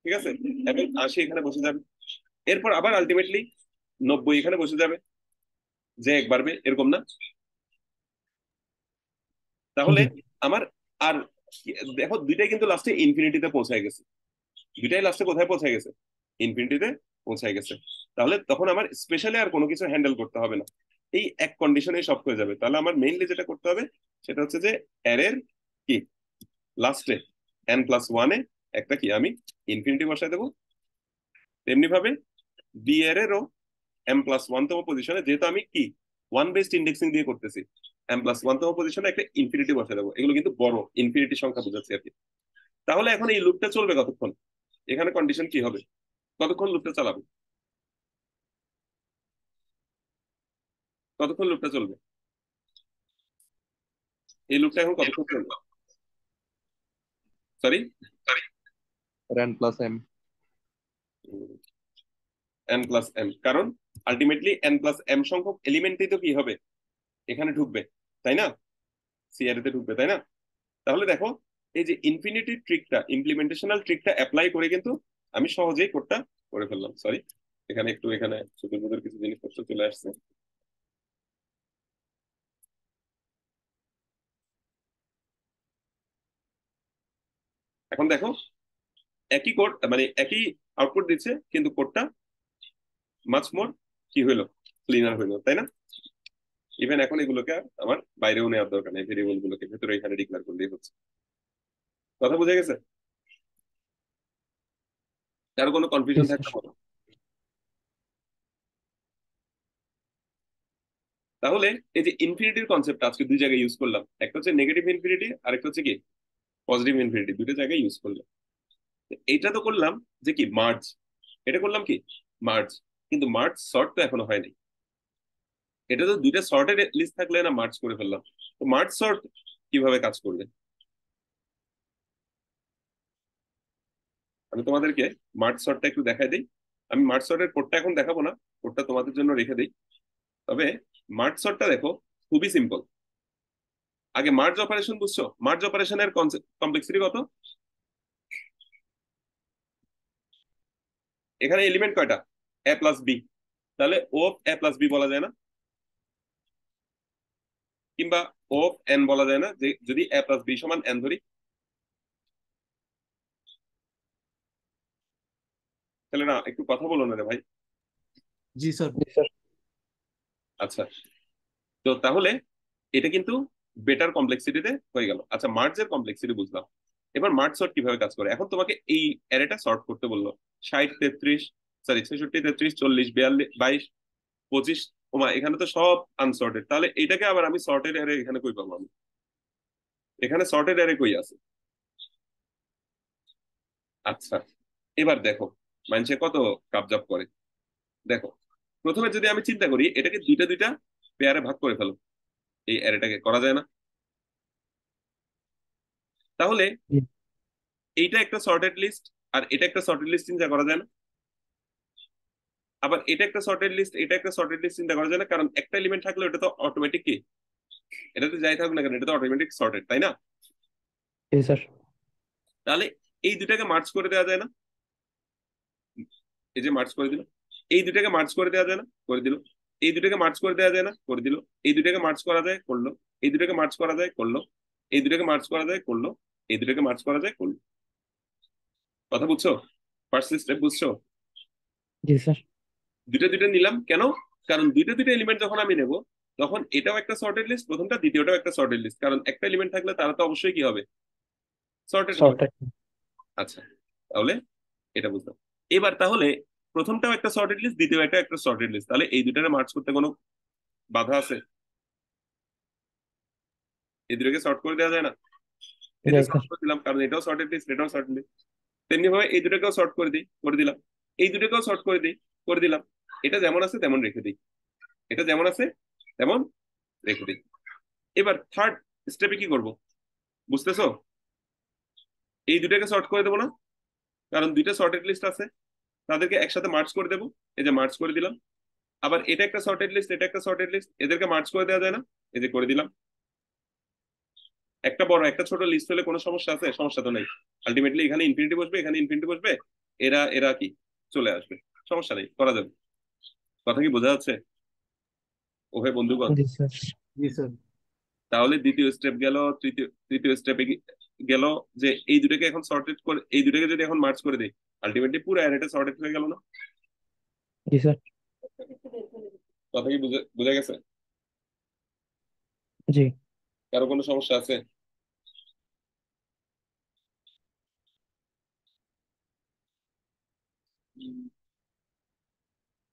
ঠিক আছে, এবং 80 এখানে বসে যাবে। এরপর আবার আলটিমেটলি 90 এখানে বসে যাবে, যে এক বাড়বে, এরকম না? তাহলে জি আমার আর দেখো দুইটাই কিন্তু লাস্টে ইনফিনিটিতে পৌঁছায় গেছে। দুইটাই লাস্টে কোথায় পৌঁছায় গেছে? ইনফিনিটিতে পৌঁছায় গেছে। তাহলে তখন আমার স্পেশালি আর কোনো কিছু হ্যান্ডেল করতে হবে না, এই এক কন্ডিশনেই সব হয়ে যাবে। তাহলে আমার মেইনলি যেটা করতে হবে সেটা হচ্ছে যে অ্যারের কি লাস্টে n+1-এ একটা কি আমি ইনফিনিটি বসায় দেবো। তেমনি ভাবে বি এরও m+1তম পজিশনে, যেহেতু আমি কি ওয়ান বেসড ইন্ডেক্সিং দিয়ে করতেছি, m+1তম পজিশনে একটা ইনফিনিটি বসায় দেবো। এগুলো কিন্তু বড় ইনফিনিটি সংখ্যা বোঝাচ্ছি আর কি। তাহলে এখন এই লুপটা চলবে কতক্ষণ? এখানে কন্ডিশন কি হবে, কতক্ষণ লুপটা চালাবে? কতক্ষণ লুপটা চলবে? এই লুপটা এখন কতক্ষণ চলবে? Sorry, n plus m। n+m, কারণ আলটিমেটলি n+m সংখ্যক এলিমেন্টই তো কি হবে, এখানে ঢুকবে, তাই না? সিআরএতে ঢুকবে, তাই না? তাহলে দেখো, এই যে ইনফিনিটি ট্রিকটা, ইমপ্লিমেন্টেশনাল ট্রিকটা অ্যাপ্লাই করে কিন্তু আমি সহজেই কোডটা করে ফেললাম। সরি, এখানে একটু এখানে সুদূর বুদূর কিছু জিনিসপত্র চলে আসছে। এখন দেখো একই কোড, মানে একই আউটপুট দিচ্ছে, কিন্তু কোডটা মাচ মোর কি হইলো, ক্লিনার হইলো, তাই না? ইভেন এখন এগুলোকে আর আমার বাইরেও নেওয়ার দরকার নেই, ভেরিয়েবল গুলোকে ভেতরে এখানে ডিক্লেয়ার করলেই হচ্ছে। কথা বুঝে গেছে? কারো কোনো জি কনফিউশন স্যার। থাকতে পারে? তাহলে এই যে ইনফিনিটির কনসেপ্ট আজকে দুই জায়গায় ইউজ করলাম, একটা হচ্ছে নেগেটিভ ইনফিনিটি আর একটা হচ্ছে কি পজিটিভ ইনফিনিটি, দুটো জায়গায় ইউজ করলাম। এইটা তো করলাম যে কি মার্জ, এটা করলাম কি মার্জ, কিন্তু মার্জ সর্ট তো এখনো হয়নি। এটা তো দুইটা সর্টের লিস্ট থাকলে না মার্জ করে ফেললাম, তো মার্জ সর্ট কিভাবে কাজ করবে? আমি তোমাদেরকে মার্জ সর্টটা একটু দেখাই দিই। আমি মার্জ সর্টের কোডটা এখন দেখাবো না, কোডটা তোমাদের জন্য রেখে দিই। তবে মার্জ সর্টটা দেখো খুবই সিম্পল। আগে মার্জ অপারেশন বুঝছো? মার্জ অপারেশনের কমপ্লেক্সিটি কত? এখানে এলিমেন্ট কয়টা? এ প্লাস বি, তাহলে ও এ প্লাস বি বলা যায় না? কিংবা ও এন বলা যায় না, যে যদি এ প্লাস বি সমান এন ধরি? তাহলে না, একটু কথা বলো না রে ভাই। जी सर। জি স্যার। আচ্ছা, তো তাহলে এটা কিন্তু বেটার কমপ্লেক্সিটিতে হয়ে গেল। আচ্ছা, মার্জের কমপ্লেক্সিটি বুঝলাম। এবার মার্জ সর্ট কিভাবে কাজ করে, এখন তোমাকে এই অ্যারেটা সর্ট করতে বললো। 60 33, সরি 66 33 40 42 22 25, ওমা এখানে তো সব আনসর্টেড, তাহলে এটাকে আবার আমি সর্টেড অ্যারে এখানে কই পাবো আমি? এখানে সর্টেড অ্যারে কই আছে? আচ্ছা, এবার দেখো মানুষে কত কাবজাব করে। দেখো, প্রথমে যদি আমি চিন্তা করি এটাকে দুইটা দুইটা পেয়ারে ভাগ করে ফেলো, এই অ্যারেটাকে করা যায় না? তাহলে জি এইটা একটা সর্টেড লিস্ট আর এটা একটা সর্টেড লিস্ট চিন্তা করা যায় না? আবার এটা একটা সর্টেড লিস্ট, এটা একটা সর্টেড লিস্ট চিন্তা করা যায় না? কারণ একটা এলিমেন্ট থাকলে ওটা তো অটোমেটিক কি, এটাতে যাই থাকুক না কেন এটা তো অটোমেটিক সর্টেড, তাই না? জি স্যার। তাহলে এই দুটাকে মার্জ করে দেওয়া যায় না? এই যে মার্জ করে দিল, এই দুটাকে মার্জ করে দেওয়া যায় না? করে দিল। এই দুটাকে মার্জ করে দেওয়া যায় না? করে দিল। এই দুটাকে মার্জ করা যায়, করলো। এই দুটাকে মার্জ করা যায়, করলো। এই দুটাকে মার্জ করা যায়, করলো। এই দুটাকে মার্জ করা যায়, করলো। কথা বুঝছো? ফার্স্ট স্টেপ বুঝছো? জি স্যার। দুইটা দুইটা নিলাম কেন? কারণ দুইটা দুইটা এলিমেন্ট যখন আমি নেব, তখন এটাও একটা সর্টেড লিস্ট, প্রথমটা, দ্বিতীয়টাও একটা সর্টেড লিস্ট, কারণ একটা এলিমেন্ট থাকলে তারা তো অবশ্যই কি হবে, সর্টেড হবে। সর্টেড। আচ্ছা, তাহলে এটা বুঝলাম। এবার তাহলে প্রথমটাও একটা সর্টেড লিস্ট, দ্বিতীয় একটা সর্টেড লিস্ট, তাহলে এই দুটারে মার্জ করতে কোনো বাধা আছে? এই দুটোকে সর্ট করে দেওয়া যায় না? এই যে যাই সর্ট স্যার। করে দিলাম, কারণ এটাও সর্টেড লিস্ট, এটাও সর্টেড লিস্ট। তেমনি ভাবে এই দুটোকেও সর্ট করে দিই, করে দিলাম। এই দুটোকেও সর্ট করে দিই, করে দিলাম। এটা যেমন আছে তেমন রেখে দিই, এটা যেমন আছে তেমন রেখে দিই। এবার থার্ড স্টেপে কি করব, বুঝতেছো? এই দুটাকে সর্ট করে দেবো না, কারণ দুইটা সর্টেড লিস্ট আছে, তাদেরকে একসাথে মার্জ করে দেবো। এই যে মার্জ করে দিলাম। আবার এটা একটা সর্টেড লিস্ট, এটা একটা সর্টেড লিস্ট, এদেরকে মার্জ করে দেওয়া যায় না? এই যে করে দিলাম। একটা বড় একটা ছোট লিস্ট হলে কোনো সমস্যা আছে? সমস্যা তো নেই। আলটিমেটলি এখানে ইনফিনিটি বসবে, এখানে ইনফিনিটি বসবে, এরা এরা কি চলে আসবে, সমস্যা নেই, করা যাবে। কথা কি বোঝা যাচ্ছে ওহে বন্ধুগণ? জি স্যার। जी सर। তাহলে দ্বিতীয় স্টেপ গেল, তৃতীয় তৃতীয় স্টেপে গেল যে এই দুটাকে এখন সর্টেড করে, এই দুটাকে যদি এখন মার্জ করে দেই, আলটিমেটলি পুরো অ্যারেটা সর্টেড হয়ে গেল না? জি স্যার। কথা কি বুঝা গেছে? জি কারো কোনো সমস্যা আছে?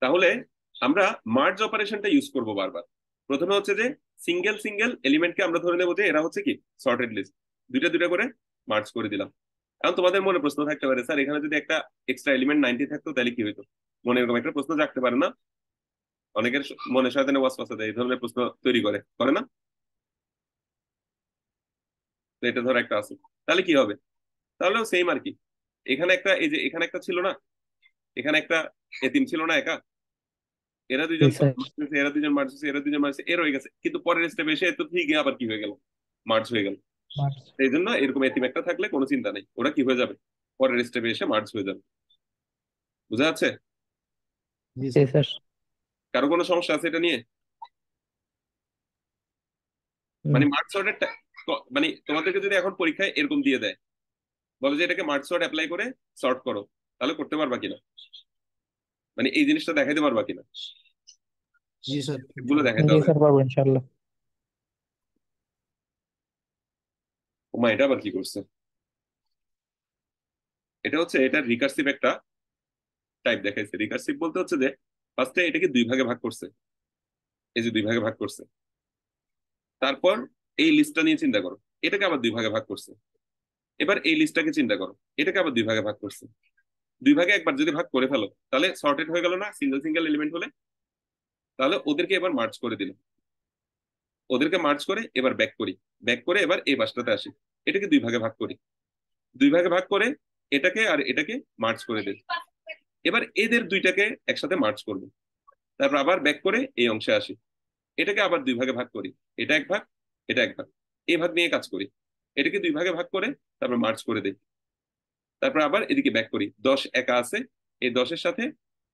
তাহলে আমরা মার্জ অপারেশনটা ইউজ করব বারবার। প্রথমে হচ্ছে যে সিঙ্গেল সিঙ্গেল এলিমেন্টকে আমরা ধরে নেবো যে এরা হচ্ছে কি সর্টেড লিস্ট, দুইটা দুইটা করে মার্জ করে দিলাম। এখন তোমাদের মনে প্রশ্ন থাকতে পারে, স্যার এখানে যদি একটা এক্সট্রা এলিমেন্ট 90 থাকতো তাহলে কি হইতো? মনে এরকম একটা প্রশ্ন জাগতে পারে না? অনেকের মনে শয়তানে ওয়াসওয়াসা দেয়, এই ধরনের প্রশ্ন তৈরি করে, করে না? তো এটা ধর একটা আছে, তাহলে কি হবে? তাহলেও সেম আর কি। এখানে একটা, এই যে এখানে একটা ছিল না, এখানে একটা এতিম ছিল না একা, এরা জি দুইজন স্যার। মারতেছে, এরা দুইজন মারতেছে, এরা দুইজন মারছে, এর হয়ে গেছে, কিন্তু পরের স্টেপে এসে তো ঠিক আবার কি হয়ে গেল, মার্জ হয়ে গেল। মার্চ। এই জন্য এরকম এতিম একটা থাকলে কোনো চিন্তা নেই, ওরা কি হয়ে যাবে, পরের স্টেপে এসে মার্জ হয়ে যাবে। বুঝা যাচ্ছে? जी জি सर। স্যার। কারো কোনো সমস্যা আছে এটা নিয়ে? না। মানে মার্জ সর্টের মানে তোমাদেরকে যদি এখন পরীক্ষায় এরকম দিয়ে দেয়, বলে যে এটাকে মার্জ সর্ট অ্যাপ্লাই করে সর্ট করো, তাহলে করতে পারবা কিনা? মানে এই জিনিসটা দেখাইতে পারবা কিনা? जी सर। গুলো দেখাইতে জি হবে। স্যার, পারবো ইনশাল্লাহ। ওমা এটা আবার কি করছে? এটা হচ্ছে, এটা রিকার্সিভ একটা টাইপ দেখাইছে। রিকার্সিভ বলতে হচ্ছে যে ফার্স্টে এটাকে দুই ভাগে ভাগ করছে, এই যে দুই ভাগে ভাগ করছে, তারপর এই লিস্টটা নিয়ে চিন্তা করো, এটাকে আবার দুই ভাগে ভাগ করছে। এবার এই লিস্টটাকে চিন্তা করো, এটাকে আবার দুই ভাগে ভাগ করছে। দুই ভাগে একবার যদি ভাগ করে ফেলো তাহলে সর্টেড হয়ে গেল না সিঙ্গেল সিঙ্গেল এলিমেন্ট হলে? তাহলে ওদেরকে এবার মার্জ করে দিল, ওদেরকে মার্জ করে এবার ব্যাক করি, ব্যাক করে এবার এই বাসটাতে আসি, এটাকে দুই ভাগে ভাগ করি, দুই ভাগে ভাগ করে এটাকে আর এটাকে মার্জ করে দিই। এবার এদের দুইটাকে একসাথে মার্জ করবো, তারপর আবার ব্যাক করে এই অংশে আসি, এটাকে আবার দুই ভাগে ভাগ করি, এটা এক ভাগ, এটা এক ভাগ, এই ভাগ নিয়ে কাজ করি, এটাকে দুই ভাগে ভাগ করে তারপর মার্জ করে দিই, তারপর আবার এদিকে ব্যাক করি। 10 একা আছে, এই 10-এর সাথে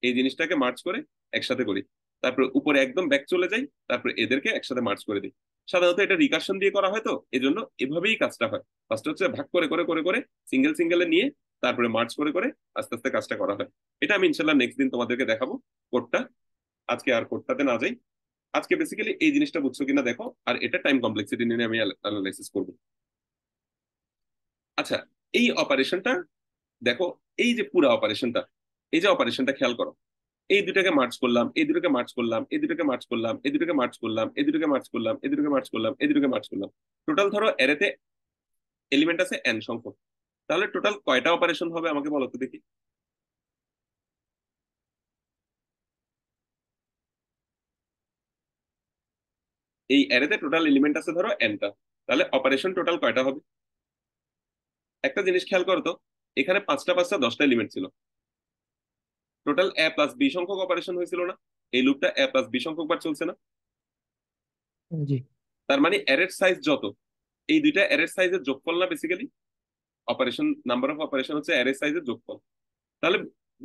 এই জিনিসটাকে মার্চ করে একসাথে করি, তারপর উপরে একদম ব্যাক চলে যাই, তারপর এদেরকে একসাথে মার্চ করে দিই। সাধারণত এটা রিকার্শন দিয়ে করা হয়, তো এই জন্য এভাবেই কাজটা হয়। ফার্স্ট হচ্ছে ভাগ করে করে করে করে সিঙ্গেল সিঙ্গেলে নিয়ে তারপরে মার্চ করে করে আস্তে আস্তে কাজটা করা হয়। এটা আমি ইনশাল্লাহ নেক্সট দিন তোমাদেরকে দেখাবো কোডটা। আজকে আর কোডটাতে না যাই। আজকে বেসিক্যালি এই জিনিসটা বুঝছো কিনা দেখো, আর এটা টাইম কমপ্লেক্সিটি নিয়ে আমি অ্যানালাইসিস করবো। আচ্ছা, এই অপারেশনটা দেখো, এই যে পুরো অপারেশনটা, এই যে অপারেশনটা খেয়াল করো, এই দুটাকে মার্চ করলাম, এই দুটাকে মার্চ করলাম, এই দুটাকে মার্চ করলাম, এই দুটাকে মার্চ করলাম, এই দুটাকে মার্চ করলাম, এই দুটাকে মার্চ করলাম, এই দুটাকে মার্চ করলাম। টোটাল ধরো অ্যারেতে এলিমেন্ট আছে n সংখ্যক, তাহলে টোটাল কয়টা অপারেশন হবে আমাকে বলো তো দেখি। এই অ্যারেতে টোটাল এলিমেন্ট আছে ধরো n টা, তাহলে অপারেশন টোটাল কয়টা হবে? একটা জিনিস খেয়াল করো তো, এখানে পাঁচটা পাঁচটা 10টা এলিমেন্ট ছিল, টোটাল a প্লাস b সংখ্যক অপারেশন হয়েছিল না? এই লুপটা a প্লাস b সংখ্যক বার চলছে না? জি তার মানে অ্যারের সাইজ যত, এই দুইটা অ্যারের সাইজের যোগফল না basically? Operation, number of operation হচ্ছে অ্যারে সাইজের যোগফল। তাহলে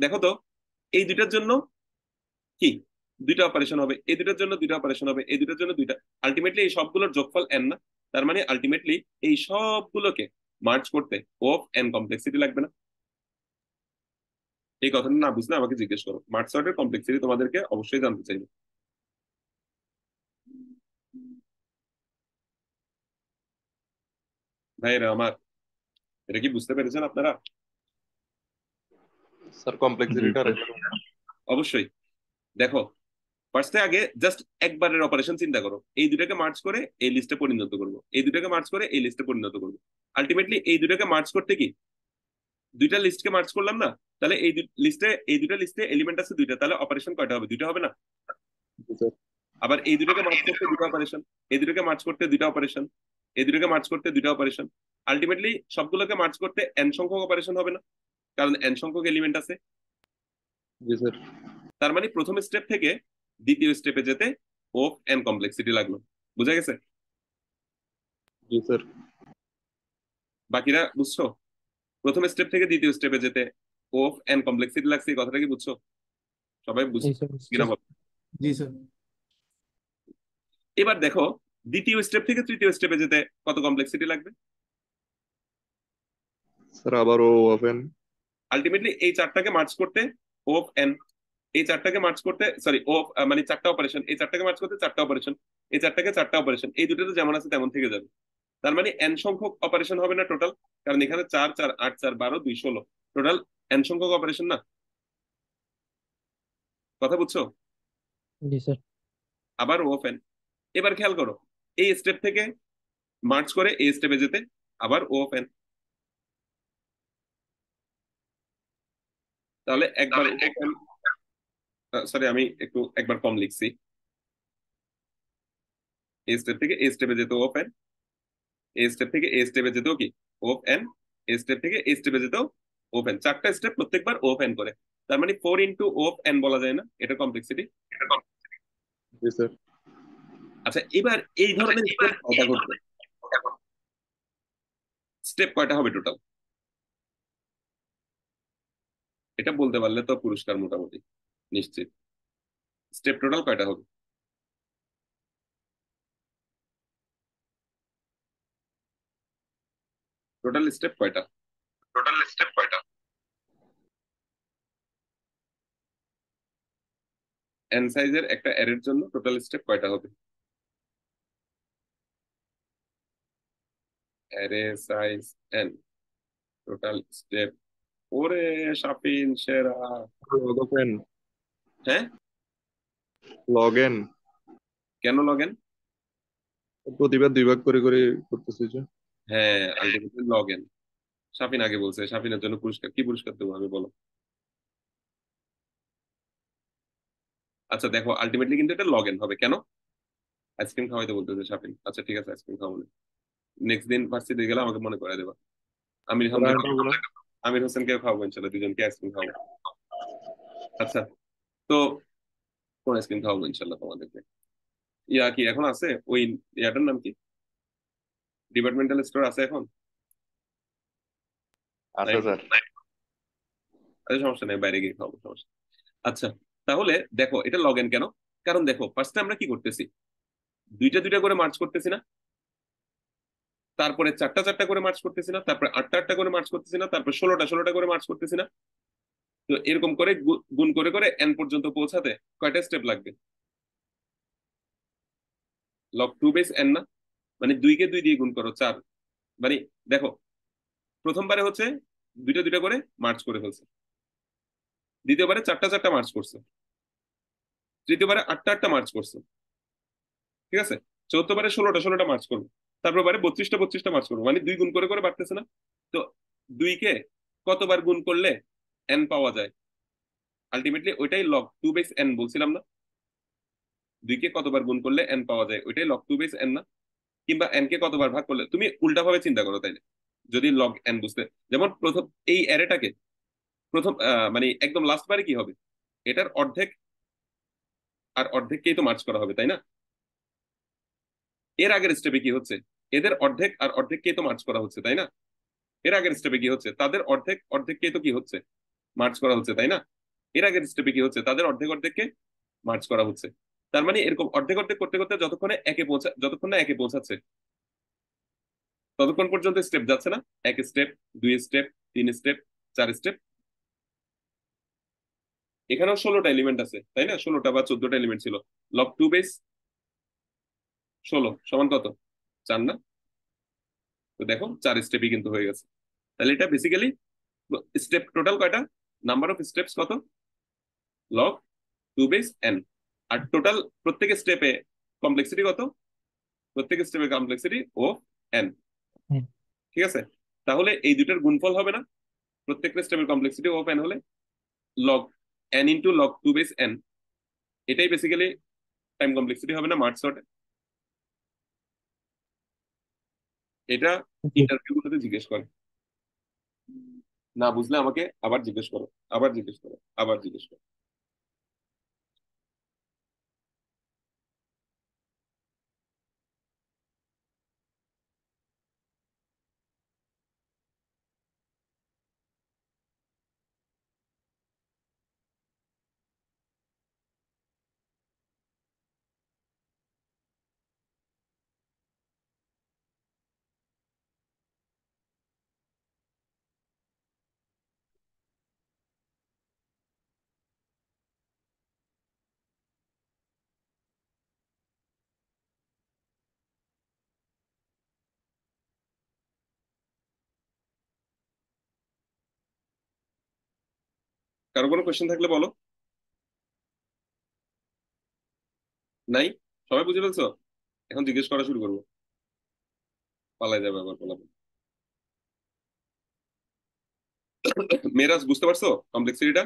দেখো তো, এই দুইটার জন্য কি দুইটা অপারেশন হবে, এই দুইটার জন্য দুইটা অপারেশন হবে, এই দুইটার জন্য দুইটা, আলটিমেটলি এই সবগুলোর যোগফল n না? তার মানে আলটিমেটলি এই সবগুলোকে মার্চ করতে অফ n কমপ্লেক্সিটি লাগবে না? এই কথাটা না বুঝলে আমাকে জিজ্ঞেস করো, মার্চ সর্টের কমপ্লেক্সিটি তোমাদেরকে অবশ্যই জানতে চাইবে। ভাইরা আমার, এটা কি বুঝতে পেরেছেন আপনারা? স্যার জি কমপ্লেক্সিটিটা স্যার। অবশ্যই। দেখো, ফার্স্টে আগে জাস্ট একবারের অপারেশন চিন্তা করো, এই দুটাকে মার্চ করে এই লিস্টে পরিণত করবো, এই দুটাকে মার্চ করে এই লিস্টে পরিণত করবো। আলটিমেটলি এই দুটাকে মার্চ করতে কি দুইটা লিস্টকে মার্চ করলাম না? তাহলে এই দুটা লিস্টে এলিমেন্ট আছে দুইটা, তাহলে অপারেশন কয়টা হবে? দুইটা হবে না? জি স্যার। আবার এই দুটাকে মার্চ করতে দুটো অপারেশন, এই দুটাকে মার্চ করতে দুইটা অপারেশন, এই দুটাকে মার্চ করতে দুইটা অপারেশন। আলটিমেটলি সবগুলোকে মার্চ করতে n সংখ্যক অপারেশন হবে না? কারণ n সংখ্যক এলিমেন্ট আছে। জি স্যার। তার মানে প্রথম স্টেপ থেকে দ্বিতীয় স্টেপে যেতে অফ n কমপ্লেক্সিটি লাগলো। বুঝা গেছে? জি স্যার। বাকিরা বুঝছো? প্রথম স্টেপ থেকে দ্বিতীয় স্টেপে যেতে অফ n কমপ্লেক্সিটি লাগছে, এই কথাটা কি বুঝছো? সবাই জি বুঝছো স্যার কিনা বলো? জি স্যার। এবার দেখো, দ্বিতীয় স্টেপ থেকে তৃতীয় স্টেপে যেতে কত কমপ্লেক্সিটি লাগবে? স্যার আবারও ওপেন। আলটিমেটলি এই চারটাকে মার্চ করতে অফ n, এই চারটাকে মার্চ করতে সরি অফ মানে চারটা অপারেশন, এই চারটাকে মার্চ করতে চারটা অপারেশন, এই চারটাকে চারটা অপারেশন, এই দুটো তো যেমন আছে তেমন থেকে যাবে। তার মানে n সংখ্যক অপারেশন হবে না টোটাল? কারণ এখানে 4 4 8 4 12 2 16, টোটাল n সংখ্যক অপারেশন না? কথা বুঝছো? জি স্যার আবার অফ n। এবার খেয়াল করো, এই স্টেপ থেকে মার্চ করে এই স্টেপে যেতে আবার অফ n, তাহলে একবার অফ n, সরি আমি একটু একবার কম লিখছি। এই স্টেপ থেকে এই স্টেপে যেতে অফ n, এই স্টেপ থেকে এই স্টেপে যেতেও কি অফ n, এই স্টেপ থেকে এই স্টেপে যেতেও অফ n, চারটা স্টেপ প্রত্যেকবার অফ n করে। তার মানে 4 অফ n বলা যায় না এটা কমপ্লেক্সিটি? জি স্যার। আচ্ছা, এবার এই ধরনের স্টেপ কয়টা ঘটবে? স্টেপ কয়টা হবে টোটাল? এটা বলতে পারলে তো পুরস্কার মোটামুটি নিশ্চিত। স্টেপ টোটাল কয়টা হবে? টোটাল স্টেপ কয়টা? n সাইজের একটা অ্যারের জন্য টোটাল স্টেপ কয়টা হবে? Array size n, total step. ওরে শাফিন সেরা! Log of N. হ্যাঁ, লগ এন। কেন লগ n? প্রতিবার দুই ভাগ করে করে করতেছি যে। হ্যাঁ, আলটিমেটলি লগ n। শাফিন আগে বলছে, শাফিনের জন্য পুরস্কার, কি পুরস্কার দেবো আমি বলো? আচ্ছা দেখো, আলটিমেটলি কিন্তু এটা লগ n হবে কেন? আইসক্রিম খাওয়াইতে বলতেছে শাফিন। আচ্ছা ঠিক আছে, আইসক্রিম খাওয়াবো। নেক্সট দিন ভার্সিটি গেলে আমাকে মনে করে দেবা। আমির হামজা, আমির হোসেনকে খাওয়াবো ইনশাল্লাহ, দুজনকে আইসক্রিম খাওয়াবো। আচ্ছা, তো কোন আইসক্রিম খাওয়াবো ইনশাল্লাহ তোমাদেরকে? ইয়া কি এখন আছে ওই ইয়াটার নাম কি, ডিপার্টমেন্টাল স্টোর আছে এখন? আছে নাই? স্যার। আচ্ছা সমস্যা নেই, বাইরে গিয়ে খাওয়াবো, সমস্যা নেই। আচ্ছা, তাহলে দেখো এটা লগ এন কেন? কারণ দেখো ফার্স্টে আমরা কি করতেছি, দুইটা দুইটা করে মার্চ করতেছি না, তারপরে চারটা চারটা করে মার্চ করতেছি না, তারপরে আটটা আটটা করে মার্চ করতেছি না, তারপরে ষোলোটা ষোলোটা করে মার্চ করতেছি না। তো এরকম করে গুণ করে করে এন পর্যন্ত পৌঁছাতে কয়টা স্টেপ লাগবে? লগ টু বেস এন না? মানে দুইকে দুই দিয়ে গুণ করো, চার। মানে দেখো, প্রথমবারে হচ্ছে দুইটা দুইটা করে মার্চ করে ফেলছে, দ্বিতীয়বারে চারটা চারটা মার্চ করছে, তৃতীয়বারে আটটা আটটা মার্চ করছে, ঠিক আছে, চৌথবারে ষোলোটা ষোলোটা মার্চ করবো, তারপর বারে বত্রিশটা বত্রিশটা মার্চ করবো, মানে দুই গুণ করে করে বাড়তেছে না? তো দুইকে কতবার গুণ করলে এন পাওয়া যায়? আলটিমেটলি ওইটাই লগ টু বেস এন বলছিলাম না? দুইকে কতবার গুণ করলে এন পাওয়া যায়, ওইটাই লগ টু বেস এন না? কিংবা এন কে কতবার ভাগ করলে, তুমি উল্টা ভাবে চিন্তা করো তাইলে, যদি লগ এন বুঝতে, যেমন প্রথম এই অ্যারেটাকে প্রথম মানে একদম লাস্ট বারে কি হবে, এটার অর্ধেক আর অর্ধেককেই তো মার্চ করা হবে, তাই না? এর আগের স্টেপে কি হচ্ছে, এদের অর্ধেক আর অর্ধেককেই তো মার্চ করা হচ্ছে, তাই না? এর আগের স্টেপে কি হচ্ছে, তাদের অর্ধেক অর্ধেককেই তো কি হচ্ছে, মার্চ করা হচ্ছে, তাই না? এর আগের স্টেপে কি হচ্ছে, তাদের অর্ধেক অর্ধেককে মার্চ করা হচ্ছে। তার মানে এরকম অর্ধেক অর্ধেক করতে করতে যতক্ষণ না একে পৌঁছাচ্ছে, ততক্ষণ পর্যন্ত স্টেপ যাচ্ছে না? এক স্টেপ, দুই স্টেপ, তিন স্টেপ, চার স্টেপ। এখানেও 16টা এলিমেন্ট আছে, তাই না? 16টা বা 14টা এলিমেন্ট ছিল। লগ টু বেস 16 সমান কত? 4 না? তো দেখো 4 স্টেপই কিন্তু হয়ে গেছে। তাহলে এটা বেসিক্যালি স্টেপ টোটাল কয়টা, নাম্বার অফ স্টেপস কত? Log two base n. আর টোটাল প্রত্যেক স্টেপে কমপ্লেক্সিটি কত? প্রত্যেক স্টেপে কমপ্লেক্সিটি ও এন। হুম। ঠিক আছে, তাহলে এই দুটার গুণফল হবে না প্রত্যেকটা স্টেপের কমপ্লেক্সিটি ও এন হলে? Log N into log two base N, এটাই বেসিক্যালি টাইম কমপ্লেক্সিটি হবে না মার্চ সর্টে? এটা জি। ইন্টারভিউ গুলোতে জিজ্ঞেস করে। না বুঝলে আমাকে আবার জিজ্ঞেস করো, আবার জিজ্ঞেস করো, আবার জিজ্ঞেস করো। কারো কোনো কোয়েশ্চেন থাকলে বলো। নাই? সবাই বুঝে ফেলছো? এখন জিজ্ঞেস করা শুরু করবো, পালাই যাবে আবার বলা। মেরাজ বুঝতে পারছো কমপ্লেক্সিটিটা?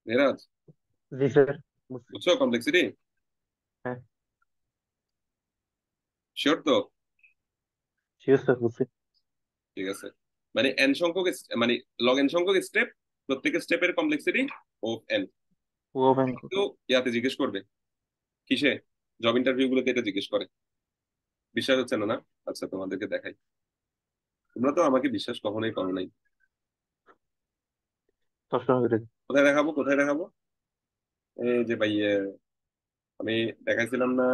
মেরাজ, জি স্যার, বুঝছি। বুঝছো কমপ্লেক্সিটি? হ্যাঁ, শিওর তো? শিওর স্যার, বুঝছি। ঠিক আছে, মানে এন সংখ্যক মানে লগ এন সংখ্যক স্টেপ, প্রত্যেক স্টেপের কমপ্লেক্সিটি ও এন। ও ব্যাংক। তো ইয়াতে জিজ্ঞেস করবে, কিসে, জব ইন্টারভিউ গুলোতে এটা জিজ্ঞেস করে। বিশ্বাস হচ্ছে না না? আচ্ছা তোমাদেরকে দেখাই, তোমরা তো আমাকে বিশ্বাস কখনোই করো নাই। সবসময় করে। কোথায় দেখাবো, কোথায় দেখাবো? এই যে ভাই আমি দেখাইছিলাম না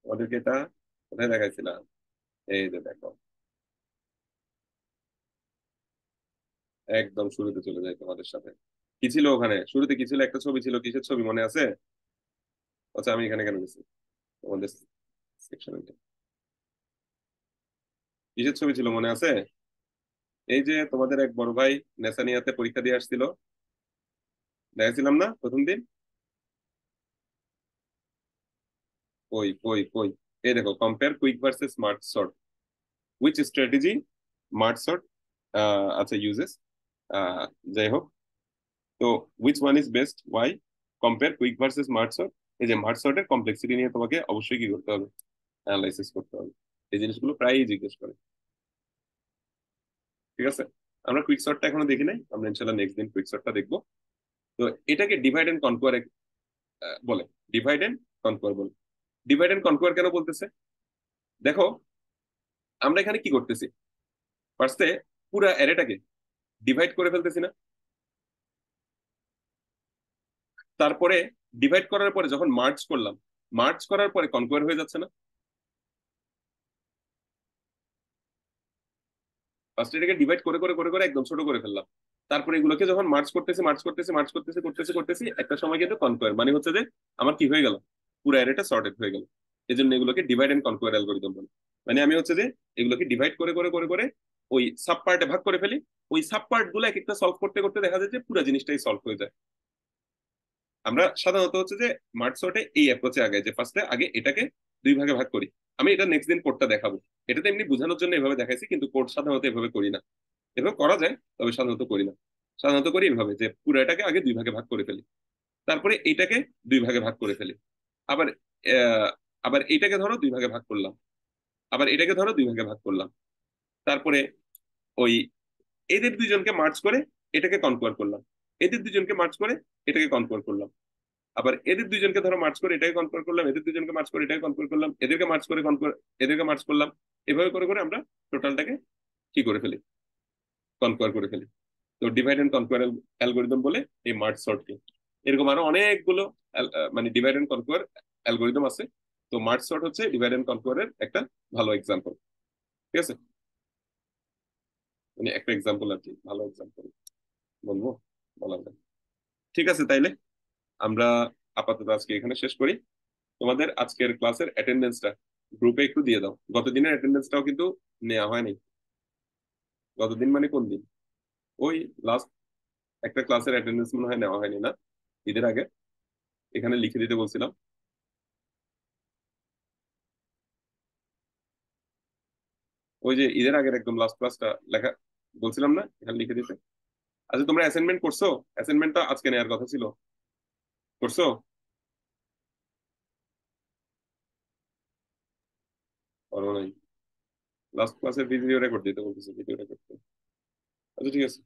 ওদেরকে এটা? কোথায় দেখাইছিলাম? এই যে দেখো, একদম শুরুতে চলে যাই তোমাদের সাথে। কি ছিল ওখানে শুরুতে, কি ছিল? একটা ছবি ছিল, কিসের ছবি মনে আছে? আচ্ছা আমি এখানে কেন গেছি তোমাদের সেকশনে? কিসের ছবি ছিল মনে আছে? এই যে তোমাদের এক বড় ভাই নেসানিয়াতে পরীক্ষা দিয়ে আসছিল, দেখাইছিলাম না প্রথম দিন? কই কই কই, এই দেখো, compare quick versus smart sort, which strategy smart sort আচ্ছা ইউজেস, যাই হোক। তো which one is best, why, compare quick versus smart sort. এই যে স্মার্ট সর্টের কমপ্লেক্সিটি নিয়ে তোমাকে অবশ্যই কি করতে হবে, অ্যানালাইসিস করতে হবে। এই জিনিসগুলো প্রায়ই জিজ্ঞেস করে। ঠিক আছে, আমরা কুইক সর্টটা এখনো দেখি নাই, আমরা ইনশাল্লাহ নেক্সট দিন কুইক সর্টটা দেখবো। তো এটাকে ডিভাইড এন্ড কনকোয়ার বলে, ডিভাইড এন্ড কনকোয়ার বলে। ডিভাইড এন্ড কনকোয়ার কেন বলতেছে? দেখো আমরা এখানে কি করতেছি, ফার্স্টে পুরা অ্যারেটাকে ডিভাইড করে ফেলতেছি না? তারপরে ডিভাইড করার পরে যখন মার্জ করলাম, মার্জ করার পরে কনকোয়ার হয়ে যাচ্ছে না? ফার্স্ট এটাকে ডিভাইড করে করে করে করে একদম ছোট করে ফেললাম, তারপরে এগুলোকে যখন মার্জ করতেছি মার্জ করতেছি মার্জ করতেছি করতেছি করতেছি, একটা সময় কিন্তু কনকোয়ার মানে হচ্ছে যে আমার কি হয়ে গেল, পুরো অ্যারেটা সর্টেড হয়ে গেল। এই জন্য এগুলোকে ডিভাইড এন্ড কনকোয়ার অ্যালগোরিদম বলে। মানে আমি হচ্ছে যে এগুলোকে ডিভাইড করে করে করে করে ওই সাব পার্টে ভাগ করে ফেলি, ওই সাব পার্ট গুলো এক একটা সলভ করতে করতে দেখা যায় যে পুরো জিনিসটাই সলভ হয়ে যায়। আমরা সাধারণত হচ্ছে যে মার্জ সর্টে এই অ্যাপ্রোচে আগে, যে ফার্স্টে আগে এটাকে দুই ভাগে ভাগ করি। আমি এটা নেক্সট দিন কোডটা দেখাবো, এটাতে এমনি বোঝানোর জন্য এভাবে দেখাইছি, কিন্তু কোড সাধারণত এভাবে করি না। এভাবে করা যায় তবে সাধারণত করি না। সাধারণত করি এভাবে যে পুরো এটাকে আগে দুই ভাগে ভাগ করে ফেলি, তারপরে এইটাকে দুই ভাগে ভাগ করে ফেলি, আবার আহ, আবার এইটাকে ধরো দুই ভাগে ভাগ করলাম, আবার এটাকে ধরো দুই ভাগে ভাগ করলাম, তারপরে ওই এদের দুইজনকে মার্চ করে এটাকে কনকোয়ার করলাম, এদের দুইজনকে মার্চ করে এটাকে কনকোয়ার করলাম, আবার এদের দুইজনকে ধরো মার্চ করে এটাকে কনকোয়ার করলাম, এদের দুইজনকে মার্চ করে এটাকে কনকোয়ার করলাম, এদেরকে মার্চ করে কনকোয়ার, এদেরকে মার্চ করলাম। এভাবে করে করে আমরা টোটালটাকে কি করে ফেলি, কনকোয়ার করে ফেলি। তো ডিভাইড এন্ড কনকোয়ার অ্যালগোরিদম বলে এই মার্জ সর্টকে। এরকম আরো অনেকগুলো মানে ডিভাইড এন্ড কনকোয়ার অ্যালগোরিদম আছে। তো মার্জ সর্ট হচ্ছে ডিভাইড এন্ড কনকোয়ারের একটা ভালো এক্সাম্পল। ঠিক আছে, মানে একটা এক্সাম্পল আর কি, ভালো এক্সাম্পল বলবো, বলা যায়। ঠিক আছে, তাইলে আমরা আপাতত আজকে এখানে শেষ করি। তোমাদের আজকের ক্লাসের অ্যাটেন্ডেন্সটা গ্রুপে একটু দিয়ে দাও। গতদিনের অ্যাটেন্ডেন্সটাও কিন্তু নেওয়া হয়নি। গতদিন মানে কোন দিন? ওই লাস্ট একটা ক্লাসের অ্যাটেন্ডেন্স মনে হয় নেওয়া হয়নি না, ঈদের আগে। এখানে লিখে দিতে বলছিলাম। ওই যে ঈদের আগের একদম লাস্ট ক্লাসটা লেখা বলছিলাম না, এখানে লিখে দিতে। আচ্ছা, তোমরা অ্যাসাইনমেন্ট করছো? অ্যাসাইনমেন্টটা আজকে নেওয়ার কথা ছিল, করছো? করো নাই? লাস্ট ক্লাসের ভিডিও রেকর্ড দিতে বলতেছে, ভিডিও রেকর্ড। আচ্ছা ঠিক আছে।